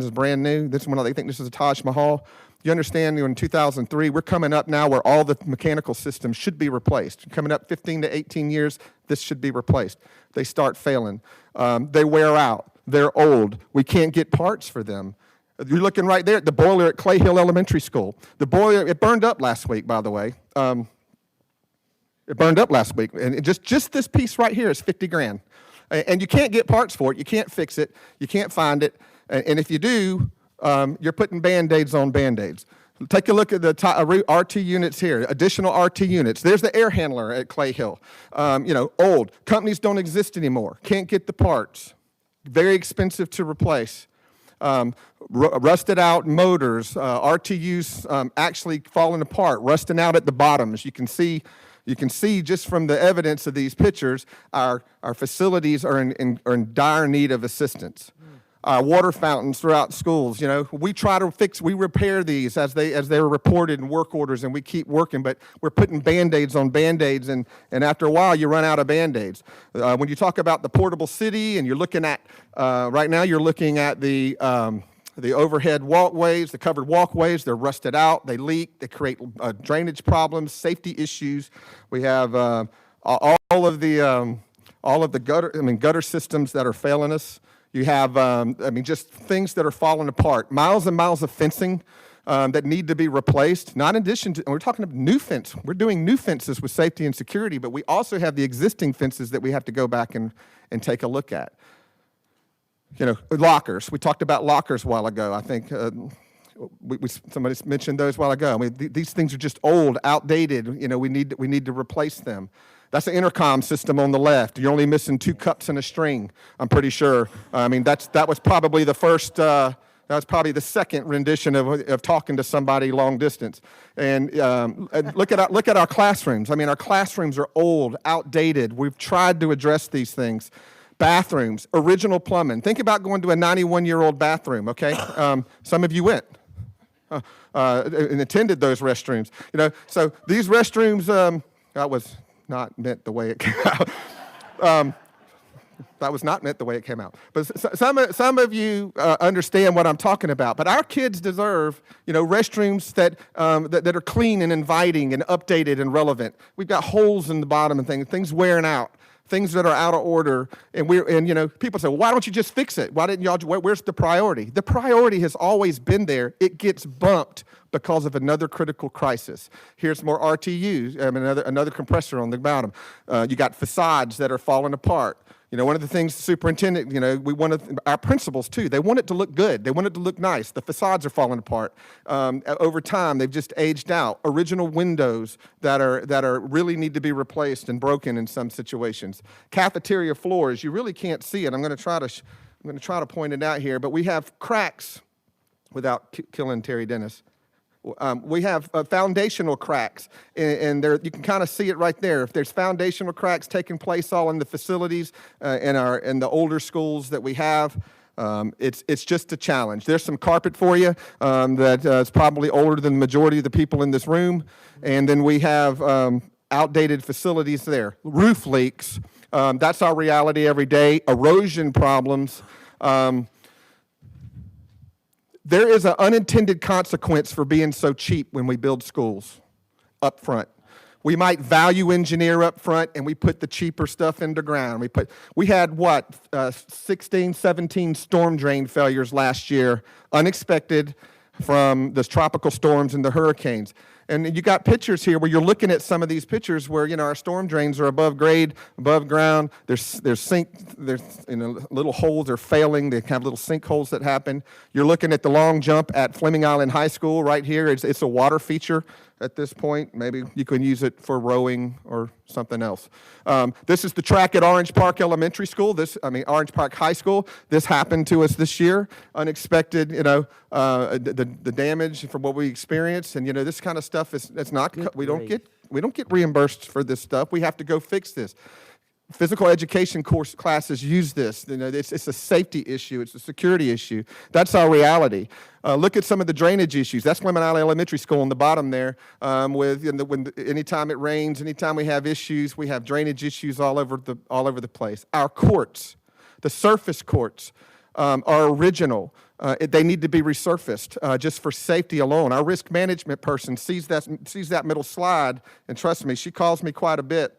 is brand new. They think this is a Taj Mahal. You understand, in 2003, we're coming up now where all the mechanical systems should be replaced. Coming up 15 to 18 years, this should be replaced. They start failing. They wear out. They're old. We can't get parts for them. You're looking right there at the boiler at Clay Hill Elementary School. The boiler, it burned up last week, by the way. It burned up last week. And just this piece right here is $50,000. And you can't get parts for it. You can't fix it. You can't find it. And if you do, you're putting Band-Aids on Band-Aids. Take a look at the RT units here, additional RT units. There's the air handler at Clay Hill. Old. Companies don't exist anymore. Can't get the parts. Very expensive to replace. Rusted out motors, RTUs actually falling apart, rusting out at the bottoms. You can see just from the evidence of these pictures, our facilities are in dire need of assistance. Water fountains throughout schools, we try to we repair these as they are reported in work orders, and we keep working, but we're putting Band-Aids on Band-Aids, and after a while, you run out of Band-Aids. When you talk about the portable city, and you're looking at, right now, you're looking at the overhead walkways, the covered walkways, they're rusted out, they leak, they create drainage problems, safety issues. We have all of the gutter systems that are failing us. You have, just things that are falling apart. Miles and miles of fencing that need to be replaced. Not in addition to, we're talking about new fence. We're doing new fences with safety and security, but we also have the existing fences that we have to go back and take a look at. Lockers. We talked about lockers a while ago. I think somebody mentioned those a while ago. These things are just old, outdated. We need to replace them. That's the intercom system on the left. You're only missing 2 cups and a string, I'm pretty sure. That was probably the first, that was probably the second rendition of talking to somebody long distance. And look at our classrooms. Our classrooms are old, outdated. We've tried to address these things. Bathrooms, original plumbing. Think about going to a 91-year-old bathroom, okay? Some of you went and attended those restrooms. So these restrooms, that was not meant the way it came out. That was not meant the way it came out. But some of you understand what I'm talking about. But our kids deserve, restrooms that are clean and inviting and updated and relevant. We've got holes in the bottom and things wearing out, things that are out of order. And people say, well, why don't you just fix it? Why didn't y'all? Where's the priority? The priority has always been there. It gets bumped because of another critical crisis. Here's more RTUs, another compressor on the bottom. You got facades that are falling apart. One of the things the superintendent, our principals too, they want it to look good. They want it to look nice. The facades are falling apart. Over time, they've just aged out. Original windows that are really need to be replaced and broken in some situations. Cafeteria floors, you really can't see it. I'm going to try to point it out here, but we have cracks without killing Terry Dennis. We have foundational cracks, and there you can kind of see it right there. If there's foundational cracks taking place all in the facilities in the older schools that we have, it's just a challenge. There's some carpet for you that is probably older than the majority of the people in this room, and then we have outdated facilities there. Roof leaks, that's our reality every day. Erosion problems. There is an unintended consequence for being so cheap when we build schools up front. We might value engineer up front, and we put the cheaper stuff in the ground. We had 16, 17 storm drain failures last year, unexpected from the tropical storms and the hurricanes. And you got pictures here where you're looking at some of these pictures where our storm drains are above grade, above ground. There's little holes are failing. They have little sinkholes that happen. You're looking at the long jump at Fleming Island High School right here. It's a water feature at this point. Maybe you can use it for rowing or something else. This is the track at Orange Park Elementary School. Orange Park High School. This happened to us this year. Unexpected, the damage from what we experienced, and this kind of stuff it's not. We don't get reimbursed for this stuff. We have to go fix this. Physical education classes use this. It's a safety issue. It's a security issue. That's our reality. Look at some of the drainage issues. That's Fleming Island Elementary School on the bottom there. Anytime it rains, anytime we have issues, we have drainage issues all over the place. Our courts, the surface courts, are original. They need to be resurfaced just for safety alone. Our risk management person sees that middle slide, and trust me, she calls me quite a bit.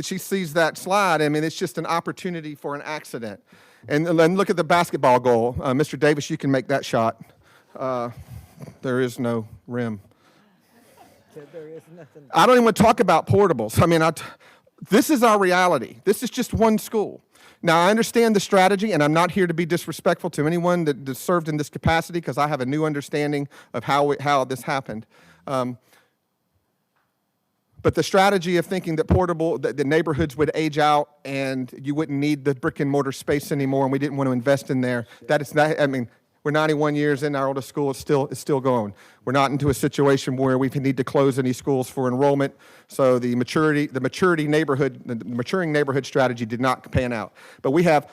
She sees that slide. It's just an opportunity for an accident. And then look at the basketball goal. Mr. Davis, you can make that shot. There is no rim. There is nothing. I don't even want to talk about portables. this is our reality. This is just one school. Now, I understand the strategy, and I'm not here to be disrespectful to anyone that served in this capacity, because I have a new understanding of how this happened. But the strategy of thinking that the neighborhoods would age out and you wouldn't need the brick and mortar space anymore, and we didn't want to invest in there, we're 91 years in, our oldest school is still going. We're not into a situation where we need to close any schools for enrollment. So the maturing neighborhood strategy did not pan out. But we have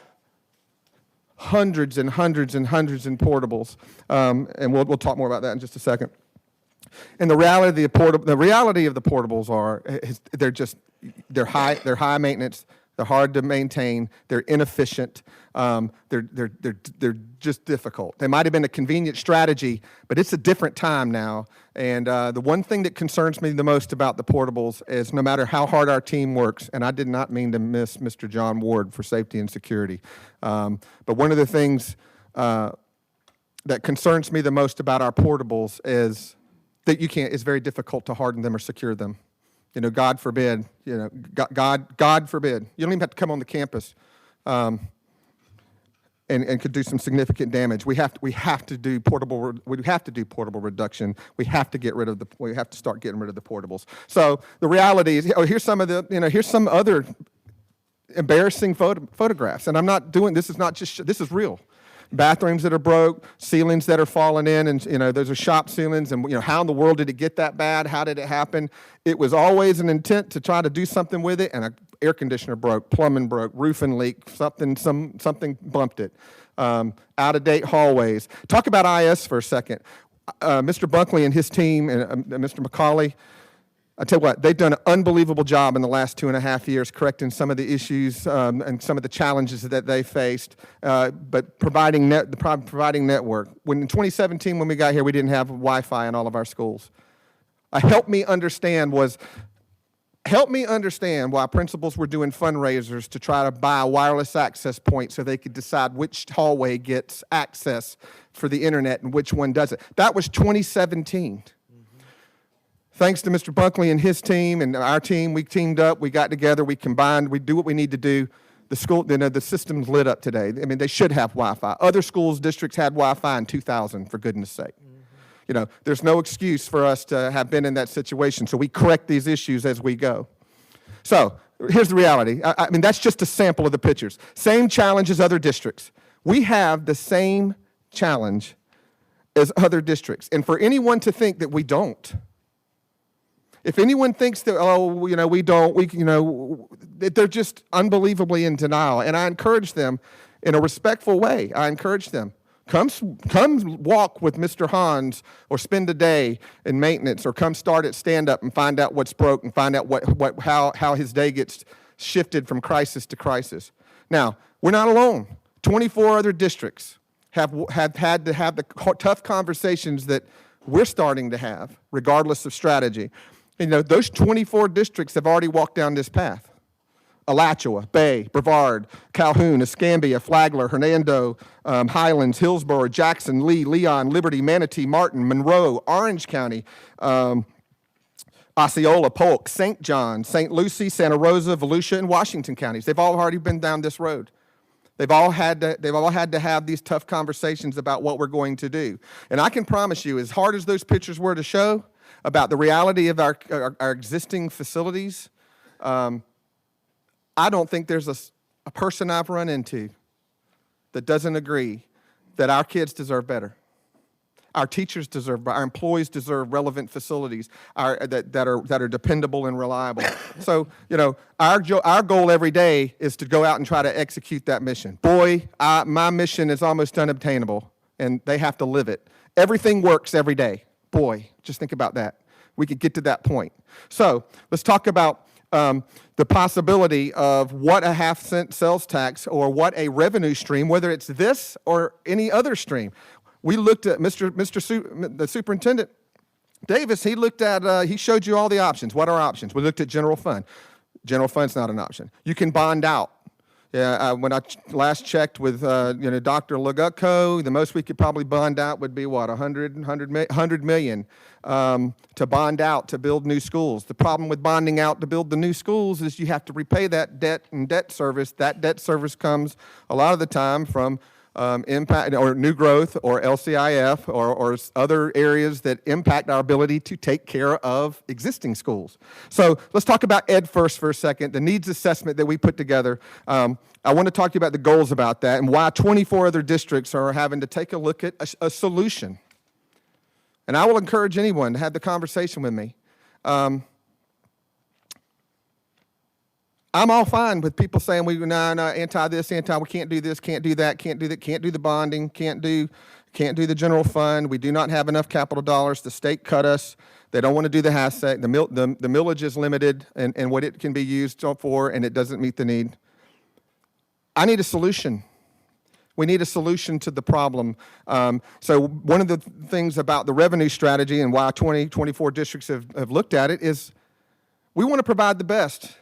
hundreds and hundreds and hundreds in portables, and we'll talk more about that in just a second. And the reality of the portables are they're high maintenance. They're hard to maintain. They're inefficient. They're just difficult. They might have been a convenient strategy, but it's a different time now. And the one thing that concerns me the most about the portables is no matter how hard our team works, and I did not mean to miss Mr. John Ward for safety and security, but one of the things that concerns me the most about our portables is that it's very difficult to harden them or secure them. God forbid, God forbid. You don't even have to come on the campus and could do some significant damage. We have to do portable reduction. We have to start getting rid of the portables. So the reality is, here's some other embarrassing photographs. And I'm not doing, this is real. Bathrooms that are broke, ceilings that are falling in, and those are shop ceilings, and how in the world did it get that bad? How did it happen? It was always an intent to try to do something with it, and an air conditioner broke, plumbing broke, roofing leak, something bumped it. Out-of-date hallways. Talk about IS for a second. Mr. Bunkley and his team, and Mr. McCauley, I tell you what, they've done an unbelievable job in the last 2.5 years correcting some of the issues and some of the challenges that they faced, but providing network. In 2017, when we got here, we didn't have Wi-Fi in all of our schools. Help me understand why principals were doing fundraisers to try to buy a wireless access point so they could decide which hallway gets access for the internet and which one doesn't. That was 2017. Thanks to Mr. Bunkley and his team and our team, we teamed up, we got together, we combined, we do what we need to do. The system's lit up today. I mean, they should have Wi-Fi. Other schools, districts had Wi-Fi in 2000, for goodness sake. There's no excuse for us to have been in that situation, so we correct these issues as we go. So here's the reality. I mean, that's just a sample of the pictures. Same challenge as other districts. We have the same challenge as other districts. And for anyone to think that we don't, if anyone thinks that, we don't, they're just unbelievably in denial. And I encourage them in a respectful way. I encourage them, come walk with Mr. Hans or spend a day in maintenance, or come start at stand-up and find out what's broke and find out how his day gets shifted from crisis to crisis. Now, we're not alone. 24 other districts have had to have the tough conversations that we're starting to have, regardless of strategy. Those 24 districts have already walked down this path. Alachua, Bay, Brevard, Calhoun, Escambia, Flagler, Hernando, Highlands, Hillsborough, Jackson, Lee, Leon, Liberty, Manatee, Martin, Monroe, Orange County, Osceola, Polk, St. John, St. Lucie, Santa Rosa, Volusia, and Washington counties. They've all already been down this road. They've all had to have these tough conversations about what we're going to do. And I can promise you, as hard as those pictures were to show about the reality of our existing facilities, I don't think there's a person I've run into that doesn't agree that our kids deserve better. Our teachers deserve, our employees deserve relevant facilities that are dependable and reliable. So, our goal every day is to go out and try to execute that mission. Boy, my mission is almost unobtainable, and they have to live it. Everything works every day. Boy, just think about that. We could get to that point. So let's talk about the possibility of what a half-cent sales tax, or what a revenue stream, whether it's this or any other stream. We looked at the superintendent, Davis, he showed you all the options. What are options? We looked at general fund. General fund's not an option. You can bond out. Yeah, when I last checked with Dr. Lugutko, the most we could probably bond out would be what, 100 million to bond out to build new schools. The problem with bonding out to build the new schools is you have to repay that debt and debt service. That debt service comes a lot of the time from impact or new growth or LCIF or other areas that impact our ability to take care of existing schools. So let's talk about Ed First for a second, the needs assessment that we put together. I want to talk to you about the goals about that and why 24 other districts are having to take a look at a solution. And I will encourage anyone to have the conversation with me. I'm all fine with people saying no, anti this, we can't do this, can't do that, can't do the bonding, can't do the general fund. We do not have enough capital dollars. The state cut us. They don't want to do the HACCP. The millage is limited and what it can be used for, and it doesn't meet the need. I need a solution. We need a solution to the problem. So one of the things about the revenue strategy and why 24 districts have looked at it is we want to provide the best.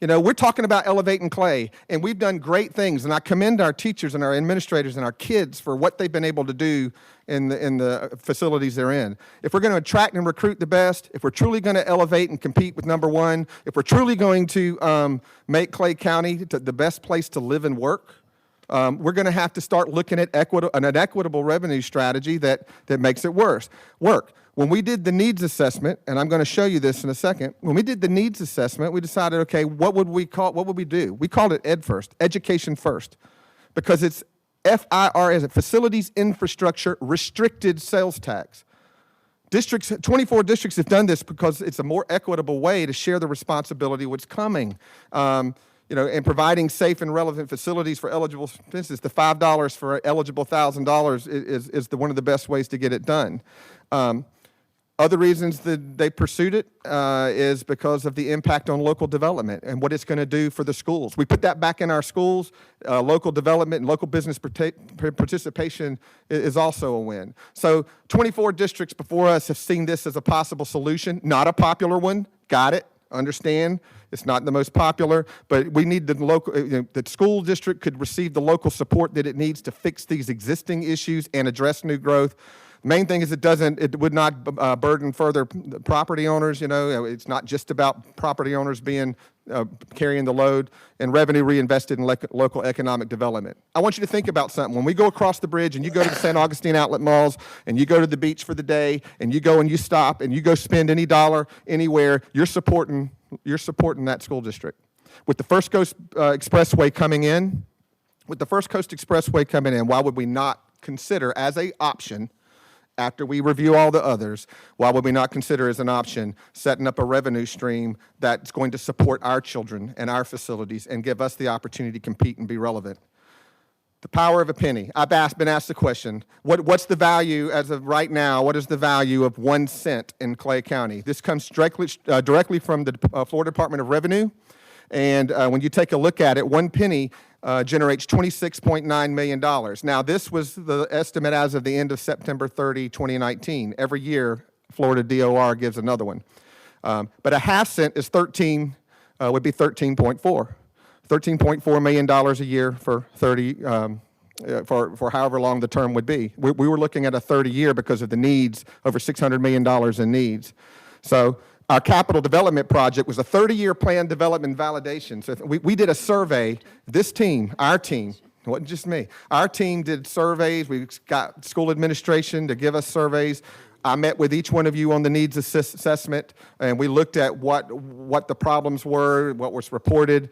We're talking about elevating Clay, and we've done great things, and I commend our teachers and our administrators and our kids for what they've been able to do in the facilities they're in. If we're going to attract and recruit the best, if we're truly going to elevate and compete with number one, if we're truly going to make Clay County the best place to live and work, we're going to have to start looking at an equitable revenue strategy that makes it work. When we did the needs assessment, and I'm going to show you this in a second, when we did the needs assessment, we decided, okay, what would we do? We called it Ed First, Education First, because it's FIR as a Facilities Infrastructure Restricted Sales Tax. 24 districts have done this because it's a more equitable way to share the responsibility of what's coming. And providing safe and relevant facilities for eligible businesses. The $5 for eligible $1,000 is one of the best ways to get it done. Other reasons that they pursued it is because of the impact on local development and what it's going to do for the schools. We put that back in our schools. Local development and local business participation is also a win. So 24 districts before us have seen this as a possible solution. Not a popular one. Got it. Understand. It's not the most popular, but we need the school district could receive the local support that it needs to fix these existing issues and address new growth. The main thing is it would not burden further property owners. It's not just about property owners carrying the load, and revenue reinvested in local economic development. I want you to think about something. When we go across the bridge and you go to the St. Augustine outlet malls and you go to the beach for the day and you go and you stop and you go spend any dollar anywhere, you're supporting that school district. With the First Coast Expressway coming in, why would we not consider as an option, after we review all the others, why would we not consider as an option setting up a revenue stream that's going to support our children and our facilities and give us the opportunity to compete and be relevant? The power of a penny. I've been asked the question, what's the value as of right now? What is the value of 1 cent in Clay County? This comes directly from the Florida Department of Revenue. And when you take a look at it, 1 penny generates $26.9 million. Now, this was the estimate as of the end of September 30, 2019. Every year, Florida DOR gives another one. But a half cent is would be 13.4. $13.4 million a year for 30, for however long the term would be. We were looking at a 30-year because of the needs, over $600 million in needs. So our capital development project was a 30-year plan development validation. So we did a survey. This team, our team, it wasn't just me. Our team did surveys. We got school administration to give us surveys. I met with each one of you on the needs assessment, and we looked at what the problems were, what was reported.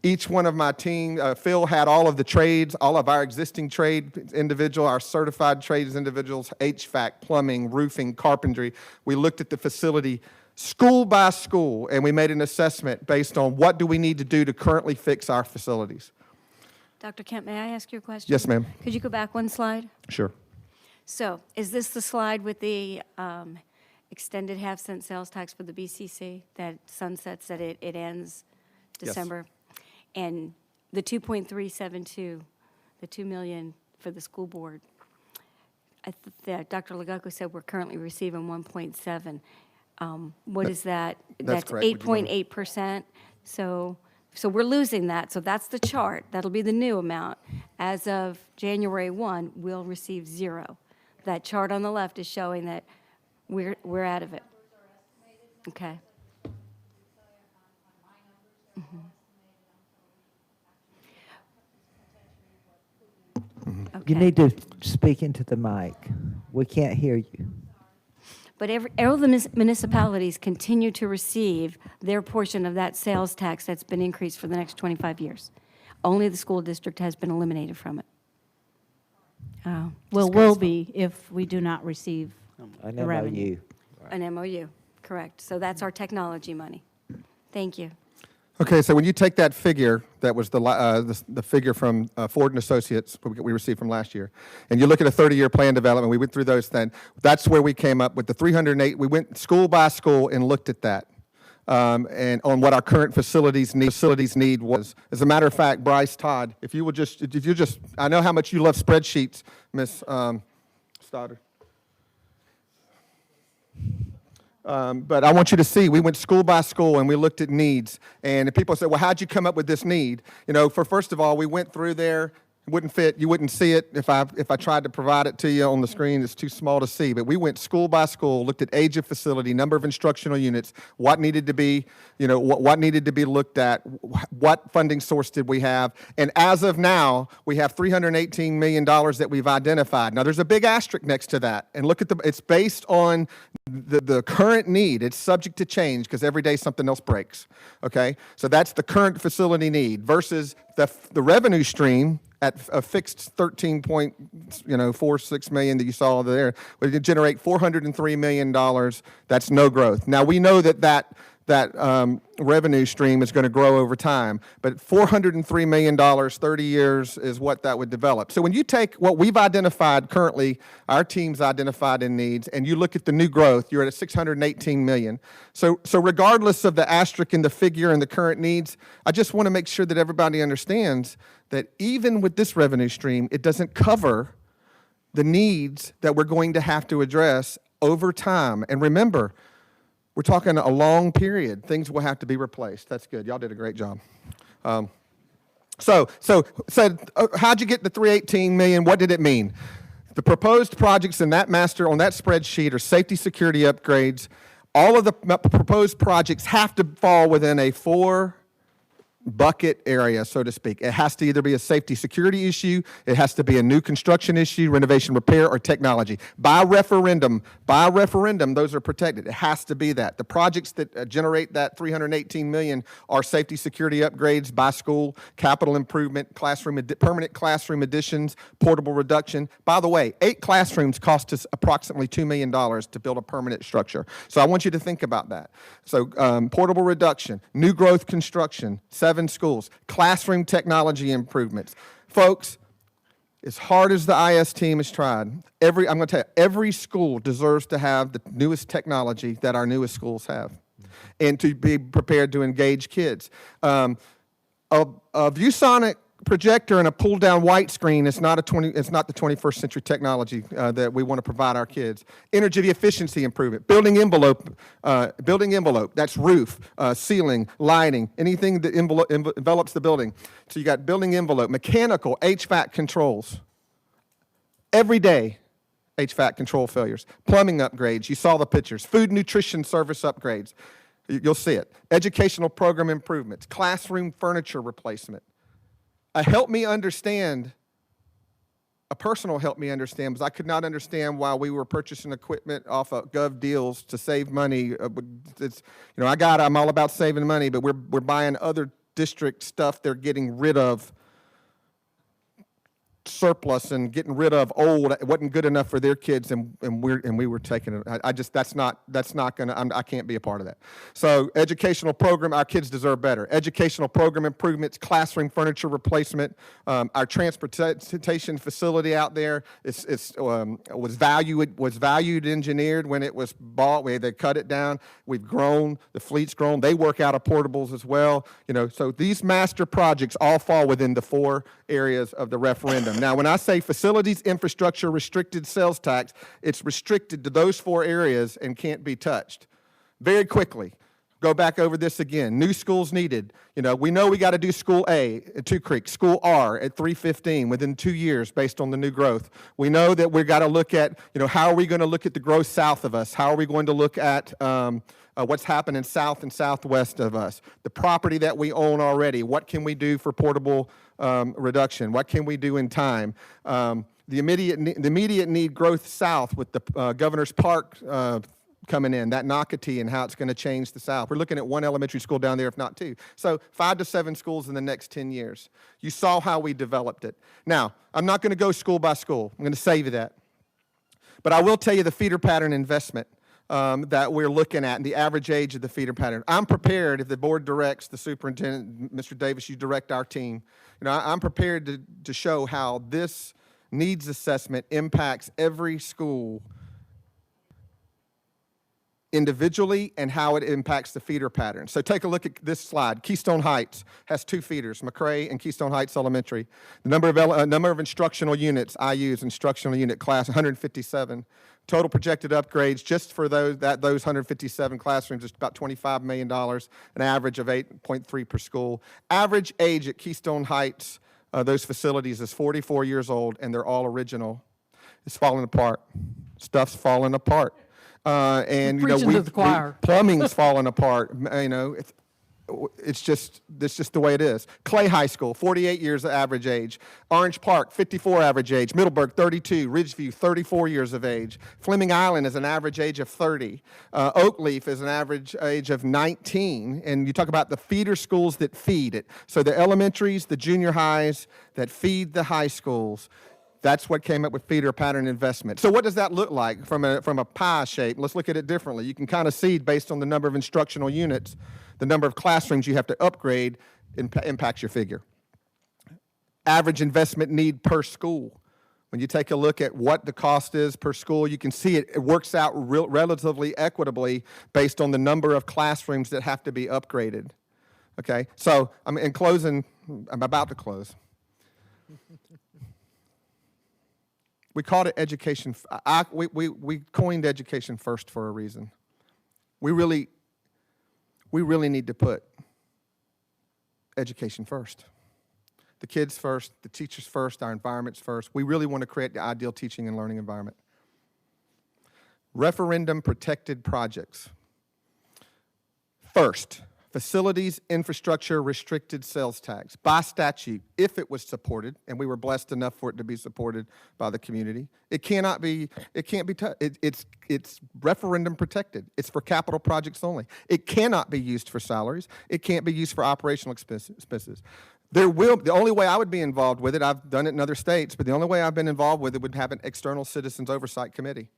Each one of my team, Phil had all of the trades, all of our existing trade individuals, our certified trades individuals, HVAC, plumbing, roofing, carpentry. We looked at the facility school by school, and we made an assessment based on what do we need to do to currently fix our facilities. Dr. Kemp, may I ask you a question? Yes, ma'am. Could you go back one slide? Sure. So is this the slide with the extended half-cent sales tax for the BCC that sunsets, that it ends December? Yes. And the 2.372, the $2 million for the school board, Dr. Lugutko said we're currently receiving 1.7. What is that? That's correct. 8.8%. So So we're losing that. So that's the chart. That'll be the new amount. As of January 1, we'll receive 0. That chart on the left is showing that we're out of it. Okay. You need to speak into the mic. We can't hear you. But all the municipalities continue to receive their portion of that sales tax that's been increased for the next 25 years. Only the school district has been eliminated from it. Oh, Well, will be if we do not receive An the revenue. MOU. an MOU, correct. So that's our technology money. Thank you. Okay, so when you take that figure, that was the figure from Ford and Associates we received from last year, and you look at a 30-year plan development, we went through those then. That's where we came up with the 308. We went school by school and looked at that, and on what our current facilities need was. As a matter of fact, Bryce Todd, if you just, I know how much you love spreadsheets, Miss Stoddard. But I want you to see, we went school by school and we looked at needs. And people said, well, how'd you come up with this need? You know, first of all, we went through there. It wouldn't fit. You wouldn't see it if I tried to provide it to you on the screen. It's too small to see. But we went school by school, looked at age of facility, number of instructional units, what needed to be, what needed to be looked at, what funding source did we have. And as of now, we have $318 million that we've identified. Now, there's a big asterisk next to that. And look at it's based on the current need. It's subject to change because every day something else breaks. Okay? So that's the current facility need versus the revenue stream at a fixed 13.46 million that you saw there, we could generate $403 million. That's no growth. Now we know that revenue stream is going to grow over time, but $403 million, 30 years is what that would develop. So when you take what we've identified currently, our team's identified in needs, and you look at the new growth, you're at $618 million. So regardless of the asterisk in the figure and the current needs, I just want to make sure that everybody understands that even with this revenue stream, it doesn't cover the needs that we're going to have to address over time. And remember, we're talking a long period. Things will have to be replaced. That's good. Y'all did a great job. So how'd you get the 318 million? What did it mean? The proposed projects in that master on that spreadsheet are safety security upgrades. All of the proposed projects have to fall within a 4-bucket area, so to speak. It has to either be a safety security issue, it has to be a new construction issue, renovation, repair, or technology. By referendum, those are protected. It has to be that. The projects that generate that $318 million are safety security upgrades by school, capital improvement, permanent classroom additions, portable reduction. By the way, 8 classrooms cost us approximately $2 million to build a permanent structure. So I want you to think about that. So portable reduction, new growth construction, 7 schools, classroom technology improvements. Folks, as hard as the IS team has tried, I'm going to tell you, every school deserves to have the newest technology that our newest schools have and to be prepared to engage kids. A ViewSonic projector and a pull-down white screen is not it's not the 21st century technology that we want to provide our kids. Energy efficiency improvement, building envelope, that's roof, ceiling, lighting, anything that envelops the building. So you got building envelope, mechanical, HVAC controls. Every day, HVAC control failures, plumbing upgrades, you saw the pictures, food nutrition service upgrades, you'll see it. Educational program improvements, classroom furniture replacement. A personal help me understand, because I could not understand why we were purchasing equipment off of Gov Deals to save money. I'm all about saving money, but we're buying other district stuff they're getting rid of surplus and getting rid of old. It wasn't good enough for their kids, and we were taking it. That's not gonna. I can't be a part of that. So educational program, our kids deserve better. Educational program improvements, classroom furniture replacement. Our transportation facility out there was valued engineered when it was bought. They cut it down. We've grown. The fleet's grown. They work out of portables as well. So these master projects all fall within the 4 areas of the referendum. Now, when I say facilities, infrastructure, restricted sales tax, it's restricted to those 4 areas and can't be touched. Very quickly, Go back over this again. New schools needed. We know we got to do School A at 2 Creek, School R at 315 within 2 years based on the new growth. We know that we've got to look at, how are we going to look at the growth south of us? How are we going to look at what's happening south and southwest of us? The property that we own already. What can we do for portable reduction? What can we do in time? The immediate need growth south with the Governor's Park coming in, that Nocatee and how it's going to change the South. We're looking at 1 elementary school down there, if not 2. So 5 to 7 schools in the next 10 years. You saw how we developed it. Now, I'm not going to go school by school. I'm going to save you that. But I will tell you the feeder pattern investment that we're looking at and the average age of the feeder pattern. I'm prepared, if the board directs the superintendent, Mr. Davis, you direct our team, I'm prepared to show how this needs assessment impacts every school individually and how it impacts the feeder pattern. So take a look at this slide. Keystone Heights has 2 feeders, McRae and Keystone Heights Elementary. The number of instructional units, IUs, instructional unit class, 157. Total projected upgrades just for those 157 classrooms is about $25 million, an average of 8.3 per school. Average age at Keystone Heights, those facilities is 44 years old, and they're all original. It's falling apart. Stuff's falling apart. And Preaching to the choir. Plumbing's falling apart. It's just the way it is. Clay High School, 48 years of average age. Orange Park, 54 average age. Middleburg, 32. Ridgeview, 34 years of age. Fleming Island is an average age of 30. Oakleaf is an average age of 19. And you talk about the feeder schools that feed it. So the elementaries, the junior highs that feed the high schools. That's what came up with feeder pattern investment. So what does that look like from a pie shape? Let's look at it differently. You can kind of see based on the number of instructional units, the number of classrooms you have to upgrade impacts your figure. Average investment need per school. When you take a look at what the cost is per school, you can see it works out relatively equitably based on the number of classrooms that have to be upgraded. Okay, so in closing, I'm about to close. We called it education. We coined education first for a reason. We really need to put education first. The kids first, the teachers first, our environments first. We really want to create the ideal teaching and learning environment. Referendum protected projects. First, facilities, infrastructure, restricted sales tax. By statute, if it was supported, and we were blessed enough for it to be supported by the community, it's referendum protected. It's for capital projects only. It cannot be used for salaries. It can't be used for operational expenses. The only way I would be involved with it, I've done it in other states, but the only way I've been involved with it would have an external citizens oversight committee.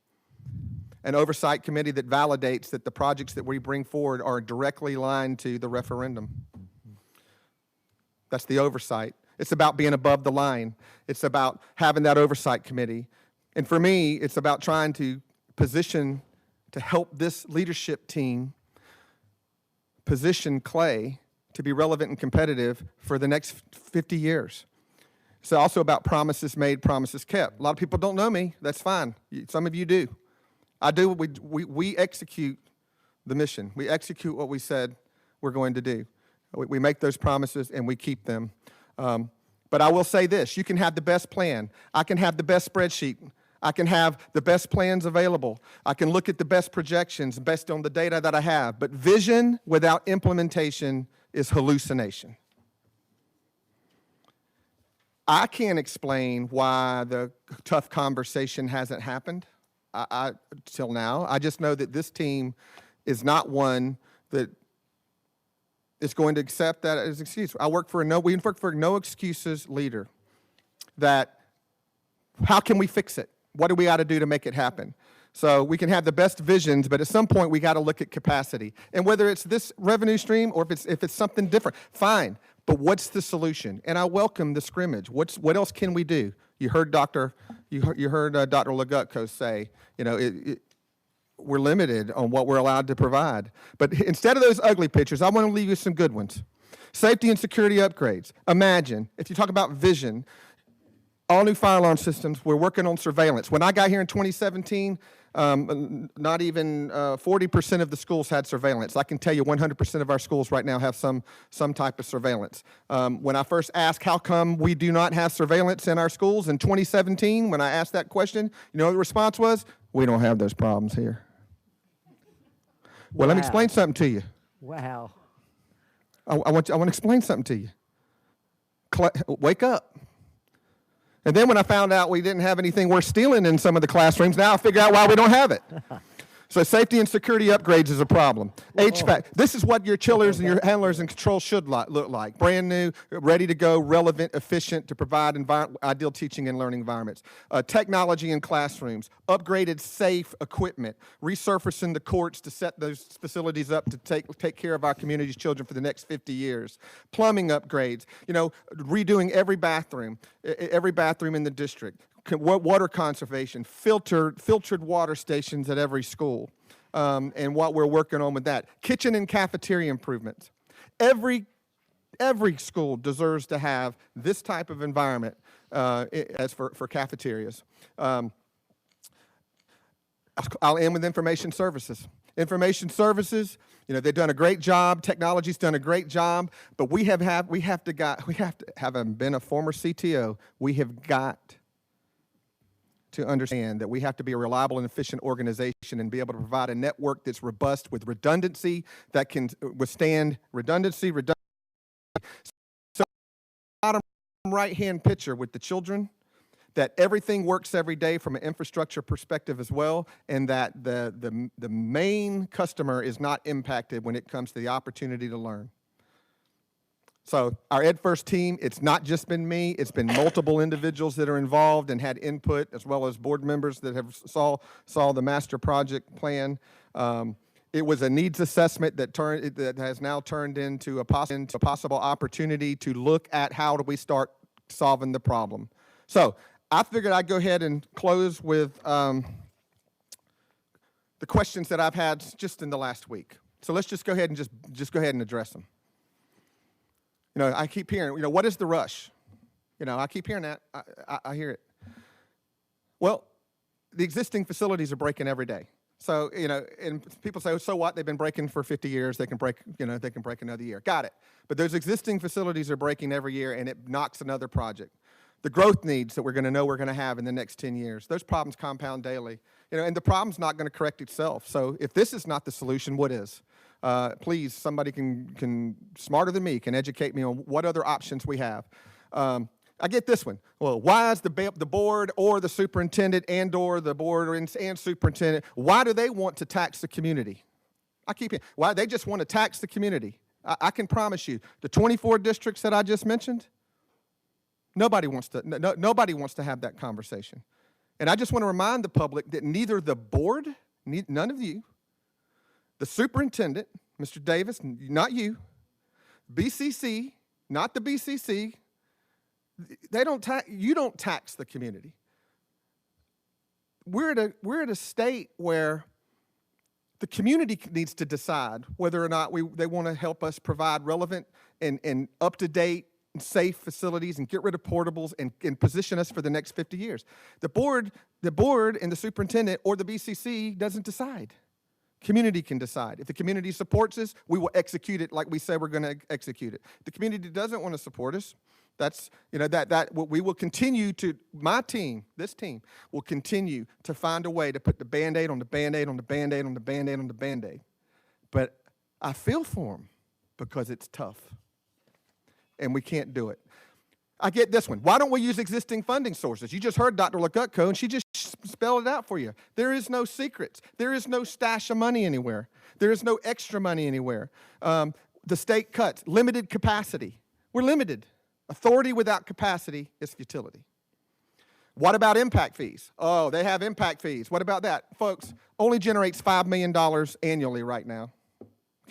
An oversight committee that validates that the projects that we bring forward are directly aligned to the referendum. That's the oversight. It's about being above the line. It's about having that oversight committee. And for me, it's about trying to position, to help this leadership team position Clay to be relevant and competitive for the next 50 years. It's also about promises made, promises kept. A lot of people don't know me. That's fine. Some of you do. I do. We execute the mission. We execute what we said we're going to do. We make those promises and we keep them. But I will say this, you can have the best plan. I can have the best spreadsheet. I can have the best plans available. I can look at the best projections based on the data that I have. But vision without implementation is hallucination. I can't explain why the tough conversation hasn't happened. Till now. I just know that this team is not one that is going to accept that as an excuse. We work for a no excuses leader. That how can we fix it? What do we got to do to make it happen? So we can have the best visions, but at some point we got to look at capacity. And whether it's this revenue stream or if it's something different, fine. But what's the solution? And I welcome the scrimmage. What else can we do? You heard Dr. Legutko say, we're limited on what we're allowed to provide. But instead of those ugly pictures, I want to leave you some good ones. Safety and security upgrades. Imagine, if you talk about vision, all new fire alarm systems, we're working on surveillance. When I got here in 2017, Not even 40% of the schools had surveillance. I can tell you 100% of our schools right now have some type of surveillance. When I first asked how come we do not have surveillance in our schools in 2017, when I asked that question, you know what the response was? We don't have those problems here. Well, let me explain something to you. Wow. I want to explain something to you. Wake up. And then when I found out we didn't have anything worth stealing in some of the classrooms, now I figure out why we don't have it. So safety and security upgrades is a problem. HVAC, this is what your chillers and your handlers and controls should look like. Brand new, ready to go, relevant, efficient to provide ideal teaching and learning environments. Technology in classrooms, upgraded safe equipment, resurfacing the courts to set those facilities up to take care of our community's children for the next 50 years. Plumbing upgrades, you know, redoing every bathroom in the district. Water conservation, filtered water stations at every school, and what we're working on with that. Kitchen and cafeteria improvements. Every school deserves to have this type of environment as for cafeterias. I'll end with information services. Information services, you know, they've done a great job. Technology's done a great job, but we have to, having been a former CTO, we have got to understand that we have to be a reliable and efficient organization and be able to provide a network that's robust with redundancy that can withstand redundancy. So, bottom right-hand picture with the children, that everything works every day from an infrastructure perspective as well, and that the main customer is not impacted when it comes to the opportunity to learn. So our EdFirst team, it's not just been me, it's been multiple individuals that are involved and had input, as well as board members that have saw the master project plan. It was a needs assessment that has now turned into a possible opportunity to look at how do we start solving the problem. So I figured I'd go ahead and close with the questions that I've had just in the last week. So let's just go ahead and just go ahead and address them. You know, I keep hearing, you know, what is the rush? You know, I keep hearing that. I hear it. Well, the existing facilities are breaking every day. So, you know, and people say, oh, so what? They've been breaking for 50 years. They can break, you know, they can break another year. Got it. But those existing facilities are breaking every year, and it knocks another project. The growth needs that we're going to have in the next 10 years, those problems compound daily. You know, and the problem's not going to correct itself. So if this is not the solution, what is? Please, somebody can smarter than me can educate me on what other options we have. I get this one. Well, why is the board or the superintendent or the board and superintendent, why do they want to tax the community? I keep hearing, why they just want to tax the community. I can promise you, the 24 districts that I just mentioned, nobody wants to have that conversation. And I just want to remind the public that neither the board, none of you, the superintendent, Mr. Davis, not you, BCC, not the BCC, you don't tax the community. We're at a state where the community needs to decide whether or not they want to help us provide relevant and up-to-date and safe facilities and get rid of portables and position us for the next 50 years. The board and the superintendent or the BCC doesn't decide. Community can decide. If the community supports us, we will execute it like we say we're going to execute it. If the community doesn't want to support us, that's, you know, we will continue to, this team will continue to find a way to put the Band-Aid on the Band-Aid on the Band-Aid on the Band-Aid on the Band-Aid. But I feel for them because it's tough and we can't do it. I get this one. Why don't we use existing funding sources? You just heard Dr. Lakutko, and she just spelled it out for you. There is no secrets. There is no stash of money anywhere. There is no extra money anywhere. The state cuts. Limited capacity. We're limited. Authority without capacity is futility. What about impact fees? Oh, they have impact fees. What about that? Folks, only generates $5 million annually right now.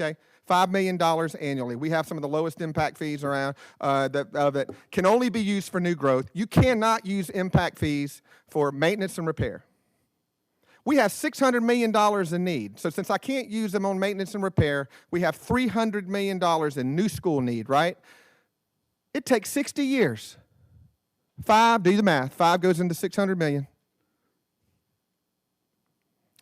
Okay? $5 million annually. We have some of the lowest impact fees around that can only be used for new growth. You cannot use impact fees for maintenance and repair. We have $600 million in need. So since I can't use them on maintenance and repair, we have $300 million in new school need, right? It takes 60 years. Do the math. 5 goes into 600 million.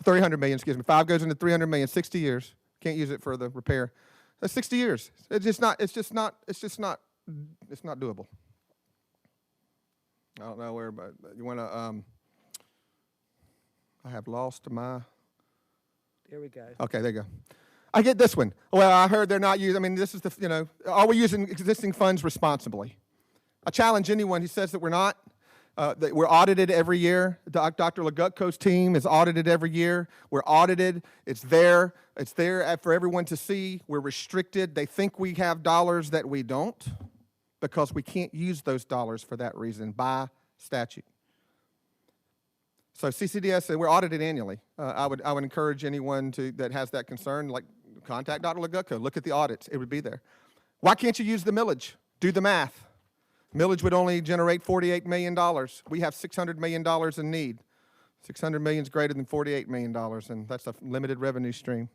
300 million, excuse me. 5 goes into 300 million, 60 years. Can't use it for the repair. That's 60 years. It's just not doable. I don't know where, but you want to, I have lost my, There we go. okay, there you go. I get this one. Well, I heard they're not using, I mean, this is the, are we using existing funds responsibly? I challenge anyone who says that we're not. That we're audited every year. Dr. Legutko's team is audited every year. We're audited. It's there. It's there for everyone to see. We're restricted. They think we have dollars that we don't because we can't use those dollars for that reason by statute. So CCDS, we're audited annually. I would encourage anyone that has that concern, like contact Dr. Legutko. Look at the audits. It would be there. Why can't you use the millage? Do the math. Millage would only generate $48 million. We have $600 million in need. $600 million is greater than $48 million, and that's a limited revenue stream.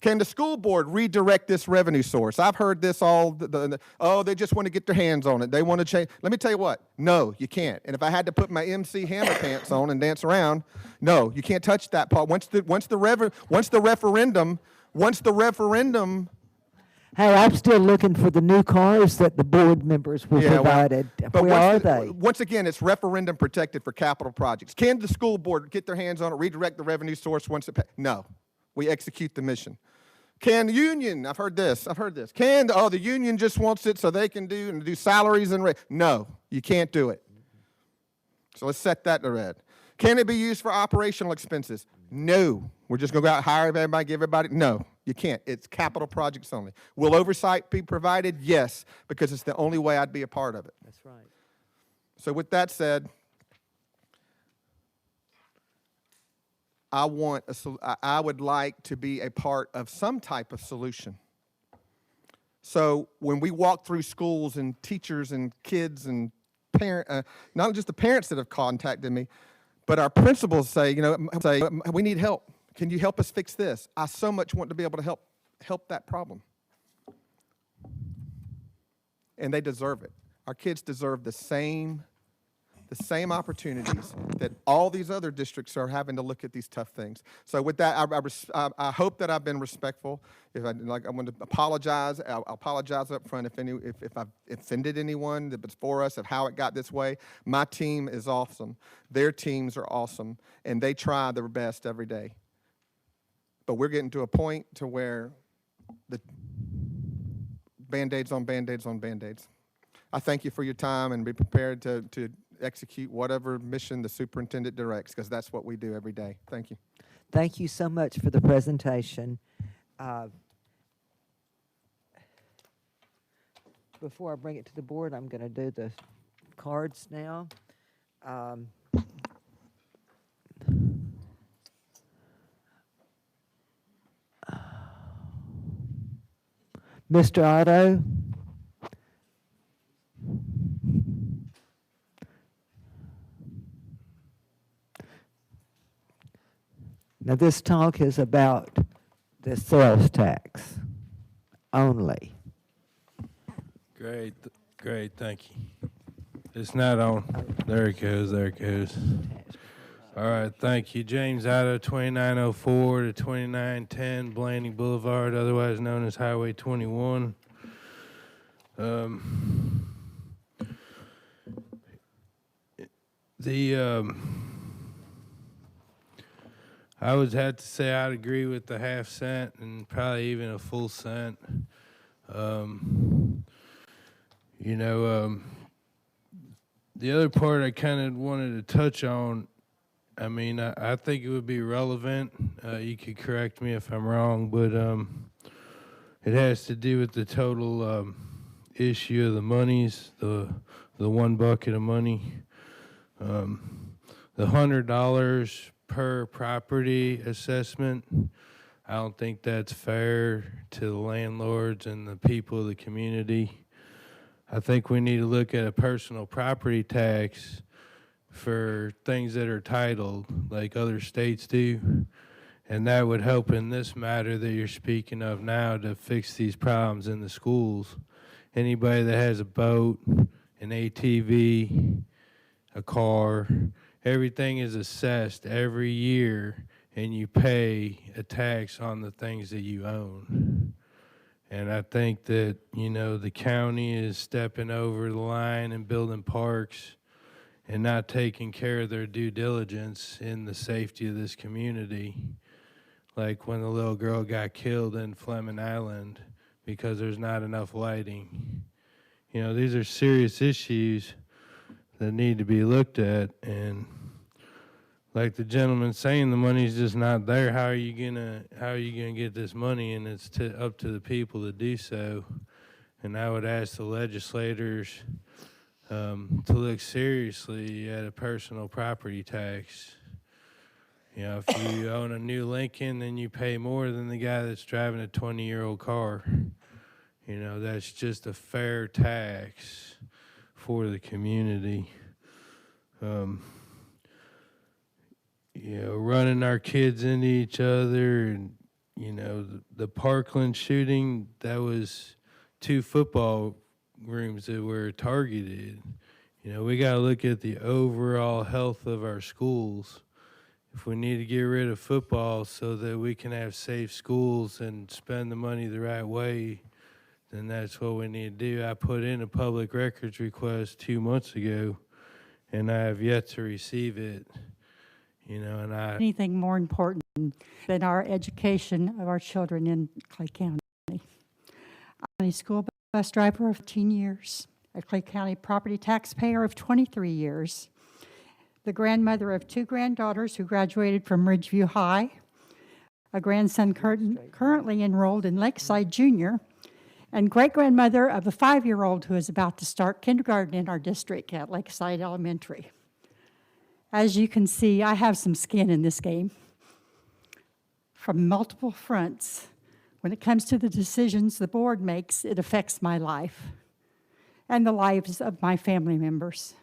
Can the school board redirect this revenue source? I've heard this all, they just want to get their hands on it. They want to change. Let me tell you what, no, you can't. And if I had to put my MC Hammer pants on and dance around, no, you can't touch that part. Once the referendum, Hey, I'm still looking for the new cars that the board members were provided. But Where are they? Once again, it's referendum protected for capital projects. Can the school board get their hands on it, redirect the revenue source once it No. We execute the mission. Can the union, I've heard this. Can, the union just wants it so they can do salaries and No, you can't do it. So let's set that to red. Can it be used for operational expenses? No. We're just going to go out, hire everybody, give everybody? No, you can't. It's capital projects only. Will oversight be provided? Yes, because it's the only way I'd be a part of it. That's right. So with that said, I would like to be a part of some type of solution. So when we walk through schools and teachers and kids and not just the parents that have contacted me, but our principals say, we need help. Can you help us fix this? I so much want to be able to help that problem. And they deserve it. Our kids deserve the same opportunities that all these other districts are having to look at these tough things. So with that, I hope that I've been respectful. I want to apologize. I'll apologize up front if I've offended anyone that was for us of how it got this way. My team is awesome. Their teams are awesome, and they try their best every day. But we're getting to a point to where the Band-Aids on Band-Aids on Band-Aids. I thank you for your time, and be prepared to execute whatever mission the superintendent directs, because that's what we do every day. Thank you. Thank you so much for the presentation. Before I bring it to the board, I'm going to do the cards now. Mr. Otto? Now, this talk is about the sales tax only. Great, thank you. It's not on. There it goes. All right, thank you. James Otto, 2904 to 2910 Blanding Boulevard, otherwise known as Highway 21. I would have to say I'd agree with the half cent and probably even a full cent. The other part I kind of wanted to touch on, I think it would be relevant. You could correct me if I'm wrong, but it has to do with the total issue of the monies, the one bucket of money. The $100 per property assessment, I don't think that's fair to the landlords and the people of the community. I think we need to look at a personal property tax for things that are titled like other states do, and that would help in this matter that you're speaking of now to fix these problems in the schools. Anybody that has a boat, an ATV, a car, everything is assessed every year and you pay a tax on the things that you own. And I think that, you know, the county is stepping over the line and building parks and not taking care of their due diligence in the safety of this community. Like when the little girl got killed in Fleming Island because there's not enough lighting. You know, these are serious issues that need to be looked at, and like the gentleman saying, the money's just not there. How are you gonna get this money? And it's up to the people to do so. And I would ask the legislators to look seriously at a personal property tax. You know, if you own a new Lincoln, then you pay more than the guy that's driving a 20-year-old car. You know, that's just a fair tax for the community. You know, running our kids into each other, and, you know, the Parkland shooting, that was 2 football rooms that were targeted. You know, we got to look at the overall health of our schools. If we need to get rid of football so that we can have safe schools and spend the money the right way, then that's what we need to do. I put in a public records request 2 months ago, and I have yet to receive it. You know, and anything more important than our education of our children in Clay County. I'm a school bus driver of 15 years, a Clay County property taxpayer of 23 years, the grandmother of 2 granddaughters who graduated from Ridgeview High, a grandson currently enrolled in Lakeside Junior, and great-grandmother of a 5-year-old who is about to start kindergarten in our district at Lakeside Elementary. As you can see, I have some skin in this game from multiple fronts. When it comes to the decisions the board makes, it affects my life and the lives of my family members.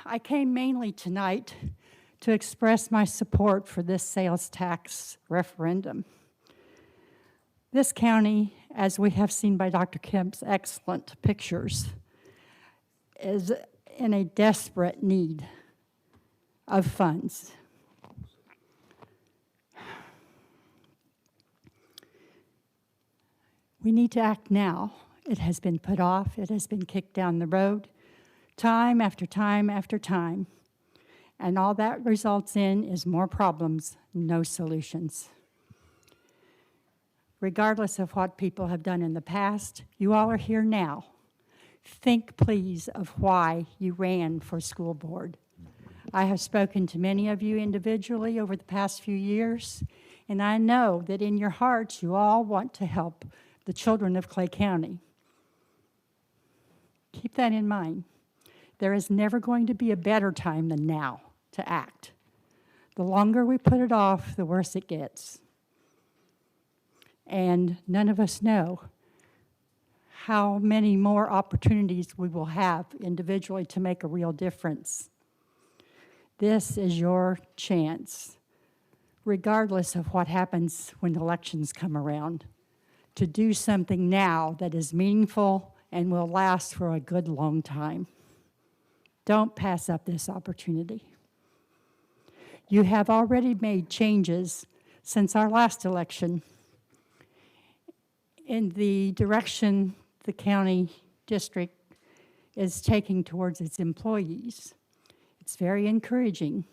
I came mainly tonight to express my support for this sales tax referendum. This county, as we have seen by Dr. Kemp's excellent pictures, is in a desperate need of funds. We need to act now. It has been put off. It has been kicked down the road time after time after time. And all that results in is more problems, no solutions. Regardless of what people have done in the past, you all are here now. Think, please, of why you ran for school board. I have spoken to many of you individually over the past few years, and I know that in your hearts you all want to help the children of Clay County. Keep that in mind. There is never going to be a better time than now to act. The longer we put it off, the worse it gets. And none of us know how many more opportunities we will have individually to make a real difference. This is your chance, regardless of what happens when elections come around, to do something now that is meaningful and will last for a good long time. Don't pass up this opportunity. You have already made changes since our last election in the direction the county district is taking towards its employees. It's very encouraging,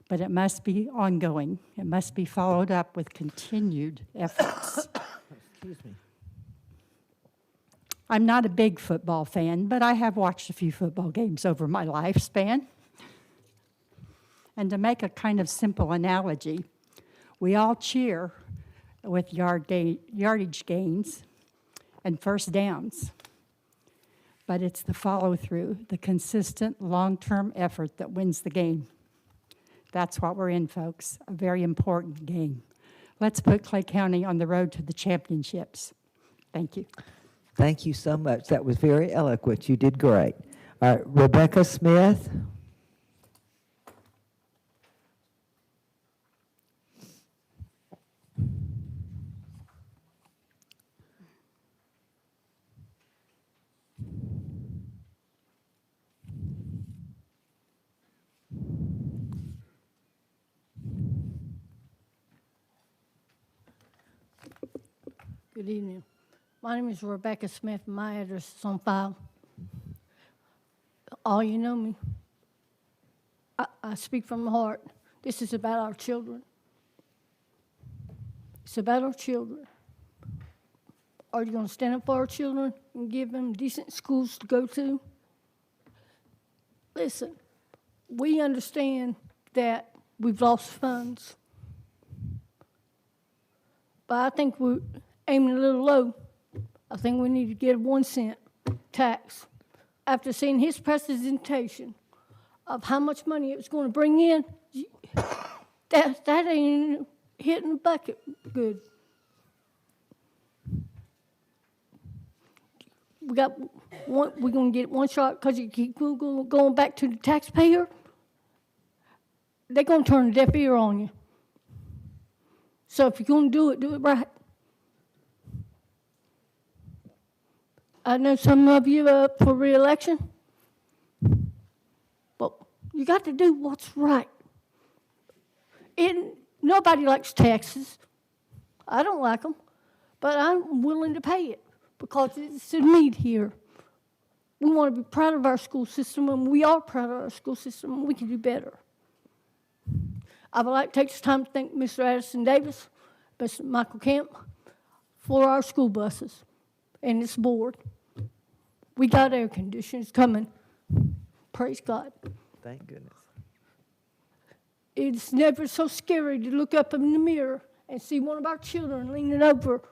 but it must be ongoing. It must be followed up with continued efforts. Excuse me. I'm not a big football fan, but I have watched a few football games over my lifespan. And to make a kind of simple analogy, we all cheer with yardage gains and first downs. But it's the follow-through, the consistent long-term effort that wins the game. That's what we're in, folks, a very important game. Let's put Clay County on the road to the championships. Thank you. Thank you so much. That was very eloquent. You did great. All right, Rebecca Smith. Good evening. My name is Rebecca Smith, and my address is on file. All you know me. I speak from the heart. This is about our children. It's about our children. Are you going to stand up for our children and give them decent schools to go to? Listen, we understand that we've lost funds, but I think we're aiming a little low. I think we need to get a 1 cent tax. After seeing his presentation of how much money it was going to bring in, that ain't hitting the bucket good. We're going to get one shot because you keep going back to the taxpayer. They're going to turn a deaf ear on you. So if you're going to do it right. I know some of you are up for re-election, but you got to do what's right. Nobody likes taxes. I don't like them, but I'm willing to pay it because it's a need here. We want to be proud of our school system, and we are proud of our school system, and we can do better. I would like to take this time to thank Mr. Addison Davis, Mr. Michael Camp, for our school buses and this board. We got air conditioners coming. Praise God. Thank goodness. It's never so scary to look up in the mirror and see one of our children leaning over,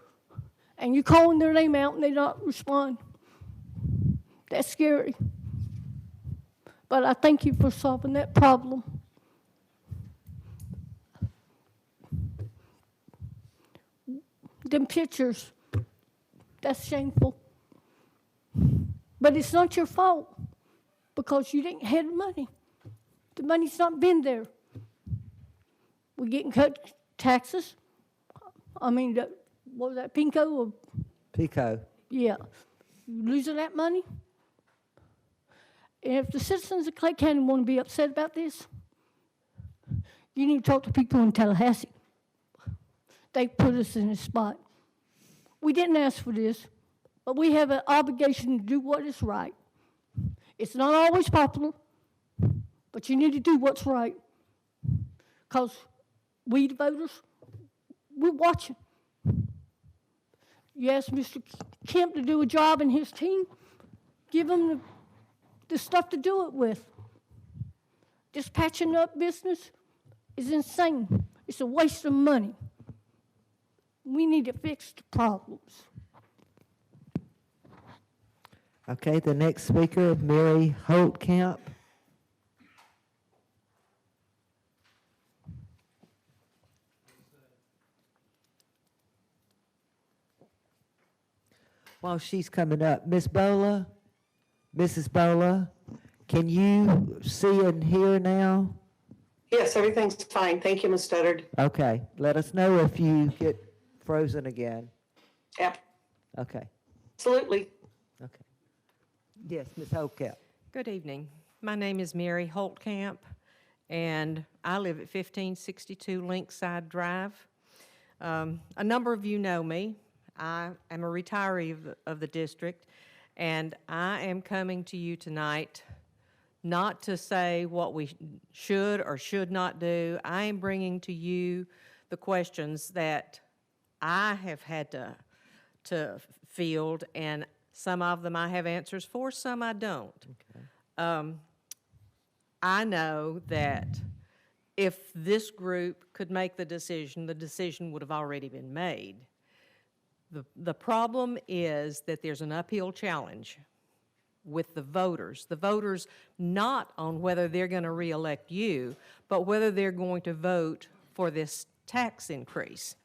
and you're calling their name out and they don't respond. That's scary. But I thank you for solving that problem. Them pictures, that's shameful. But it's not your fault because you didn't have the money. The money's not been there. We're getting cut taxes. I mean, what was that, Pinco? Or, Pico. yeah. You losing that money? And if the citizens of Clay County want to be upset about this, you need to talk to people in Tallahassee. They put us in a spot. We didn't ask for this, but we have an obligation to do what is right. It's not always popular, but you need to do what's right. Because we, the voters, we're watching. You ask Mr. Kemp to do a job in his team, give him the stuff to do it with. Just patching up business is insane. It's a waste of money. We need to fix the problems. Okay, the next speaker, Mary Holtkamp. While she's coming up, Miss Bola, Mrs. Bola, can you see and hear now? Yes, everything's fine. Thank you, Ms. Studdard. Okay, let us know if you get frozen again. Yep, Okay, absolutely. okay. Yes, Ms. Holtkamp. Good evening. My name is Mary Holtkamp, and I live at 1562 Linkside Drive. A number of you know me. I am a retiree of the district, and I am coming to you tonight not to say what we should or should not do. I am bringing to you the questions that I have had to field, and some of them I have answers for, some I don't. Okay. I know that if this group could make the decision would have already been made. The problem is that there's an uphill challenge with the voters not on whether they're going to reelect you, but whether they're going to vote for this tax increase.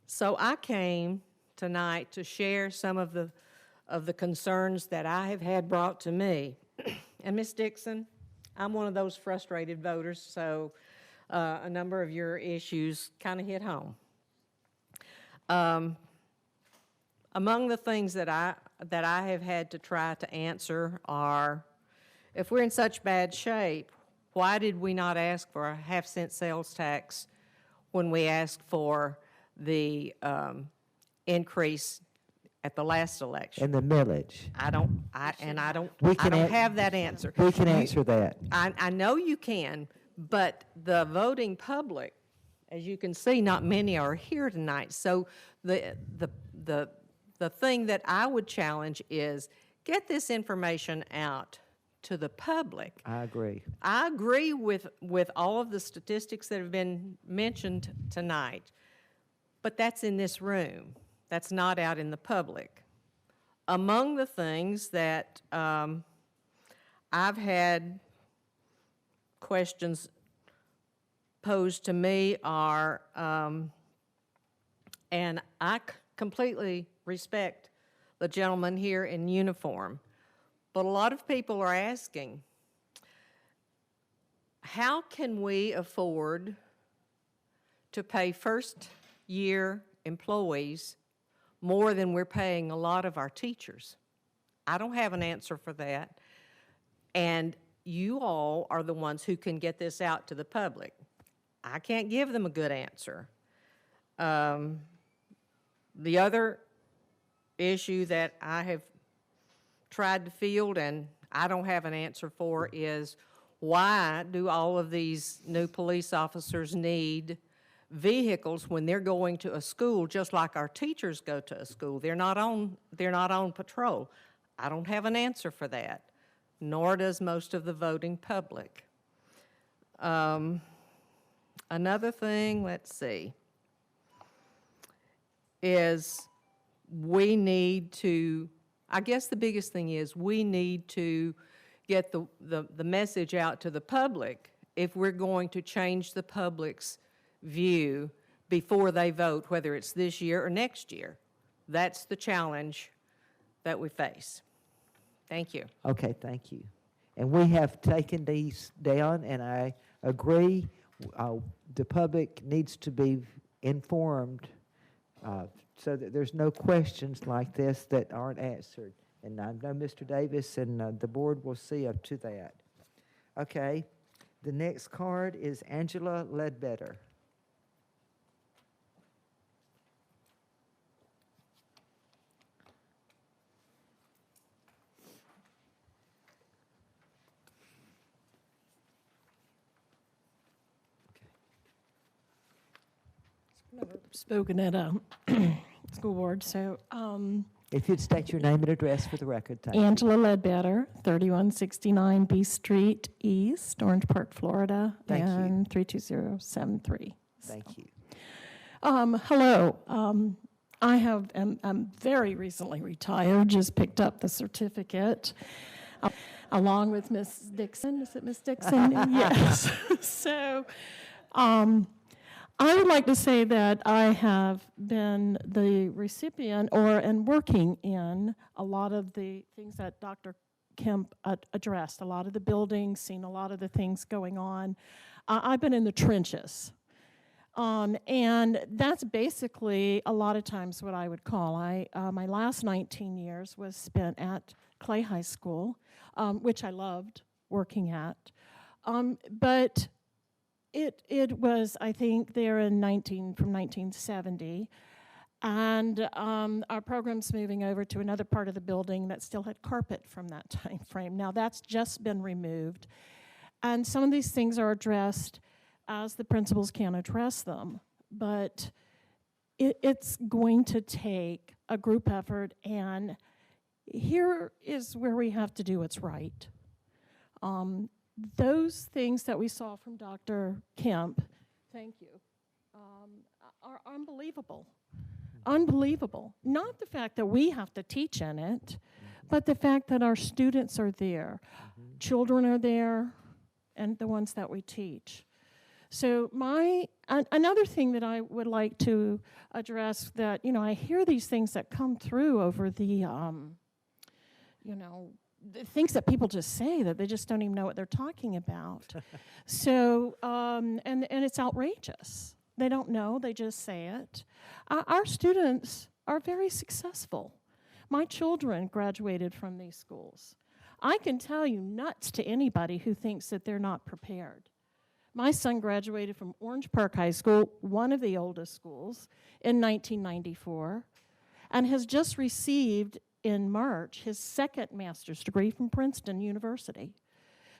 So I came tonight to share some of the concerns that I have had brought to me. And Ms. Dixon, I'm one of those frustrated voters, so a number of your issues kind of hit home. Among the things that I have had to try to answer are, if we're in such bad shape, why did we not ask for a half-cent sales tax when we asked for the increase at the last election. And the millage. I don't We can have that answer. We can You- answer that. I know you can, but the voting public, as you can see, not many are here tonight. So the thing that I would challenge is get this information out to the public. I agree. I agree with all of the statistics that have been mentioned tonight, but that's in this room. That's not out in the public. Among the things that I've had questions posed to me are, and I completely respect the gentleman here in uniform, but a lot of people are asking, how can we afford to pay first-year employees more than we're paying a lot of our teachers? I don't have an answer for that. And you all are the ones who can get this out to the public. I can't give them a good answer. The other issue that I have tried to field and I don't have an answer for is, why do all of these new police officers need vehicles when they're going to a school just like our teachers go to a school? They're not on patrol. I don't have an answer for that, nor does most of the voting public. Another thing, let's see, is we need to, I guess the biggest thing is we need to get the message out to the public if we're going to change the public's view before they vote, whether it's this year or next year. That's the challenge that we face. Thank you. Okay, thank you. And we have taken these down, and I agree, the public needs to be informed so that there's no questions like this that aren't answered. And I know Mr. Davis and the board will see up to that. Okay, the next card is Angela Ledbetter. Never spoken at a school board, so If you'd state your name and address for the record, thank you. Angela Ledbetter, 3169 B Street East, Orange Park, Florida, Thank you. and 32073. Thank you. Hello. I'm very recently retired, just picked up the certificate. Along with Miss Dixon. Is it Miss Dixon? Yes. So I would like to say that I have been the recipient and working in a lot of the things that Dr. Kemp addressed, a lot of the buildings, seen a lot of the things going on. I've been in the trenches. And that's basically a lot of times what I would call. My last 19 years was spent at Clay High School, which I loved working at. But it was, I think, there from 1970. And our program's moving over to another part of the building that still had carpet from that time frame. Now that's just been removed. And some of these things are addressed as the principals can address them. But it's going to take a group effort, and here is where we have to do what's right. Those things that we saw from Dr. Kemp, thank you, are unbelievable. Unbelievable. Not the fact that we have to teach in it, but the fact that our students are there, children are there, and the ones that we teach. So another thing that I would like to address that, I hear these things that come through over the, the things that people just say that they just don't even know what they're talking about. So, and it's outrageous. They don't know, they just say it. Our students are very successful. My children graduated from these schools. I can tell you nuts to anybody who thinks that they're not prepared. My son graduated from Orange Park High School, one of the oldest schools, in 1994. and has just received in March his second master's degree from Princeton University.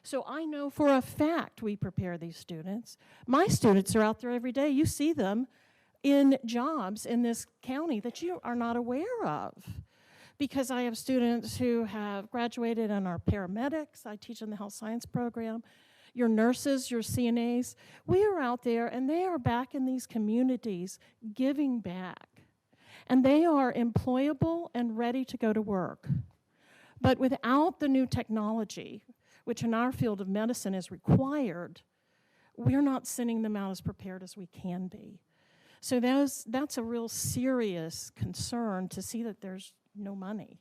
So I know for a fact we prepare these students. My students are out there every day. You see them in jobs in this county that you are not aware of. Because I have students who have graduated and are paramedics. I teach in the health science program. Your nurses, your CNAs, we are out there and they are back in these communities giving back. And they are employable and ready to go to work. But without the new technology, which in our field of medicine is required, we're not sending them out as prepared as we can be. So that's a real serious concern to see that there's no money,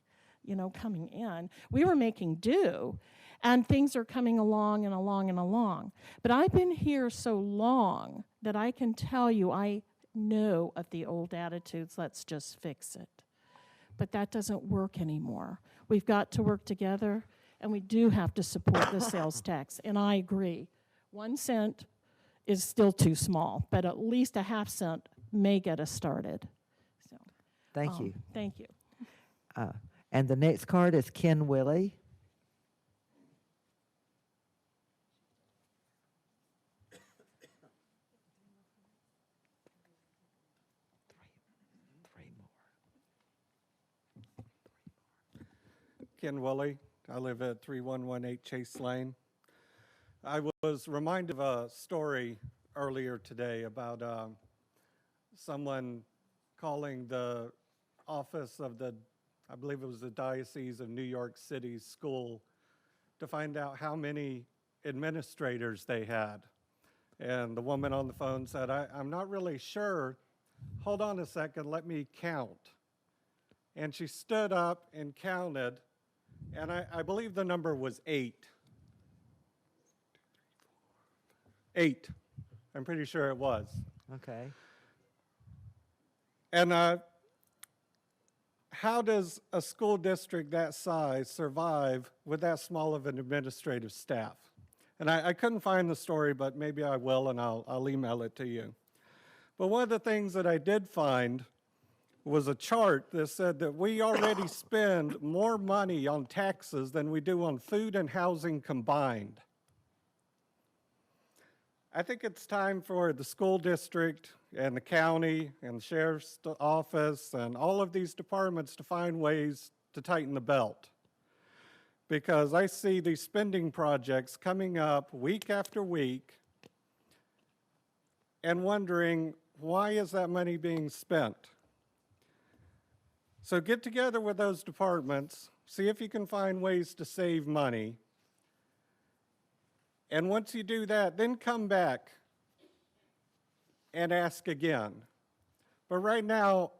coming in. We were making do, and things are coming along and along and along. But I've been here so long that I can tell you I know of the old attitudes, let's just fix it. But that doesn't work anymore. We've got to work together, and we do have to support the sales tax. And I agree, 1 cent is still too small, but at least a half cent may get us started. So, Thank you. Thank you. And the next card is Ken Willie. Ken Willie. I live at 3118 Chase Lane. I was reminded of a story earlier today about someone calling the office of I believe it was the Diocese of New York City school to find out how many administrators they had. And the woman on the phone said, I'm not really sure. Hold on a second, let me count. And she stood up and counted, and I believe the number was 8. 8. I'm pretty sure it was. Okay. And how does a school district that size survive with that small of an administrative staff? And I couldn't find the story, but maybe I will, and I'll email it to you. But one of the things that I did find was a chart that said that we already spend more money on taxes than we do on food and housing combined. I think it's time for the school district and the county and the sheriff's office and all of these departments to find ways to tighten the belt. Because I see these spending projects coming up week after week and wondering, why is that money being spent? So get together with those departments, see if you can find ways to save money. And once you do that, then come back and ask again. But right now,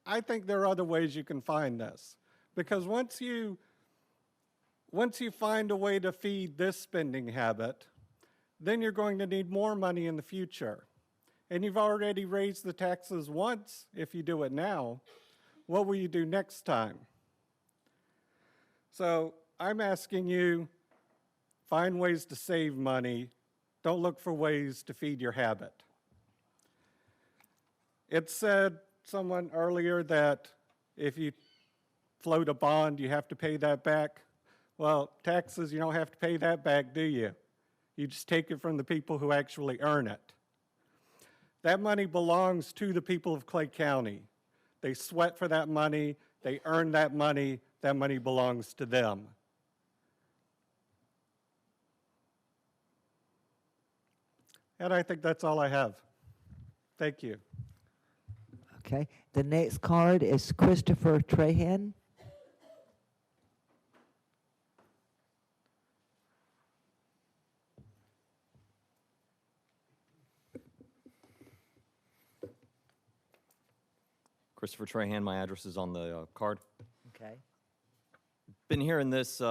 I think there are other ways you can find this. Because once you find a way to feed this spending habit, then you're going to need more money in the future. And you've already raised the taxes once. If you do it now, what will you do next time? So I'm asking you, find ways to save money. Don't look for ways to feed your habit. It said, someone earlier, that if you float a bond, you have to pay that back. Well, taxes, you don't have to pay that back, do you? You just take it from the people who actually earn it. That money belongs to the people of Clay County. They sweat for that money, they earn that money belongs to them. And I think that's all I have. Thank you. Okay. The next card is Christopher Trahan. Christopher Trahan, my address is on the card. Okay. Been hearing this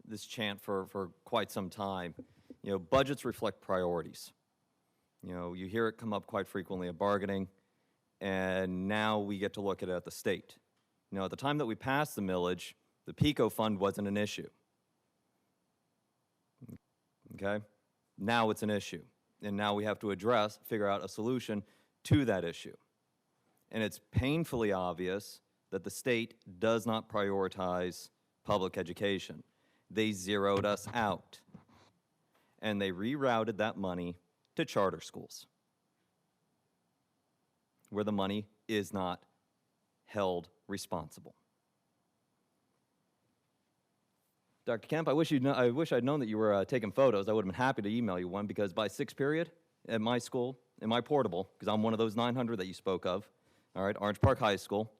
this chant for quite some time. You know, budgets reflect priorities. You know, you hear it come up quite frequently at bargaining, and now we get to look at it at the state. You know, at the time that we passed the millage, the PICO fund wasn't an issue. Okay? Now it's an issue, and now we have to figure out a solution to that issue. And it's painfully obvious that the state does not prioritize public education. They zeroed us out, and they rerouted that money to charter schools, where the money is not held responsible. Dr. Kemp, I wish I'd known that you were taking photos. I would have been happy to email you one, because by sixth period at my school, in my portable, because I'm one of those 900 that you spoke of, all right, Orange Park High School,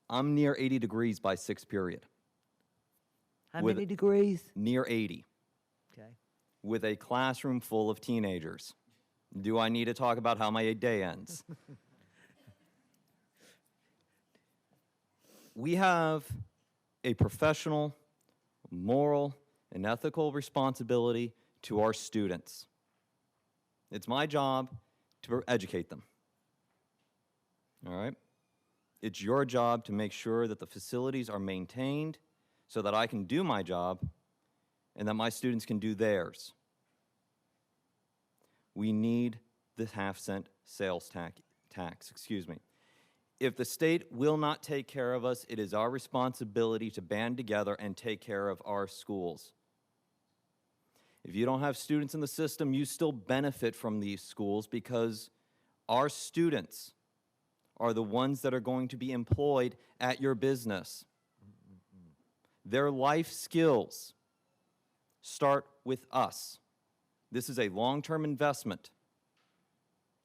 I'm near 80 degrees by sixth period. How many degrees? Near 80. Okay. With a classroom full of teenagers. Do I need to talk about how my day ends? We have a professional, moral, and ethical responsibility to our students. It's my job to educate them. All right? It's your job to make sure that the facilities are maintained so that I can do my job and that my students can do theirs. We need the half-cent sales tax. If the state will not take care of us, it is our responsibility to band together and take care of our schools. If you don't have students in the system, you still benefit from these schools, because our students are the ones that are going to be employed at your business. Their life skills start with us. This is a long-term investment.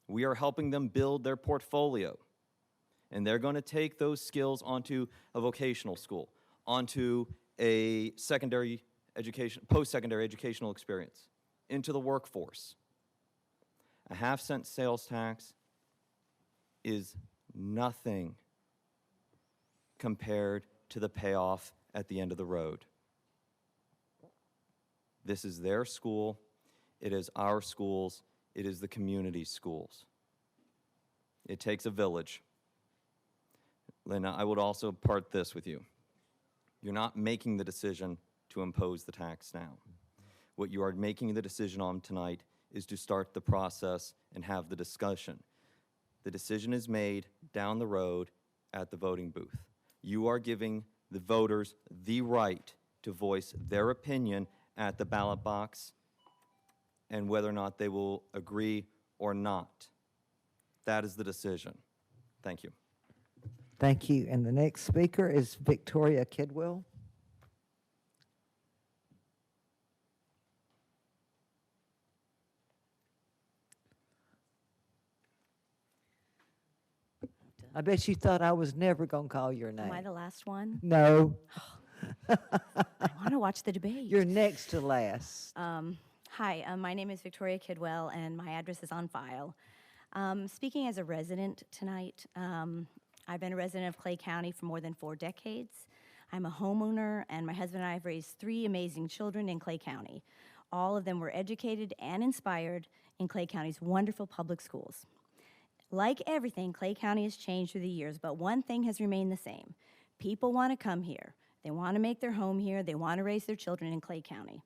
We are helping them build their portfolio. And they're going to take those skills onto a vocational school, onto a secondary education, post-secondary educational experience, into the workforce. A half-cent sales tax is nothing compared to the payoff at the end of the road. This is their school. It is our schools. It is the community's schools. It takes a village. Lynn, I would also part this with you. You're not making the decision to impose the tax now. What you are making the decision on tonight is to start the process and have the discussion. The decision is made down the road at the voting booth. You are giving the voters the right to voice their opinion at the ballot box, and whether or not they will agree or not. That is the decision. Thank you. Thank you. And the next speaker is Victoria Kidwell. I bet you thought I was never going to call your name. Am I the last one? No. I want to watch the debate. You're next to last. Hi, my name is Victoria Kidwell, and my address is on file. Speaking as a resident tonight, I've been a resident of Clay County for more than 4 decades. I'm a homeowner, and my husband and I have raised 3 amazing children in Clay County. All of them were educated and inspired in Clay County's wonderful public schools. Like everything, Clay County has changed through the years, but one thing has remained the same. People want to come here. They want to make their home here. They want to raise their children in Clay County.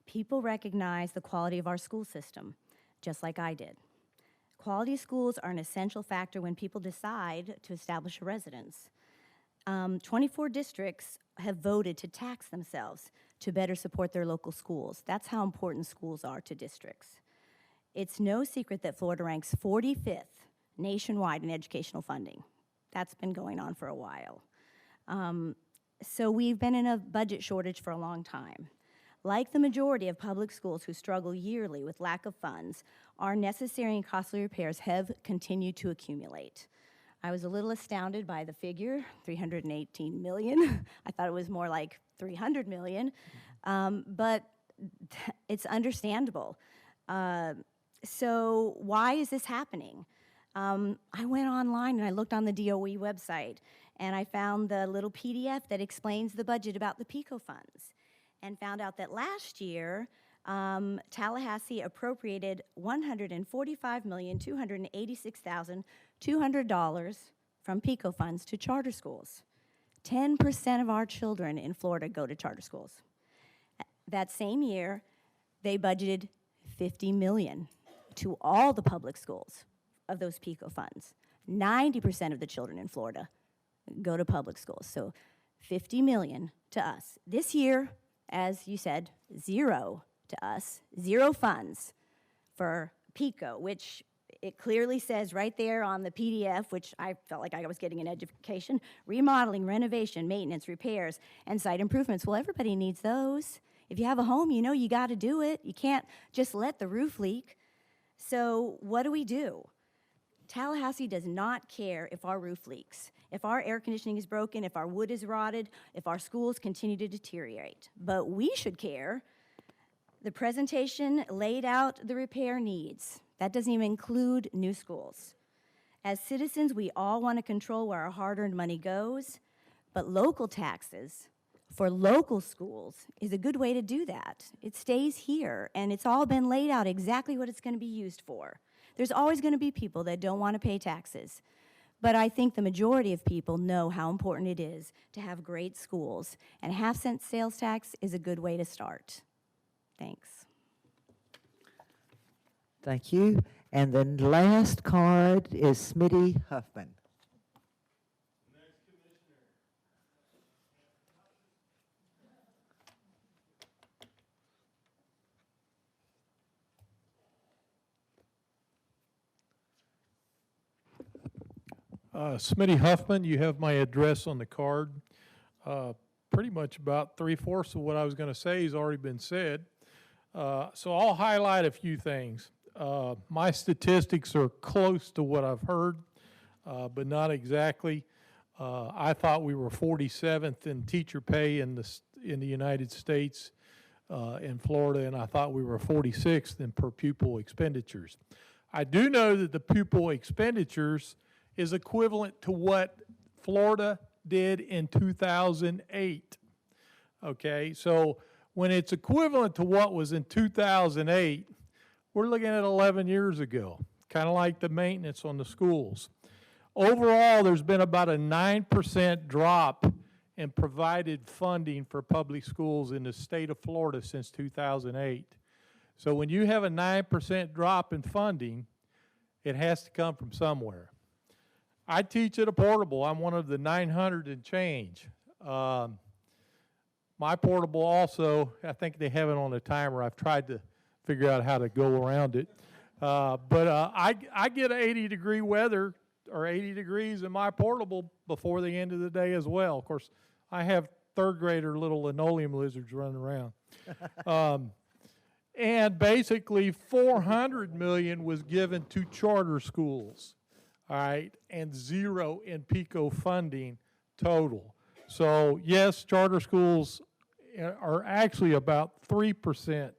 People recognize the quality of our school system, just like I did. Quality schools are an essential factor when people decide to establish a residence. 24 districts have voted to tax themselves to better support their local schools. That's how important schools are to districts. It's no secret that Florida ranks 45th nationwide in educational funding. That's been going on for a while. So we've been in a budget shortage for a long time. Like the majority of public schools who struggle yearly with lack of funds, our necessary and costly repairs have continued to accumulate. I was a little astounded by the figure, $318 million. I thought it was more like $300 million, but it's understandable. So why is this happening? I went online and I looked on the DOE website, and I found the little PDF that explains the budget about the PICO funds, and found out that last year, Tallahassee appropriated $145,286,200 from PICO funds to charter schools. 10% of our children in Florida go to charter schools. That same year, they budgeted $50 million to all the public schools of those PICO funds. 90% of the children in Florida go to public schools. So 50 million to us. This year, as you said, zero to us, zero funds for PICO, which it clearly says right there on the PDF, which I felt like I was getting an education, remodeling, renovation, maintenance, repairs, and site improvements. Well, everybody needs those. If you have a home, you know you got to do it. You can't just let the roof leak. So what do? Tallahassee does not care if our roof leaks, if our air conditioning is broken, if our wood is rotted, if our schools continue to deteriorate. But we should care. The presentation laid out the repair needs. That doesn't even include new schools. As citizens, we all want to control where our hard-earned money goes, but local taxes for local schools is a good way to do that. It stays here, and it's all been laid out exactly what it's going to be used for. There's always going to be people that don't want to pay taxes, but I think the majority of people know how important it is to have great schools, and a half-cent sales tax is a good way to start. Thanks. Thank you. And the last card is Smitty Huffman. Smitty Huffman, you have my address on the card. Pretty much about 3/4 of what I was going to say has already been said. So I'll highlight a few things. My statistics are close to what I've heard, but not exactly. I thought we were 47th in teacher pay in the United States, in Florida, and I thought we were 46th in per pupil expenditures. I do know that the pupil expenditures is equivalent to what Florida did in 2008. Okay, so when it's equivalent to what was in 2008, we're looking at 11 years ago, kind of like the maintenance on the schools. Overall, there's been about a 9% drop in provided funding for public schools in the state of Florida since 2008. So when you have a 9% drop in funding, it has to come from somewhere. I teach at a portable. I'm one of the 900 and change. My portable also, I think they have it on a timer. I've tried to figure out how to go around it. I get 80-degree weather or 80 degrees in my portable before the end of the day as well. Of course, I have third grader little linoleum lizards running around. And basically $400 million was given to charter schools. All right, and zero in PICO funding total. So yes, charter schools are actually about 3%,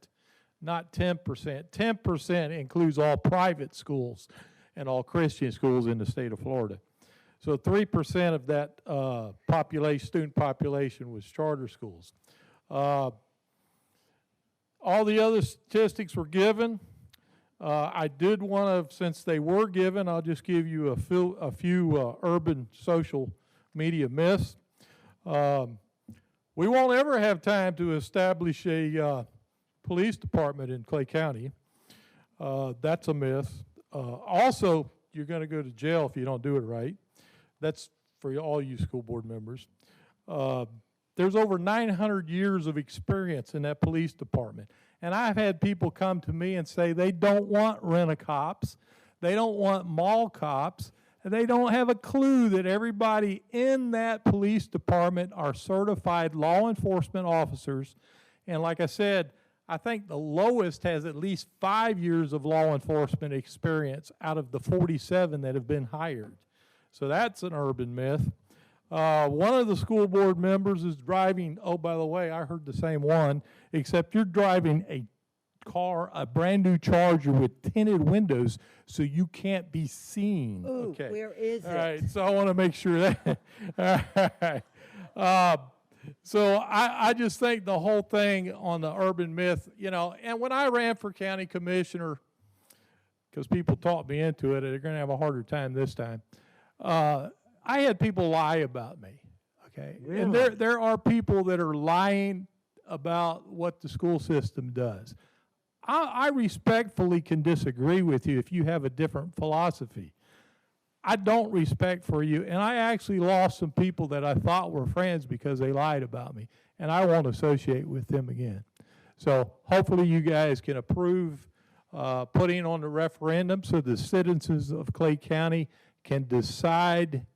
not 10%. 10% includes all private schools and all Christian schools in the state of Florida. So 3% of that student population was charter schools. All the other statistics were given. I did want to, since they were given, I'll just give you a few urban social media myths. We won't ever have time to establish a police department in Clay County. That's a myth. Also, you're going to go to jail if you don't do it right. That's for all you school board members. There's over 900 years of experience in that police department. And I've had people come to me and say they don't want rent-a-cops, they don't want mall cops, and they don't have a clue that everybody in that police department are certified law enforcement officers. And like I said, I think the lowest has at least 5 years of law enforcement experience out of the 47 that have been hired. So that's an urban myth. One of the school board members is driving, oh, by the way, I heard the same one, except you're driving a car, a brand new Charger with tinted windows, so you can't be seen. Ooh, okay. Where is it? All right, so I want to make sure that. All right. So I just think the whole thing on the urban myth, you know, and when I ran for county commissioner, because people talked me into it, they're going to have a harder time this time. I had people lie about me, okay? Really? And there are people that are lying about what the school system does. I respectfully can disagree with you if you have a different philosophy. I don't respect for you, and I actually lost some people that I thought were friends because they lied about me, and I won't associate with them again. So hopefully you guys can approve putting on the referendum so the citizens of Clay County can decide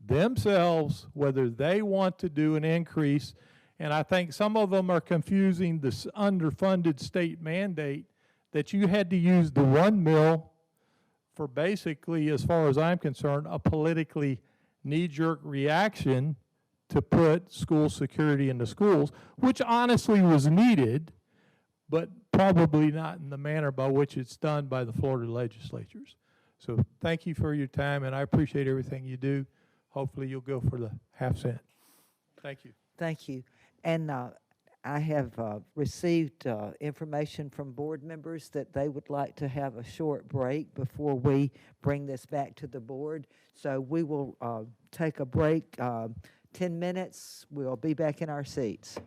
themselves whether they want to do an increase. And I think some of them are confusing this underfunded state mandate that you had to use the 1 mil for basically, as far as I'm concerned, a politically knee-jerk reaction to put school security in the schools, which honestly was needed, but probably not in the manner by which it's done by the Florida legislatures. So thank you for your time, and I appreciate everything you do. Hopefully you'll go for the half cent. Thank you. Thank you. And I have received information from board members that they would like to have a short break before we bring this back to the board. So we will take a break, 10 minutes. We'll be back in our seats.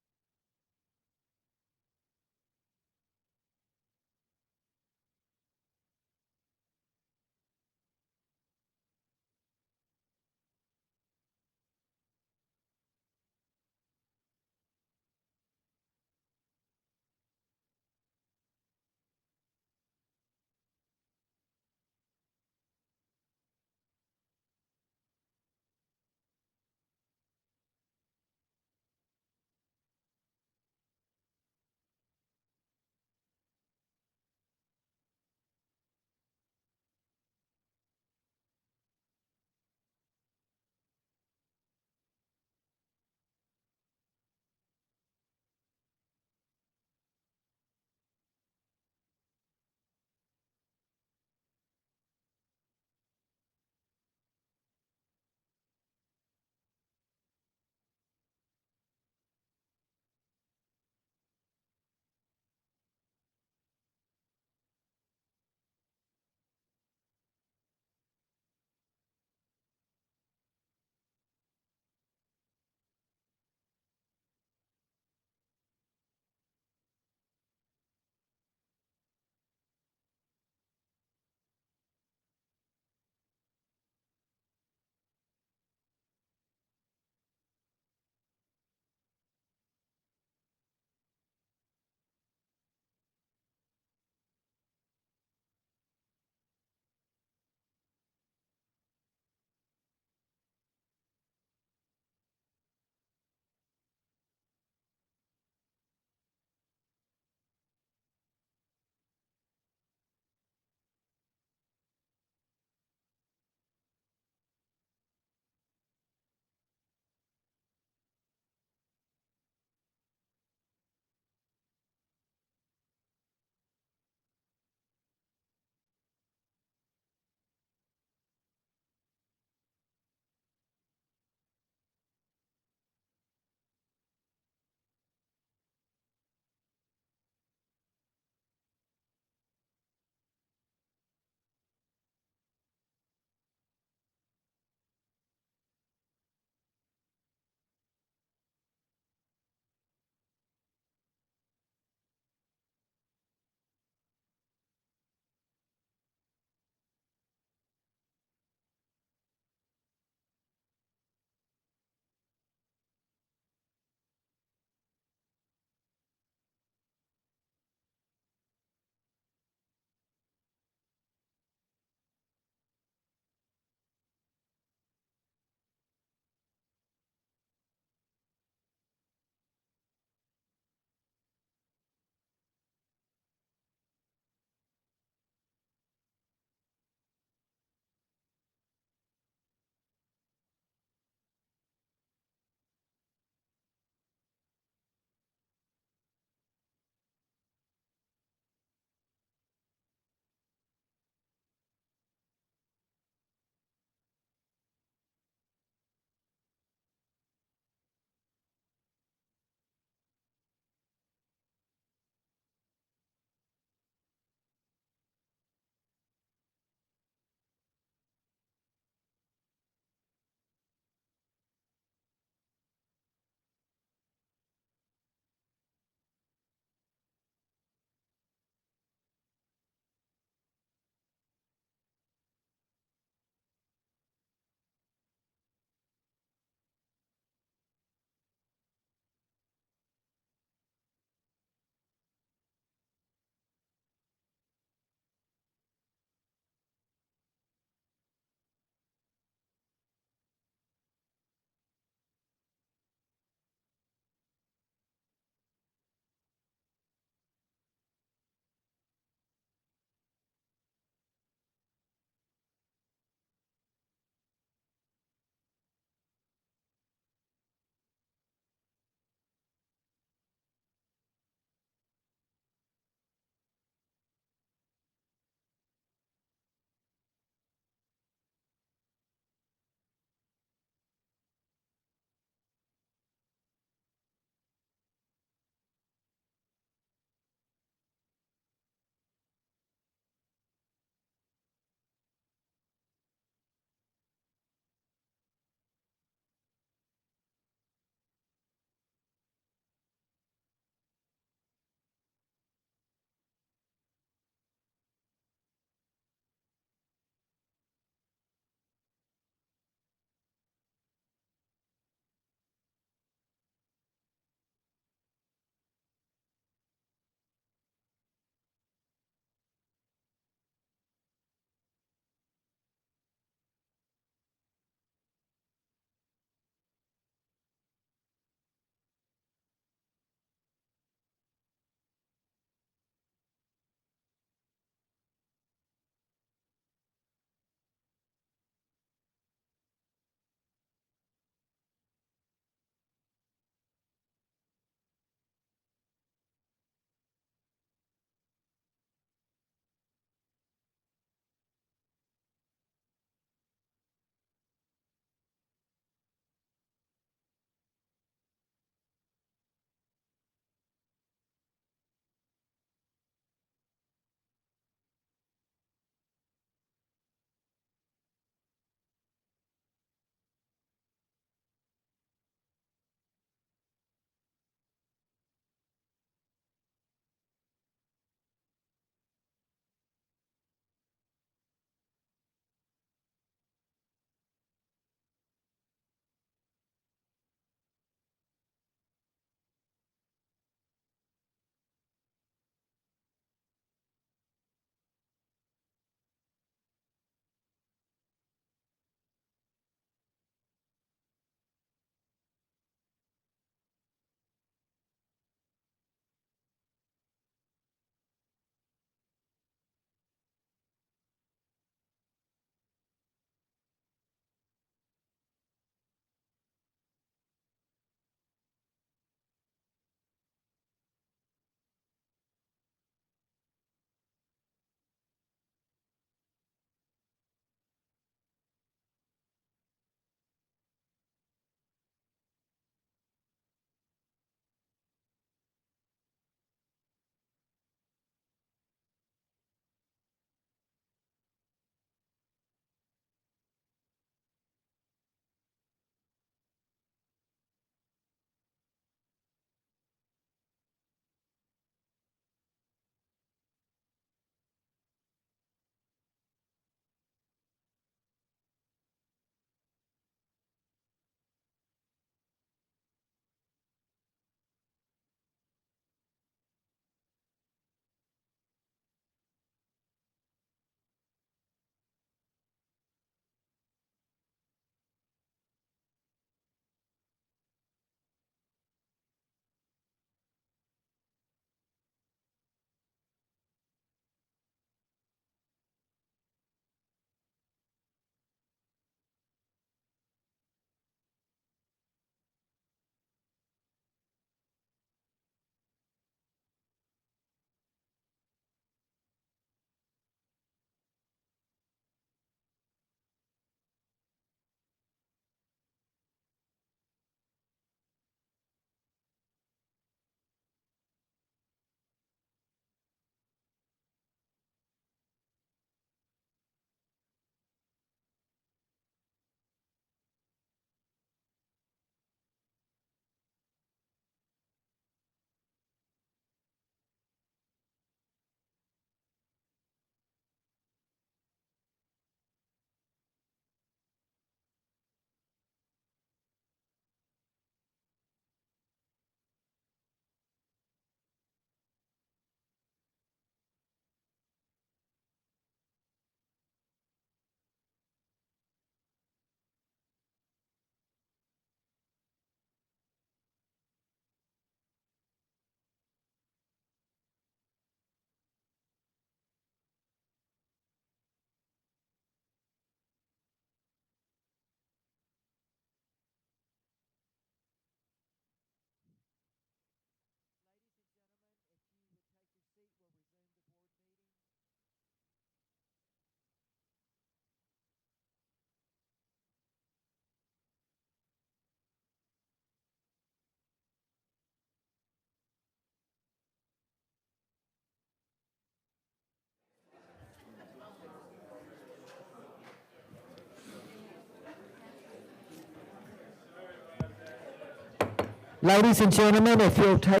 Ladies and gentlemen, if you'll take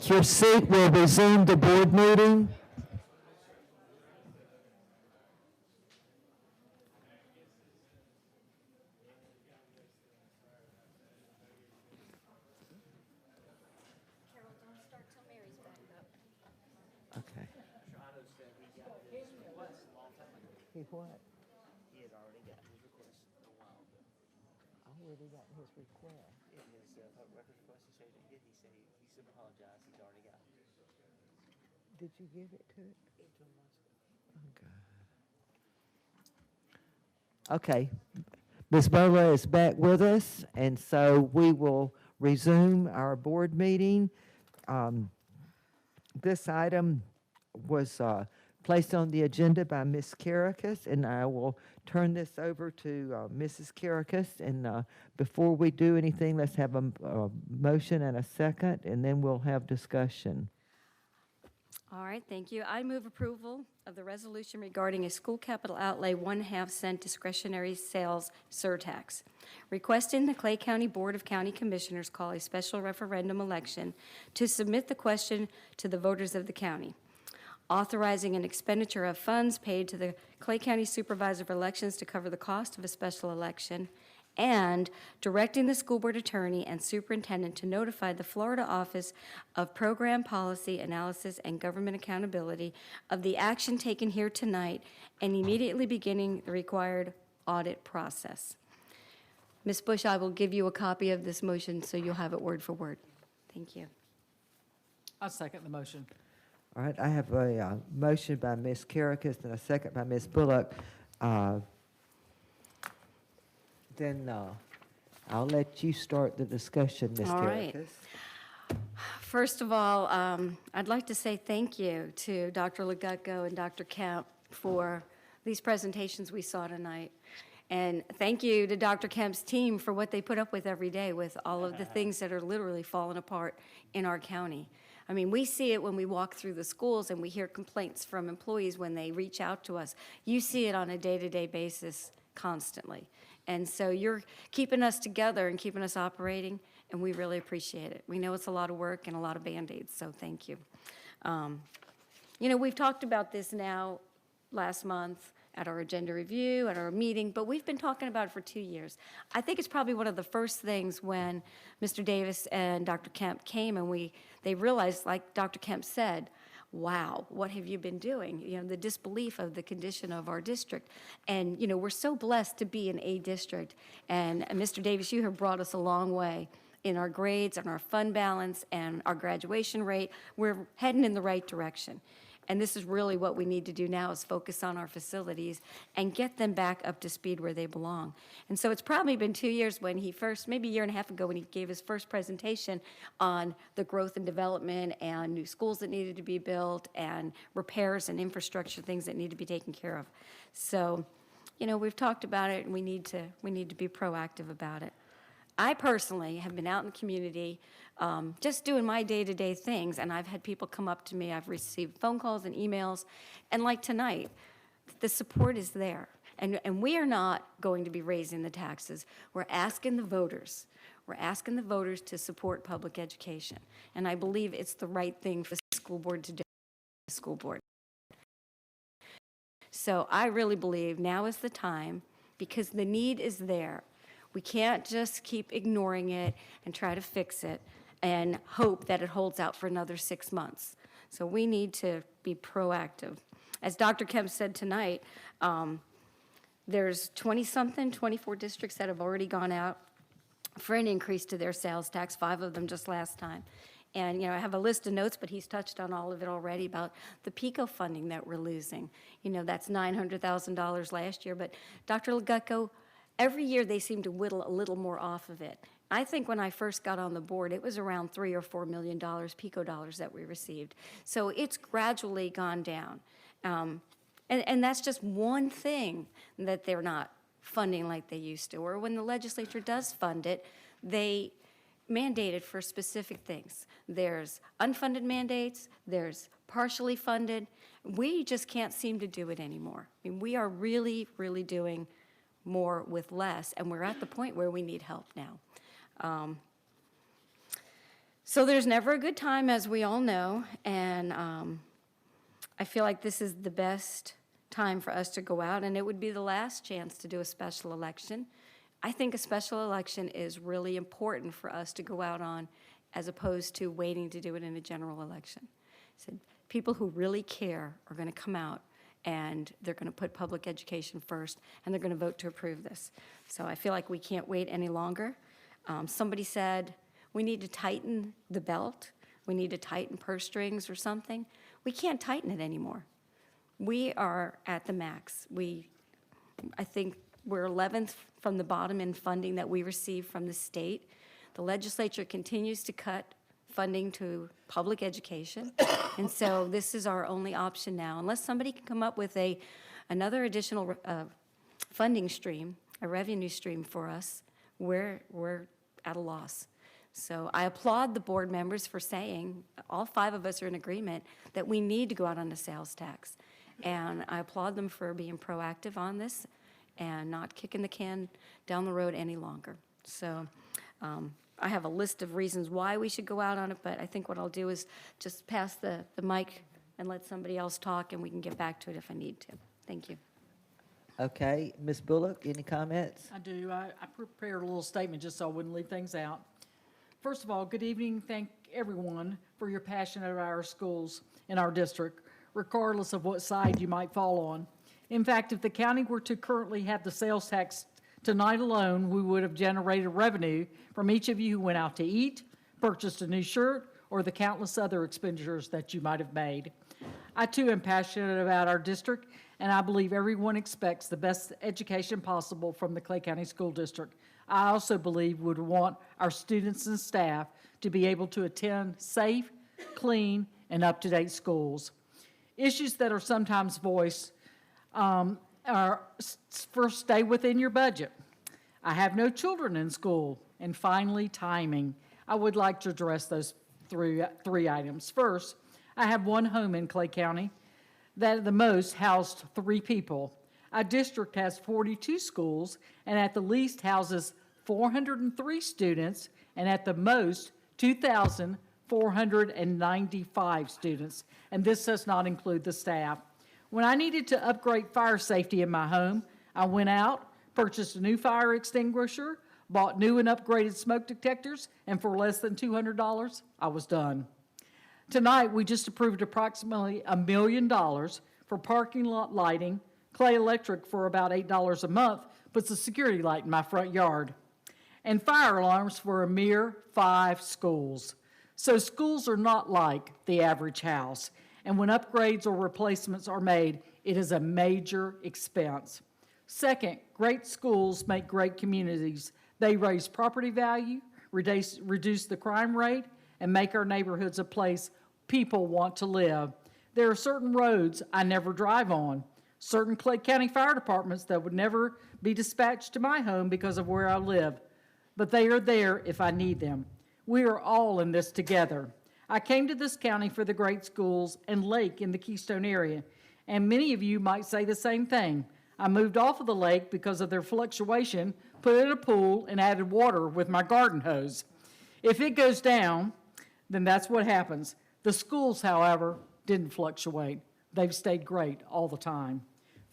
your seat, we'll resume the board meeting. Okay. He what? He had already got his request a while ago. I already got his request. In his records request, he said he said he apologized, he's already got it. Did you give it to it? Okay. Ms. Bola is back with us, and so we will resume our board meeting. This item was placed on the agenda by Ms. Karakis, and I will turn this over to Mrs. Karakis. And before we do anything, let's have a motion and a second, and then we'll have discussion. All right, thank you. I move approval of the resolution regarding a school capital outlay 1/2 cent discretionary sales surtax, requesting the Clay County Board of County Commissioners call a special referendum election to submit the question to the voters of the county, authorizing an expenditure of funds paid to the Clay County Supervisor of Elections to cover the cost of a special election, and directing the school board attorney and superintendent to notify the Florida Office of Program Policy Analysis and Government Accountability of the action taken here tonight and immediately beginning the required audit process. Ms. Bush, I will give you a copy of this motion so you'll have it word for word. Thank you. I second the motion. All right, I have a motion by Ms. Karakis and a second by Ms. Bullock. Then I'll let you start the discussion, Ms. All right. Karakis. First of all, I'd like to say thank you to Dr. Legutko and Dr. Kemp for these presentations we saw tonight. And thank you to Dr. Kemp's team for what they put up with every day with all of the things that are literally falling apart in our county. I mean, we see it when we walk through the schools and we hear complaints from employees when they reach out to us. You see it on a day-to-day basis constantly. And so you're keeping us together and keeping us operating, and we really appreciate it. We know it's a lot of work and a lot of Band-Aids, so thank you. You know, we've talked about this now last month at our agenda review, at our meeting, but we've been talking about it for 2 years. I think it's probably one of the first things when Mr. Davis and Dr. Kemp came and they realized, like Dr. Kemp said, wow, what have you been doing? You know, the disbelief of the condition of our district. And, you know, we're so blessed to be an A district. And Mr. Davis, you have brought us a long way in our grades and our fund balance and our graduation rate. We're heading in the right direction. And this is really what we need to do now is focus on our facilities and get them back up to speed where they belong. And so it's probably been 2 years when he first, maybe a year and a half ago, when he gave his first presentation on the growth and development and new schools that needed to be built and repairs and infrastructure things that need to be taken care of. So, you know, we've talked about it and we need to be proactive about it. I personally have been out in the community just doing my day-to-day things, and I've had people come up to me. I've received phone calls and emails, and like tonight, the support is there. And we are not going to be raising the taxes. We're asking the voters. We're asking the voters to support public education, and I believe it's the right thing for the school board to do. School board. So I really believe now is the time because the need is there. We can't just keep ignoring it and try to fix it and hope that it holds out for another 6 months. So we need to be proactive. As Dr. Kemp said tonight, there's 20-something, 24 districts that have already gone out for an increase to their sales tax, 5 of them just last time. And, you know, I have a list of notes, but he's touched on all of it already about the PICO funding that we're losing. You know, that's $900,000 last year, but Dr. Legutko, every year they seem to whittle a little more off of it. I think when I first got on the board, it was around $3 or $4 million PICO dollars that we received. So it's gradually gone down. And that's just one thing that they're not funding like they used to. Or when the legislature does fund it, they mandate it for specific things. There's unfunded mandates, there's partially funded. We just can't seem to do it anymore. I mean, we are really, really doing more with less, and we're at the point where we need help now. So there's never a good time, as we all know, and I feel like this is the best time for us to go out, and it would be the last chance to do a special election. I think a special election is really important for us to go out on, as opposed to waiting to do it in a general election. So people who really care are going to come out, and they're going to put public education first, and they're going to vote to approve this. So I feel like we can't wait any longer. Somebody said we need to tighten the belt. We need to tighten purse strings or something. We can't tighten it anymore. We are at the max. I think we're 11th from the bottom in funding that we receive from the state. The legislature continues to cut funding to public education, and so this is our only option now. Unless somebody can come up with another additional funding stream, a revenue stream for us, we're at a loss. So I applaud the board members for saying, all 5 of us are in agreement, that we need to go out on a sales tax. And I applaud them for being proactive on this and not kicking the can down the road any longer. So I have a list of reasons why we should go out on it, but I think what I'll do is just pass the mic and let somebody else talk, and we can get back to it if I need to. Thank you. Okay, Ms. Bullock, any comments? I do. I prepared a little statement just so I wouldn't leave things out. First of all, good evening. Thank everyone for your passion about our schools in our district, regardless of what side you might fall on. In fact, if the county were to currently have the sales tax tonight alone, we would have generated revenue from each of you who went out to eat, purchased a new shirt, or the countless other expenditures that you might have made. I too am passionate about our district, and I believe everyone expects the best education possible from the Clay County School District. I also believe we would want our students and staff to be able to attend safe, clean, and up-to-date schools. Issues that are sometimes voiced are, first, stay within your budget. I have no children in school. And finally, timing. I would like to address those three items. First, I have one home in Clay County that at the most housed 3 people. Our district has 42 schools and at the least houses 403 students and at the most 2,495 students. And this does not include the staff. When I needed to upgrade fire safety in my home, I went out, purchased a new fire extinguisher, bought new and upgraded smoke detectors, and for less than $200, I was done. Tonight, we just approved approximately $1 million for parking lot lighting. Clay Electric, for about $8 a month, puts a security light in my front yard. And fire alarms for a mere 5 schools. So schools are not like the average house. And when upgrades or replacements are made, it is a major expense. Second, great schools make great communities. They raise property value, reduce the crime rate, and make our neighborhoods a place people want to live. There are certain roads I never drive on, certain Clay County fire departments that would never be dispatched to my home because of where I live, but they are there if I need them. We are all in this together. I came to this county for the great schools and lake in the Keystone area, and many of you might say the same thing. I moved off of the lake because of their fluctuation, put in a pool, and added water with my garden hose. If it goes down, then that's what happens. The schools, however, didn't fluctuate. They've stayed great all the time.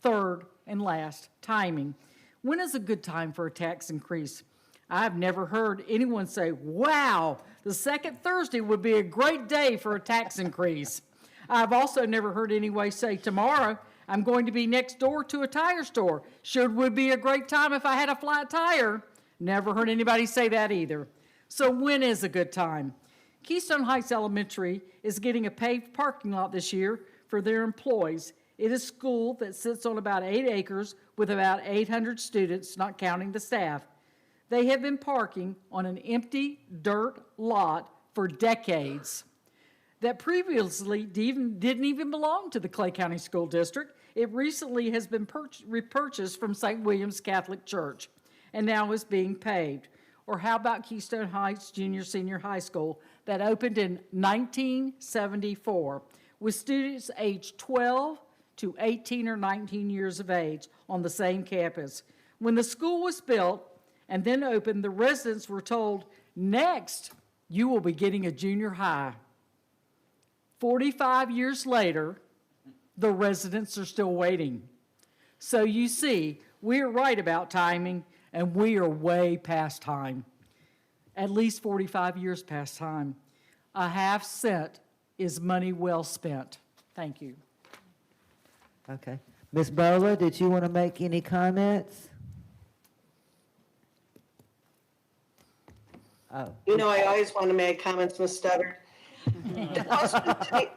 Third and last, timing. When is a good time for a tax increase? I've never heard anyone say, wow, the second Thursday would be a great day for a tax increase. I've also never heard anyone say, tomorrow I'm going to be next door to a tire store. Sure would be a great time if I had a flat tire. Never heard anybody say that either. So when is a good time? Keystone Heights Elementary is getting a paved parking lot this year for their employees. It is a school that sits on about 8 acres with about 800 students, not counting the staff. They have been parking on an empty dirt lot for decades that previously didn't even belong to the Clay County School District. It recently has been repurchased from St. William's Catholic Church and now is being paved. Or how about Keystone Heights Junior Senior High School that opened in 1974 with students aged 12 to 18 or 19 years of age on the same campus. When the school was built and then opened, the residents were told, next, you will be getting a junior high. 45 years later, the residents are still waiting. So you see, we're right about timing, and we are way past time. At least 45 years past time. A half cent is money well spent. Thank you. Okay. Ms. Bola, did you want to make any comments? Oh. You know, I always want to make comments, Ms. Stutter. The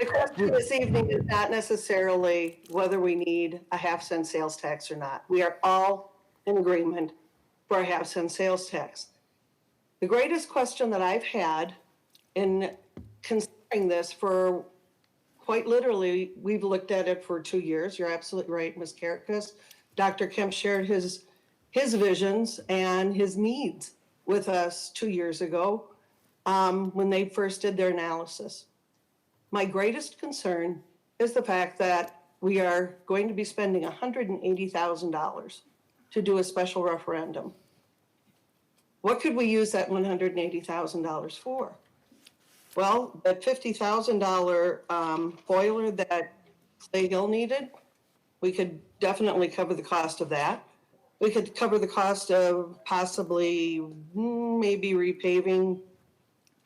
question this evening is not necessarily whether we need a half-cent sales tax or not. We are all in agreement for a half-cent sales tax. The greatest question that I've had in considering this for quite literally, we've looked at it for 2 years. You're absolutely right, Ms. Karakas. Dr. Kemp shared his visions and his needs with us 2 years ago when they first did their analysis. My greatest concern is the fact that we are going to be spending $180,000 to do a special referendum. What could we use that $180,000 for? Well, that $50,000 boiler that Clay Hill needed, we could definitely cover the cost of that. We could cover the cost of possibly maybe repaving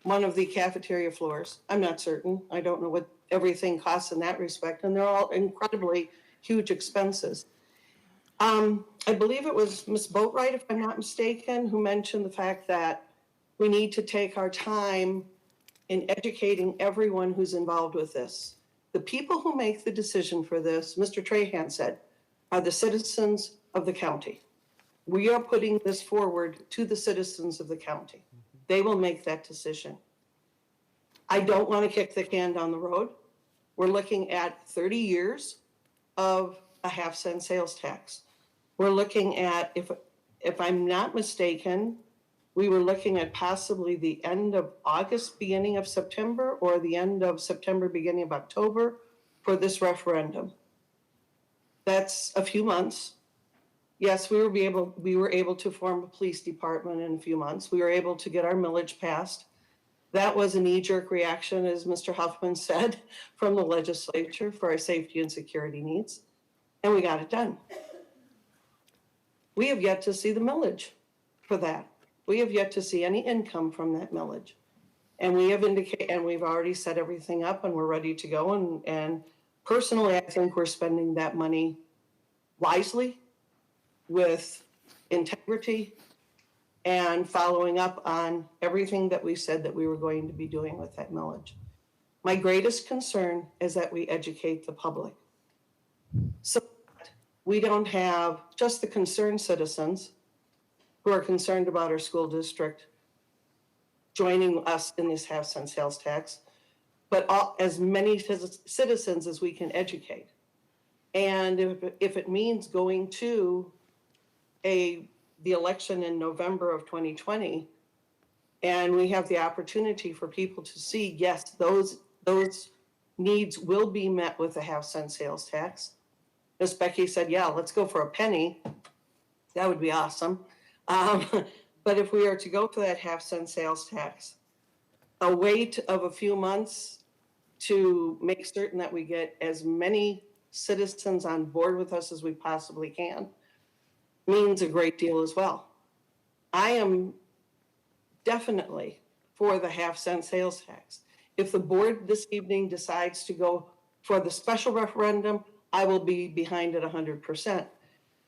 one of the cafeteria floors. I'm not certain. I don't know what everything costs in that respect, and they're all incredibly huge expenses. I believe it was Ms. Boatwright, if I'm not mistaken, who mentioned the fact that we need to take our time in educating everyone who's involved with this. The people who make the decision for this, Mr. Trahan said, are the citizens of the county. We are putting this forward to the citizens of the county. They will make that decision. I don't want to kick the can down the road. We're looking at 30 years of a half-cent sales tax. We're looking at, if I'm not mistaken, we were looking at possibly the end of August, beginning of September, or the end of September, beginning of October for this referendum. That's a few months. Yes, we were able to form a police department in a few months. We were able to get our millage passed. That was a knee-jerk reaction, as Mr. Huffman said, from the legislature for our safety and security needs, and we got it done. We have yet to see the millage for that. We have yet to see any income from that millage. And we have and we've already set everything up and we're ready to go. And personally, I think we're spending that money wisely, with integrity, and following up on everything that we said that we were going to be doing with that millage. My greatest concern is that we educate the public. So we don't have just the concerned citizens who are concerned about our school district joining us in this half-cent sales tax, but as many citizens as we can educate. And if it means going to the election in November of 2020, and we have the opportunity for people to see, yes, those needs will be met with a half-cent sales tax. Ms. Becky said, yeah, let's go for a penny. That would be awesome. But if we are to go for that half-cent sales tax, a wait of a few months to make certain that we get as many citizens on board with us as we possibly can means a great deal as well. I am definitely for the half-cent sales tax. If the board this evening decides to go for the special referendum, I will be behind it 100%.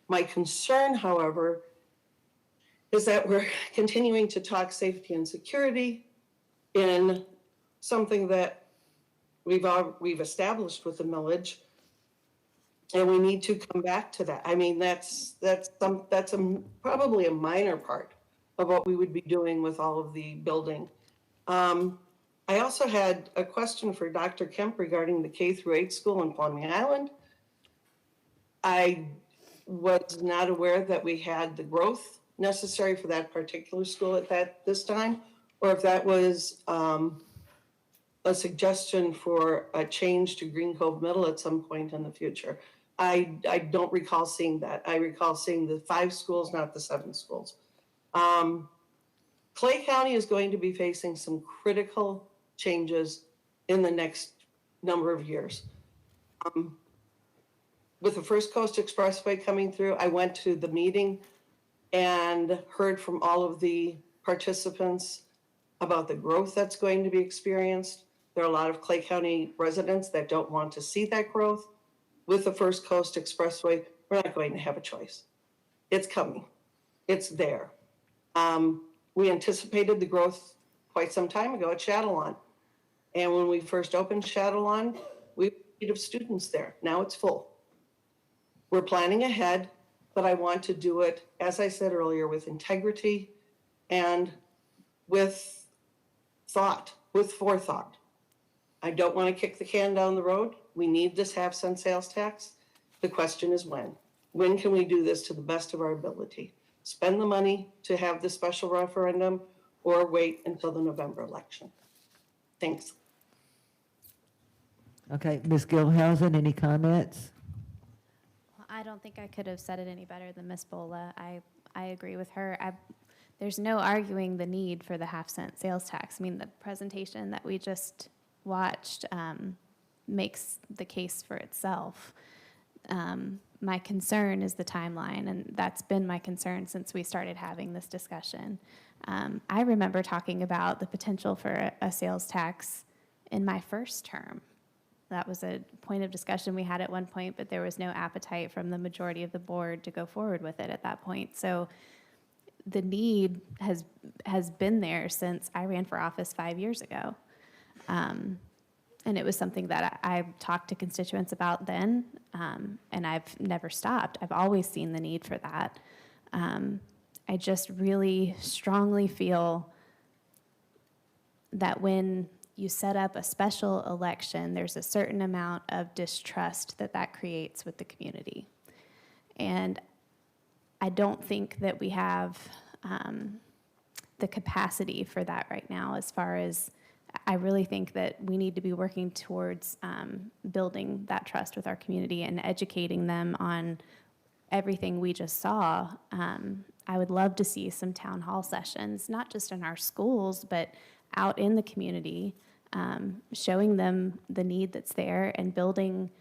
My concern, however, is that we're continuing to talk safety and security in something that we've established with the millage, and we need to come back to that. I mean, that's probably a minor part of what we would be doing with all of the building. I also had a question for Dr. Kemp regarding the K-8 school in Palmy Island. I was not aware that we had the growth necessary for that particular school at this time, or if that was a suggestion for a change to Green Cove Middle at some point in the future. I don't recall seeing that. I recall seeing the 5 schools, not the 7 schools. Clay County is going to be facing some critical changes in the next number of years. With the First Coast Expressway coming through, I went to the meeting and heard from all of the participants about the growth that's going to be experienced. There are a lot of Clay County residents that don't want to see that growth. With the First Coast Expressway, we're not going to have a choice. It's coming. It's there. We anticipated the growth quite some time ago at Shadowlawn. And when we first opened Shadowlawn, we had a need of students there. Now it's full. We're planning ahead, but I want to do it, as I said earlier, with integrity and with thought, with forethought. I don't want to kick the can down the road. We need this half-cent sales tax. The question is when. When can we do this to the best of our ability? Spend the money to have the special referendum or wait until the November election? Thanks. Okay, Ms. Gilhousen, any comments? I don't think I could have said it any better than Ms. Bola. I agree with her. There's no arguing the need for the half-cent sales tax. I mean, the presentation that we just watched makes the case for itself. My concern is the timeline, and that's been my concern since we started having this discussion. I remember talking about the potential for a sales tax in my first term. That was a point of discussion we had at one point, but there was no appetite from the majority of the board to go forward with it at that point. So the need has been there since I ran for office 5 years ago. And it was something that I talked to constituents about then, and I've never stopped. I've always seen the need for that. I just really strongly feel that when you set up a special election, there's a certain amount of distrust that creates with the community. And I don't think that we have the capacity for that right now. As far as, I really think that we need to be working towards building that trust with our community and educating them on everything we just saw. I would love to see some town hall sessions, not just in our schools, but out in the community, showing them the need that's there and building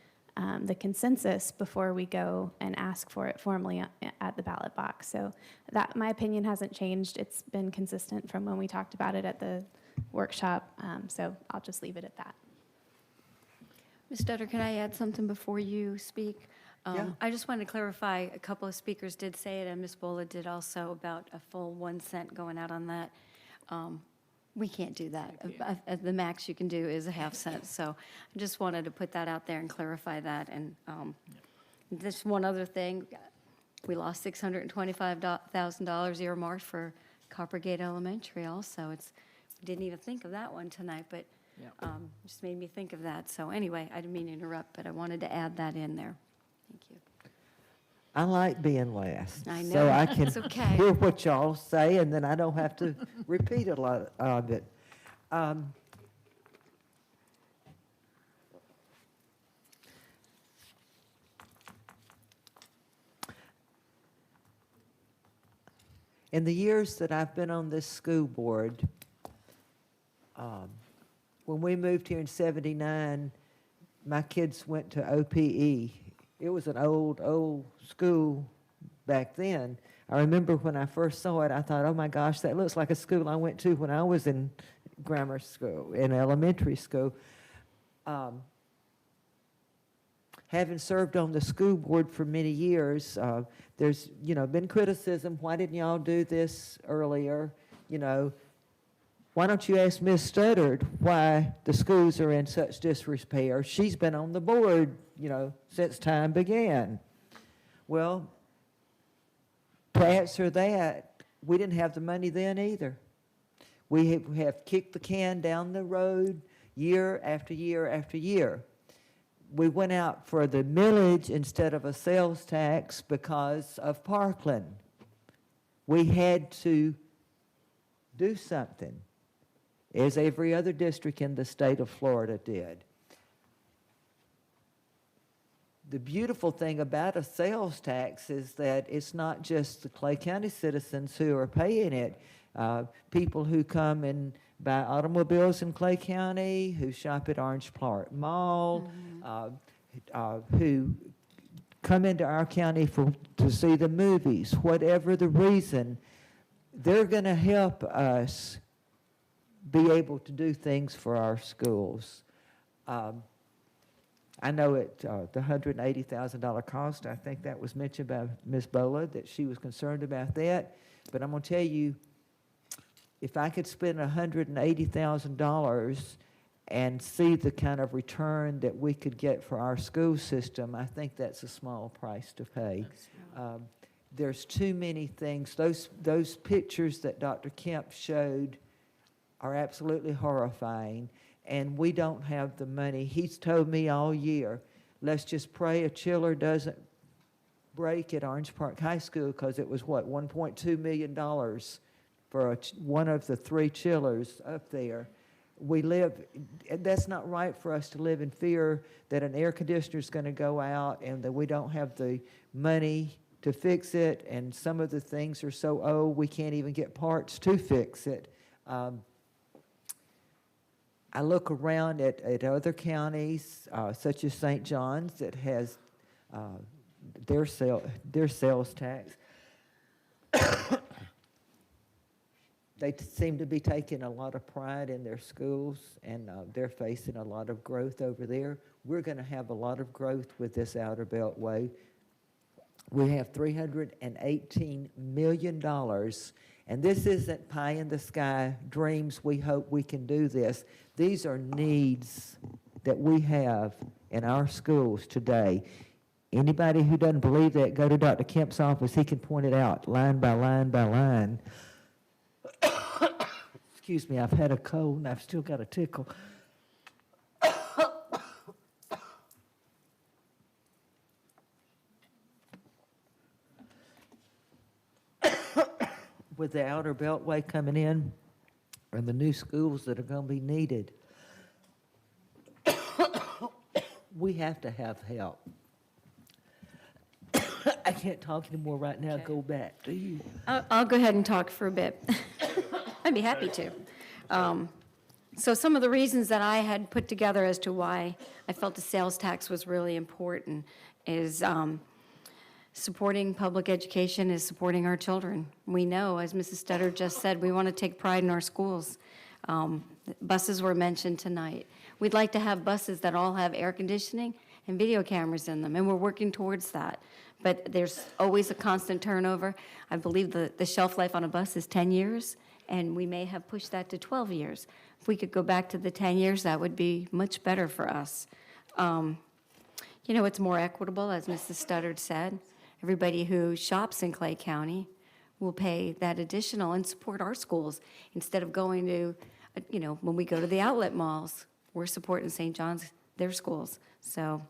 the consensus before we go and ask for it formally at the ballot box. So that, my opinion hasn't changed. It's been consistent from when we talked about it at the workshop. So I'll just leave it at that. Ms. Stutter, can I add something before you speak? Yeah. I just wanted to clarify, a couple of speakers did say it, and Ms. Bola did also, about a full 1 cent going out on that. We can't do that. The max you can do is a half cent. So I just wanted to put that out there and clarify that. And just one other thing, we lost $625,000 earmarked for Coppergate Elementary also. We didn't even think of that one tonight, but just made me think of that. So anyway, I didn't mean to interrupt, but I wanted to add that in there. Thank you. I like being last. I So know. I can It's okay. hear what y'all say, and then I don't have to repeat a lot of it. In the years that I've been on this school board, when we moved here in '79, my kids went to OPE. It was an old school back then. I remember when I first saw it, I thought, oh my gosh, that looks like a school I went to when I was in grammar school, in elementary school. Having served on the school board for many years, there's, been criticism. Why didn't y'all do this earlier? Why don't you ask Ms. Studdard why the schools are in such disrepair? She's been on the board, since time began. Well, to answer that, we didn't have the money then either. We have kicked the can down the road year after year after year. We went out for the millage instead of a sales tax because of Parkland. We had to do something, as every other district in the state of Florida did. The beautiful thing about a sales tax is that it's not just the Clay County citizens who are paying it. people who come and buy automobiles in Clay County, who shop at Orange Park Mall, who come into our county to see the movies, whatever the reason, they're going to help us be able to do things for our schools. I know the $180,000 cost, I think that was mentioned by Ms. Bola, that she was concerned about that. But I'm going to tell you, if I could spend $180,000 and see the kind of return that we could get for our school system, I think that's a small price to pay. There's too many things. Those pictures that Dr. Kemp showed are absolutely horrifying, and we don't have the money. He's told me all year, let's just pray a chiller doesn't break at Orange Park High School, because it was, what, $1.2 million for one of the 3 chillers up there. That's not right for us to live in fear that an air conditioner is going to go out and that we don't have the money to fix it, and some of the things are so old we can't even get parts to fix it. I look around at other counties, such as St. John's, that has their sales tax. They seem to be taking a lot of pride in their schools, and they're facing a lot of growth over there. We're going to have a lot of growth with this Outer Beltway. We have $318 million, and this isn't pie in the sky dreams, we hope we can do this. These are needs that we have in our schools today. Anybody who doesn't believe that, go to Dr. Kemp's office. He can point it out line by line by line. Excuse me, I've had a cold and I've still got a tickle. With the Outer Beltway coming in and the new schools that are going to be needed, we have to have help. I can't talk anymore right now. Go back to you. I'll go ahead and talk for a bit. I'd be happy to. So some of the reasons that I had put together as to why I felt the sales tax was really important is supporting public education is supporting our children. We know, as Mrs. Studdard just said, we want to take pride in our schools. Buses were mentioned tonight. We'd like to have buses that all have air conditioning and video cameras in them, and we're working towards that. But there's always a constant turnover. I believe the shelf life on a bus is 10 years, and we may have pushed that to 12 years. If we could go back to the 10 years, that would be much better for us. You know, it's more equitable, as Mrs. Studdard said. Everybody who shops in Clay County will pay that additional and support our schools instead of going to, you know, when we go to the outlet malls, we're supporting St. John's, their schools. So,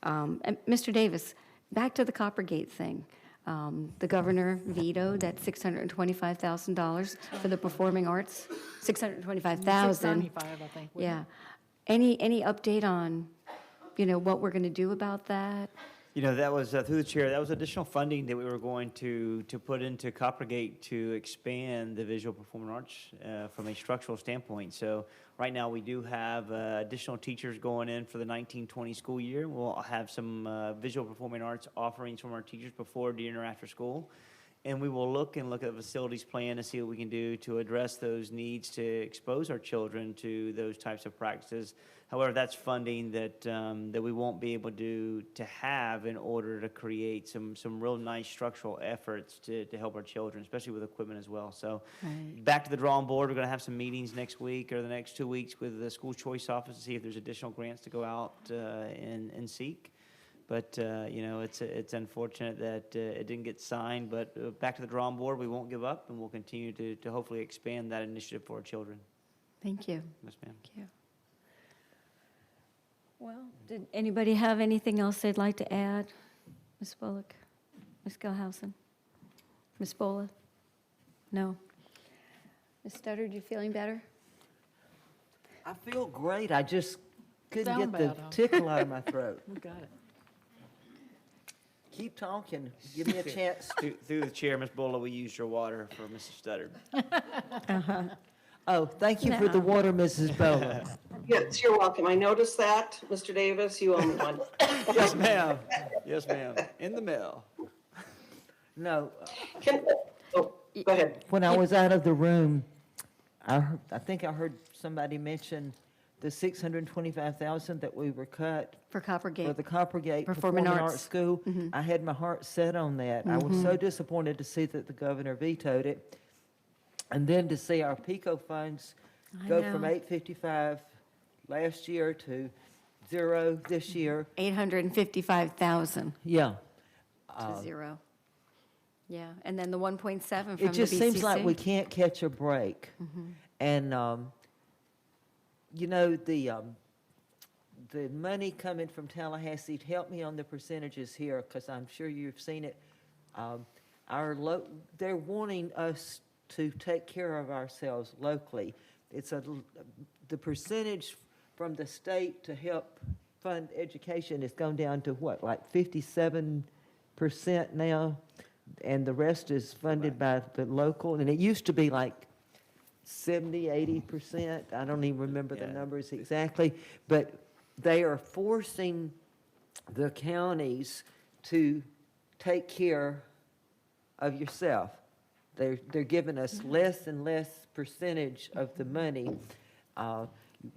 and Mr. Davis, back to the Coppergate thing. The governor vetoed that $625,000 for the performing arts. $625,000. $695, I think. Yeah. Any update on, you know, what we're going to do about that? You know, that was, through the chair, that was additional funding that we were going to put into Coppergate to expand the visual performing arts from a structural standpoint. So right now we do have additional teachers going in for the 1920 school year. We'll have some visual performing arts offerings from our teachers before, during, or after school. And we will look at the facilities plan to see what we can do to address those needs to expose our children to those types of practices. However, that's funding that that we won't be able to have in order to create some real nice structural efforts to help our children, especially with equipment as well. So back to the drawing board. We're going to have some meetings next week or the next 2 weeks with the school choice office to see if there's additional grants to go out and seek. But, you know, it's unfortunate that it didn't get signed. But back to the drawing board, we won't give up, and we'll continue to hopefully expand that initiative for our children. Thank you. Yes, ma'am. Thank you. Well, did anybody have anything else they'd like to add? Ms. Bullock? Ms. Gilhousen? Ms. Bola? No? Ms. Studdard, you feeling better? I feel great. I just couldn't Sound get the bad, huh? tickle out of my throat. We got it. Keep talking. Give me a chance. Through the chair, Ms. Buller, we used your water for Mr. Studdard. Oh, thank you for the water, Mrs. Bowler. Yes, you're welcome. I noticed that, Mr. Davis, you owe me one. Yes, ma'am. Yes, ma'am. In the mail. No, Oh, go ahead. when I was out of the room, I think I heard somebody mention the 625,000 that we were cut For Coppergate. for the Coppergate Performing Performing Arts. Arts School. I had my heart set on that. I was so disappointed to see that the governor vetoed it. And then to see our PICO funds I go from know. 855 last year to 0 this year. 855,000 Yeah. to 0. Yeah, and then the 1.7 from the It just seems like BCC. we can't catch a break. And, you know, the money coming from Tallahassee, help me on the percentages here, because I'm sure you've seen it. They're wanting us to take care of ourselves locally. The percentage from the state to help fund education has gone down to what, like 57% now? And the rest is funded by the local, and it used to be like 70, 80%. I don't even remember the numbers exactly, but they are forcing the counties to take care of yourself. They're giving us less and less percentage of the money.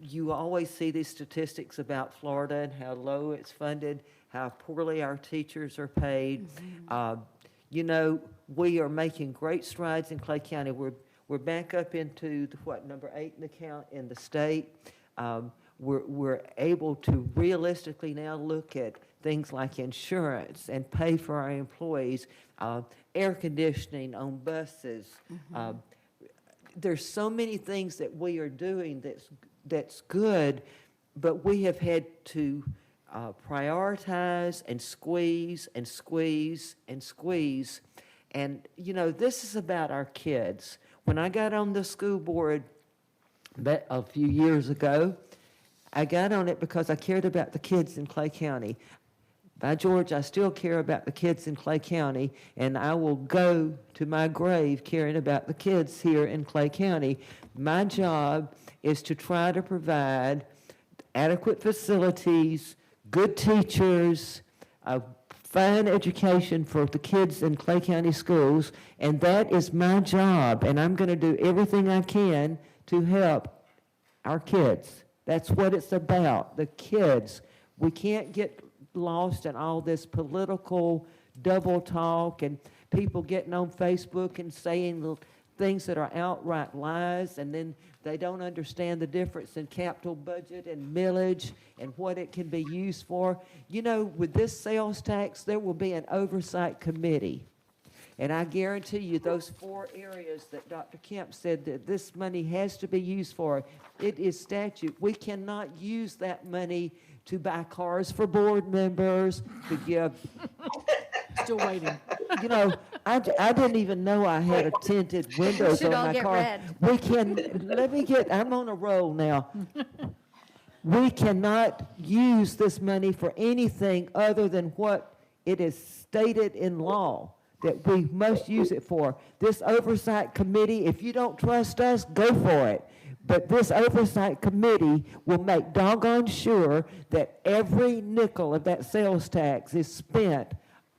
You always see these statistics about Florida and how low it's funded, how poorly our teachers are paid. You know, we are making great strides in Clay County. We're back up into number 8 in the count in the state. We're able to realistically now look at things like insurance and pay for our employees, air conditioning on buses. There's so many things that we are doing that's good, but we have had to prioritize and squeeze and squeeze and squeeze. And, you know, this is about our kids. When I got on the school board a few years ago, I got on it because I cared about the kids in Clay County. By George, I still care about the kids in Clay County, and I will go to my grave caring about the kids here in Clay County. My job is to try to provide adequate facilities, good teachers, a fine education for the kids in Clay County schools, and that is my job, and I'm going to do everything I can to help our kids. That's what it's about, the kids. We can't get lost in all this political double talk and people getting on Facebook and saying things that are outright lies, and then they don't understand the difference in capital budget and millage and what it can be used for. You know, with this sales tax, there will be an oversight committee. And I guarantee you those 4 areas that Dr. Kemp said that this money has to be used for, it is statute. We cannot use that money to buy cars for board members, to give. Still waiting. You know, I didn't even know I had tinted windows Should on all my get car. red. I'm on a roll now. We cannot use this money for anything other than what it is stated in law that we must use it for. This oversight committee, if you don't trust us, go for it. But this oversight committee will make doggone sure that every nickel of that sales tax is spent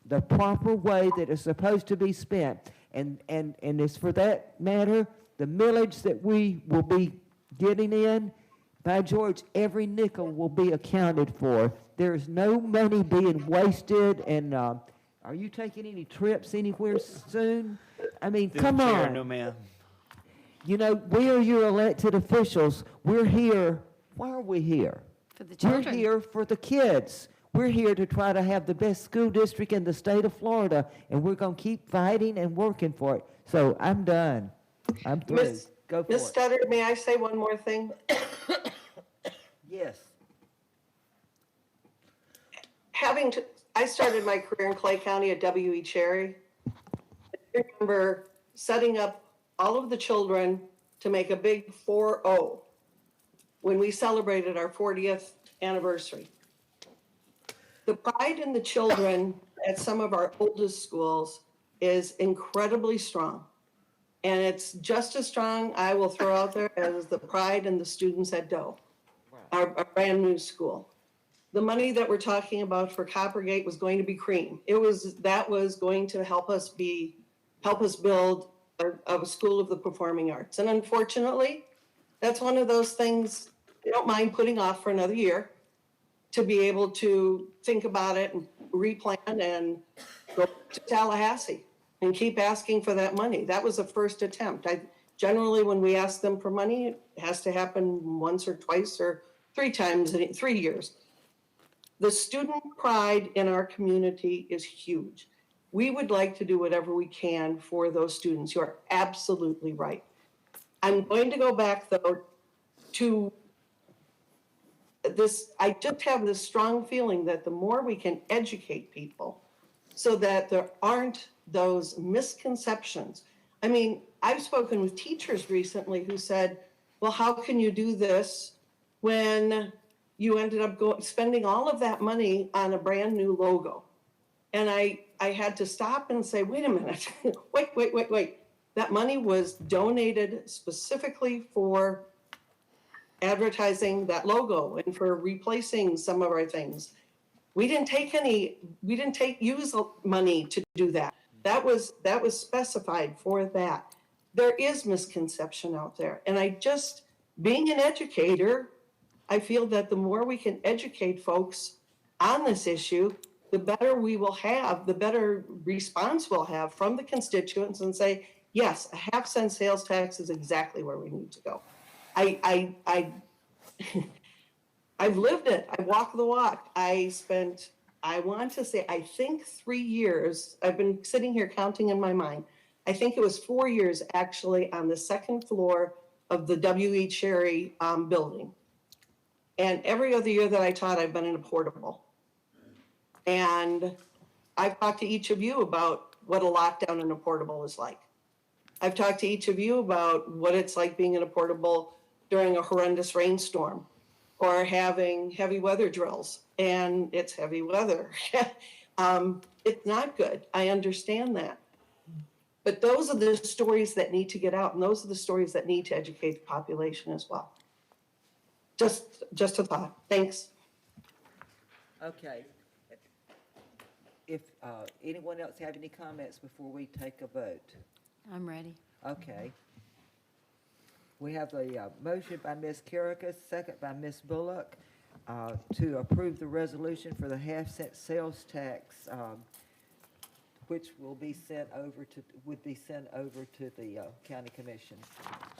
the proper way that it's supposed to be spent. And as for that matter, the millage that we will be getting in, by George, every nickel will be accounted for. There is no money being wasted. And are you taking any trips anywhere soon? I mean, Through come the chair, on. no, ma'am. You know, we are your elected officials. We're here. Why are we here? For the We're children. here for the kids. We're here to try to have the best school district in the state of Florida, and we're going to keep fighting and working for it. So I'm done. I'm through. Miss Go for Miss it. Studdard, may I say one more thing? Yes. I started my career in Clay County at W.E. Cherry. I remember setting up all of the children to make a big 4-0 when we celebrated our 40th anniversary. The pride in the children at some of our oldest schools is incredibly strong. And it's just as strong, I will throw out there, as the pride in the students at Doe, our brand new school. The money that we're talking about for Coppergate was going to be cream. That was going to help us build a school of the performing arts. And unfortunately, that's one of those things I don't mind putting off for another year to be able to think about it and replan and go to Tallahassee and keep asking for that money. That was a first attempt. Generally, when we ask them for money, it has to happen once or twice or 3 times in 3 years. The student pride in our community is huge. We would like to do whatever we can for those students. You are absolutely right. I'm going to go back, though, to this. I just have this strong feeling that the more we can educate people so that there aren't those misconceptions. I mean, I've spoken with teachers recently who said, well, how can you do this when you ended up spending all of that money on a brand new logo? And I had to stop and say, wait a minute, wait. That money was donated specifically for advertising that logo and for replacing some of our things. We didn't use money to do that. That was specified for that. There is misconception out there. And being an educator, I feel that the more we can educate folks on this issue, the better we will have, the better response we'll have from the constituents and say, yes, a half-cent sales tax is exactly where we need to go. I've lived it. I walk the walk. I want to say, I think 3 years, I've been sitting here counting in my mind. I think it was 4 years actually on the second floor of the W.E. Cherry building. And every other year that I taught, I've been in a portable. And I've talked to each of you about what a lockdown in a portable is like. I've talked to each of you about what it's like being in a portable during a horrendous rainstorm or having heavy weather drills. And it's heavy weather. It's not good. I understand that. But those are the stories that need to get out, and those are the stories that need to educate the population as well. Just a thought. Thanks. Okay. If anyone else have any comments before we take a vote? I'm ready. Okay. We have a motion by Ms. Carricka, second by Ms. Bullock, to approve the resolution for the half-cent sales tax, which would be sent over to the county commission.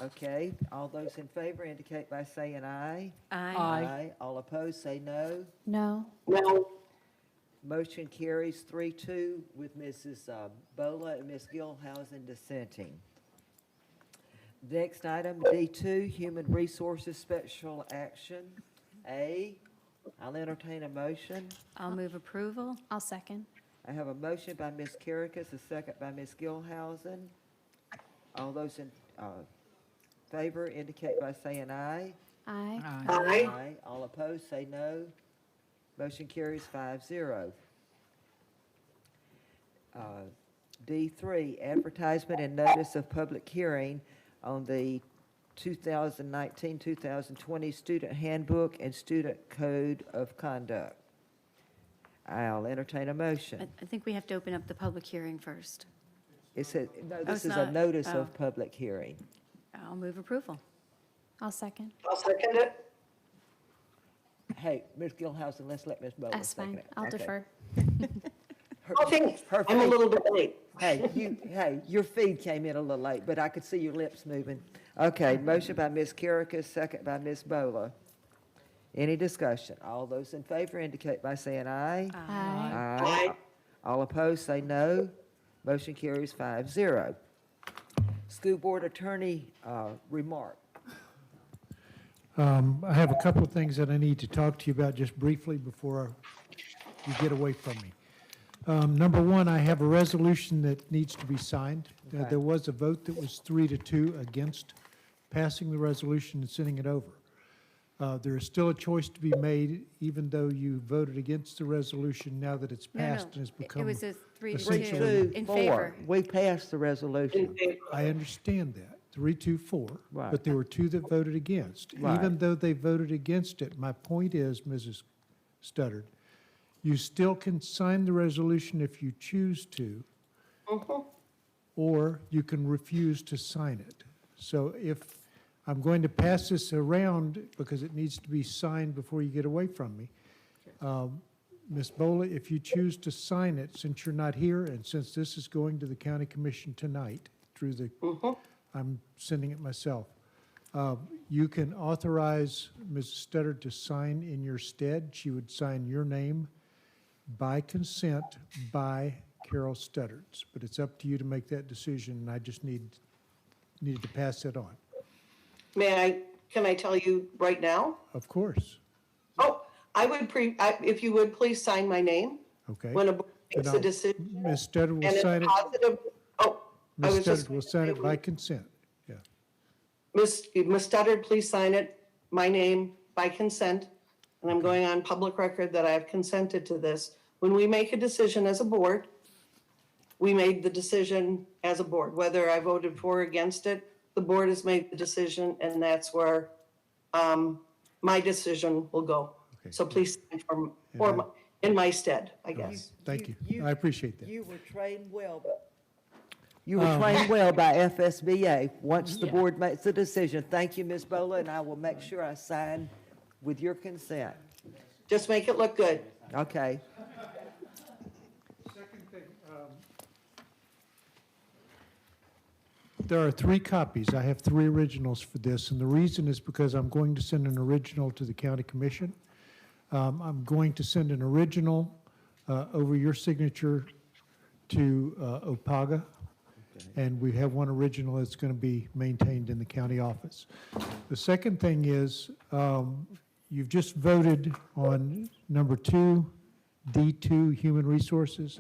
Okay, all those in favor indicate by saying aye. Aye. Aye. All opposed, say no. No. No. Motion carries 3-2 with Mrs. Bola and Ms. Gilhousen dissenting. Next item, D2, Human Resources Special Action. I'll entertain a motion. I'll move approval. I'll second. I have a motion by Ms. Carricka, a second by Ms. Gilhousen. All those in favor indicate by saying aye. Aye. Aye. All opposed, say no. Motion carries 5-0. D3, advertisement and notice of public hearing on the 2019-2020 Student Handbook and Student Code of Conduct. I'll entertain a motion. I think we have to open up the public hearing first. It says, no, this it's is a not. notice Oh. of public hearing. I'll move approval. I'll second. I'll second it. Hey, Ms. Gilhousen, let's let Ms. Bowen That's second fine. it. I'll Okay. defer. Oh, thanks. Her I'm a feed- little bit late. Hey, your feed came in a little late, but I could see your lips moving. Okay, motion by Ms. Carricka, second by Ms. Bola. Any discussion? All those in favor indicate by saying aye. Aye. Aye. All opposed, say no. Motion carries 5-0. School Board Attorney, remark. I have a couple of things that I need to talk to you about just briefly before you get away from me. Number one, I have a resolution that needs to be signed. Okay. There was a vote that was 3-2 against passing the resolution and sending it over. There is still a choice to be made, even though you voted against the resolution, now that it's No, no, passed and has become. It was a 3 to 2 essentially- in 4. favor. We passed the resolution. I understand that, 3-2-4. Right. But there were 2 that voted against. Right. Even though they voted against it, my point is, Mrs. Studdard, you still can sign the resolution if you choose to, or you can refuse to sign it. So if I'm going to pass this around because it needs to be signed before you get away from me. Ms. Bola, if you choose to sign it, since you're not here and since this is going to the county commission tonight through the, I'm sending it myself. You can authorize Ms. Studdard to sign in your stead. She would sign your name by consent by Carol Studdards. But it's up to you to make that decision, and I just needed to pass that on. Can I tell you right now? Of course. Oh, if you would, please sign my name. Okay. When a board Then makes a I'll- decision. Ms. Studdard will And it's sign it. positive, oh, I Ms. was just. Studdard will sign it by consent. Yeah. Ms. Studdard, please sign it, my name, by consent. And I'm going on public record that I have consented to this. When we make a decision as a board, we made the decision as a board. Whether I voted for or against it, the board has made the decision, and that's where my decision will go. Okay. So please sign in my stead, I guess. Thank you. I appreciate that. You were trained well, by FSBA. Once the board makes the decision, thank you, Ms. Bola, and I will make sure I sign with your consent. Just make it look good. Okay. Second thing, there are 3 copies. I have 3 originals for this, and the reason is because I'm going to send an original to the county commission. I'm going to send an original over your signature to OPAGA, and we have one original that's going to be maintained in the county office. The second thing is, you've just voted on number 2, D2, Human Resources,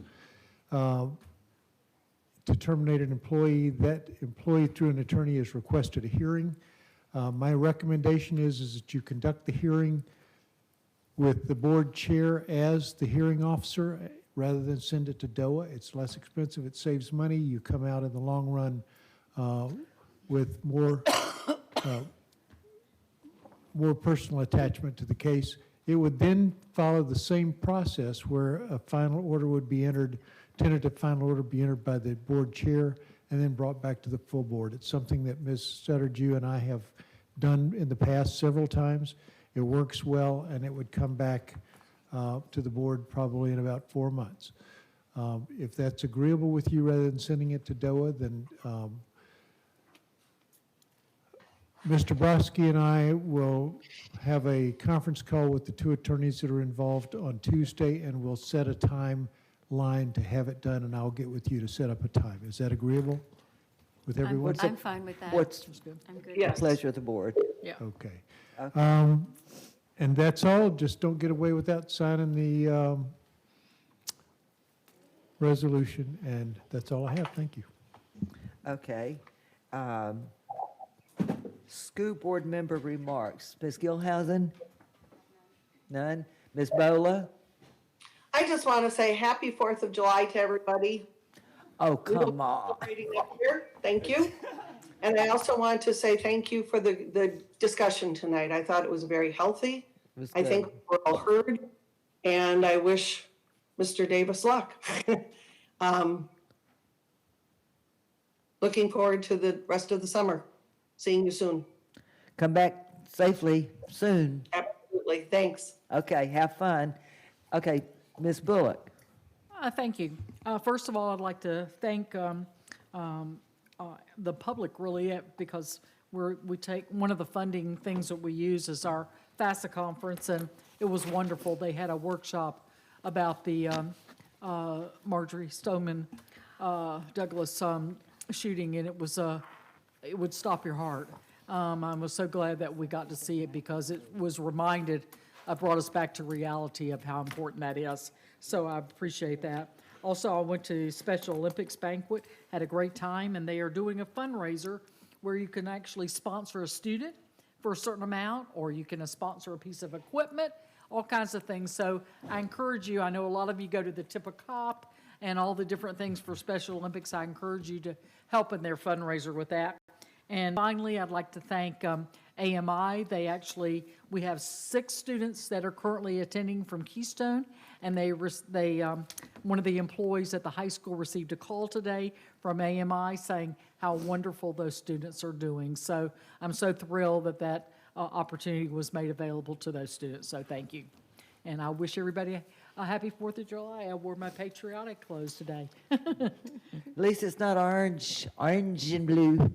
to terminate an employee. That employee, through an attorney, has requested a hearing. My recommendation is that you conduct the hearing with the board chair as the hearing officer, rather than send it to DOA. It's less expensive, it saves money, you come out in the long run with more personal attachment to the case. It would then follow the same process where a final order would be entered, tentative final order be entered by the board chair and then brought back to the full board. It's something that Ms. Studdard, you and I have done in the past several times. It works well, and it would come back to the board probably in about 4 months. If that's agreeable with you, rather than sending it to DOA, then Mr. Brodsky and I will have a conference call with the 2 attorneys that are involved on Tuesday, and we'll set a timeline to have it done, and I'll get with you to set up a time. Is that agreeable with everyone? I'm fine with that. What's I'm good. the pleasure of the board? Yeah. Okay. And that's all. Just don't get away without signing the resolution, and that's all I have. Thank you. Okay. School board member remarks. Ms. Gilhousen? None? Ms. Bola? I just want to say happy 4th of July to everybody. Oh, come on. Celebrating up here. Thank you. And I also want to say thank you for the discussion tonight. I thought it was very healthy. It was I think good. we're all heard, and I wish Mr. Davis luck. Looking forward to the rest of the summer. Seeing you soon. Come back safely soon. Absolutely. Thanks. Okay, have fun. Okay, Ms. Bullock. Thank you. First of all, I'd like to thank the public, really, because we take, one of the funding things that we use is our FAFSA conference, and it was wonderful. They had a workshop about the Marjorie Stoneman Douglas shooting, and it would stop your heart. I was so glad that we got to see it because it was brought us back to reality of how important that is. So I appreciate that. Also, I went to Special Olympics banquet, had a great time, and they are doing a fundraiser where you can actually sponsor a student for a certain amount, or you can sponsor a piece of equipment, all kinds of things. So I encourage you, I know a lot of you go to the Tip of Cop and all the different things for Special Olympics. I encourage you to help in their fundraiser with that. And finally, I'd like to thank AMI. We have 6 students that are currently attending from Keystone, and one of the employees at the high school received a call today from AMI saying how wonderful those students are doing. So I'm so thrilled that opportunity was made available to those students, so thank you. And I wish everybody a happy 4th of July. I wore my patriotic clothes today. At least it's not orange and blue.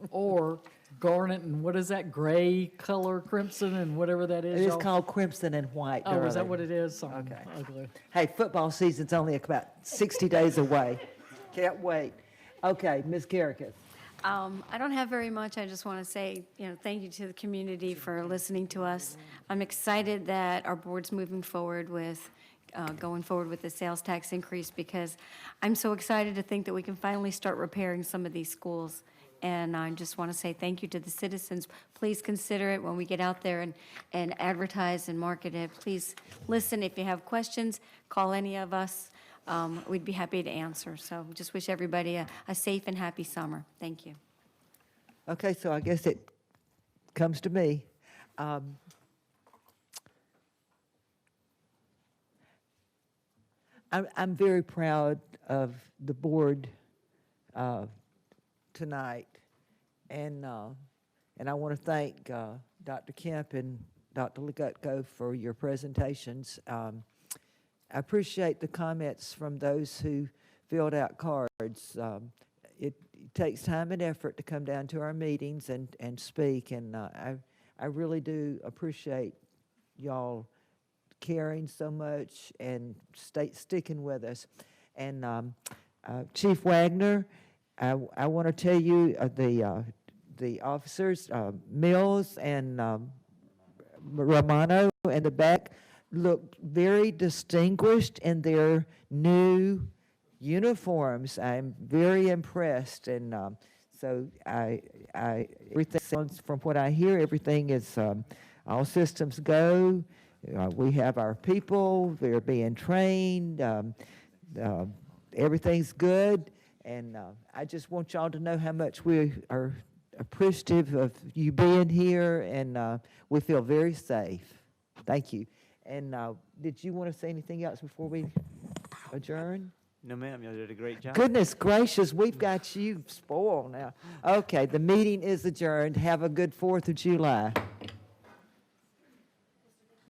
Or garnet and what is that, gray color, crimson and whatever that is. It is y'all. called crimson and white. Oh, is that darling. what it is? Okay. Ugly. Hey, football season's only about 60 days away. Can't wait. Okay, Ms. Karakis. I don't have very much. I just want to say, thank you to the community for listening to us. I'm excited that our board's moving forward with, going forward with the sales tax increase, because I'm so excited to think that we can finally start repairing some of these schools. And I just want to say thank you to the citizens. Please consider it when we get out there and advertise and market it. Please listen. If you have questions, call any of us. We'd be happy to answer. So just wish everybody a safe and happy summer. Thank you. Okay, so I guess it comes to me. I'm very proud of the board tonight, and I want to thank Dr. Kemp and Dr. Legutko for your presentations. I appreciate the comments from those who filled out cards. It takes time and effort to come down to our meetings and speak, and I really do appreciate y'all caring so much and sticking with us. And Chief Wagner, I want to tell you the officers, Mills and Romano in the back, look very distinguished in their new uniforms. I'm very impressed, and so everything from what I hear, everything is all systems go. We have our people; they're being trained. Everything's good, and I just want y'all to know how much we are appreciative of you being here, and we feel very safe. Thank you. And did you want to say anything else before we adjourn? No, ma'am, you did a great job. Goodness gracious, we've got you spoiled now. Okay, the meeting is adjourned. Have a good 4th of July.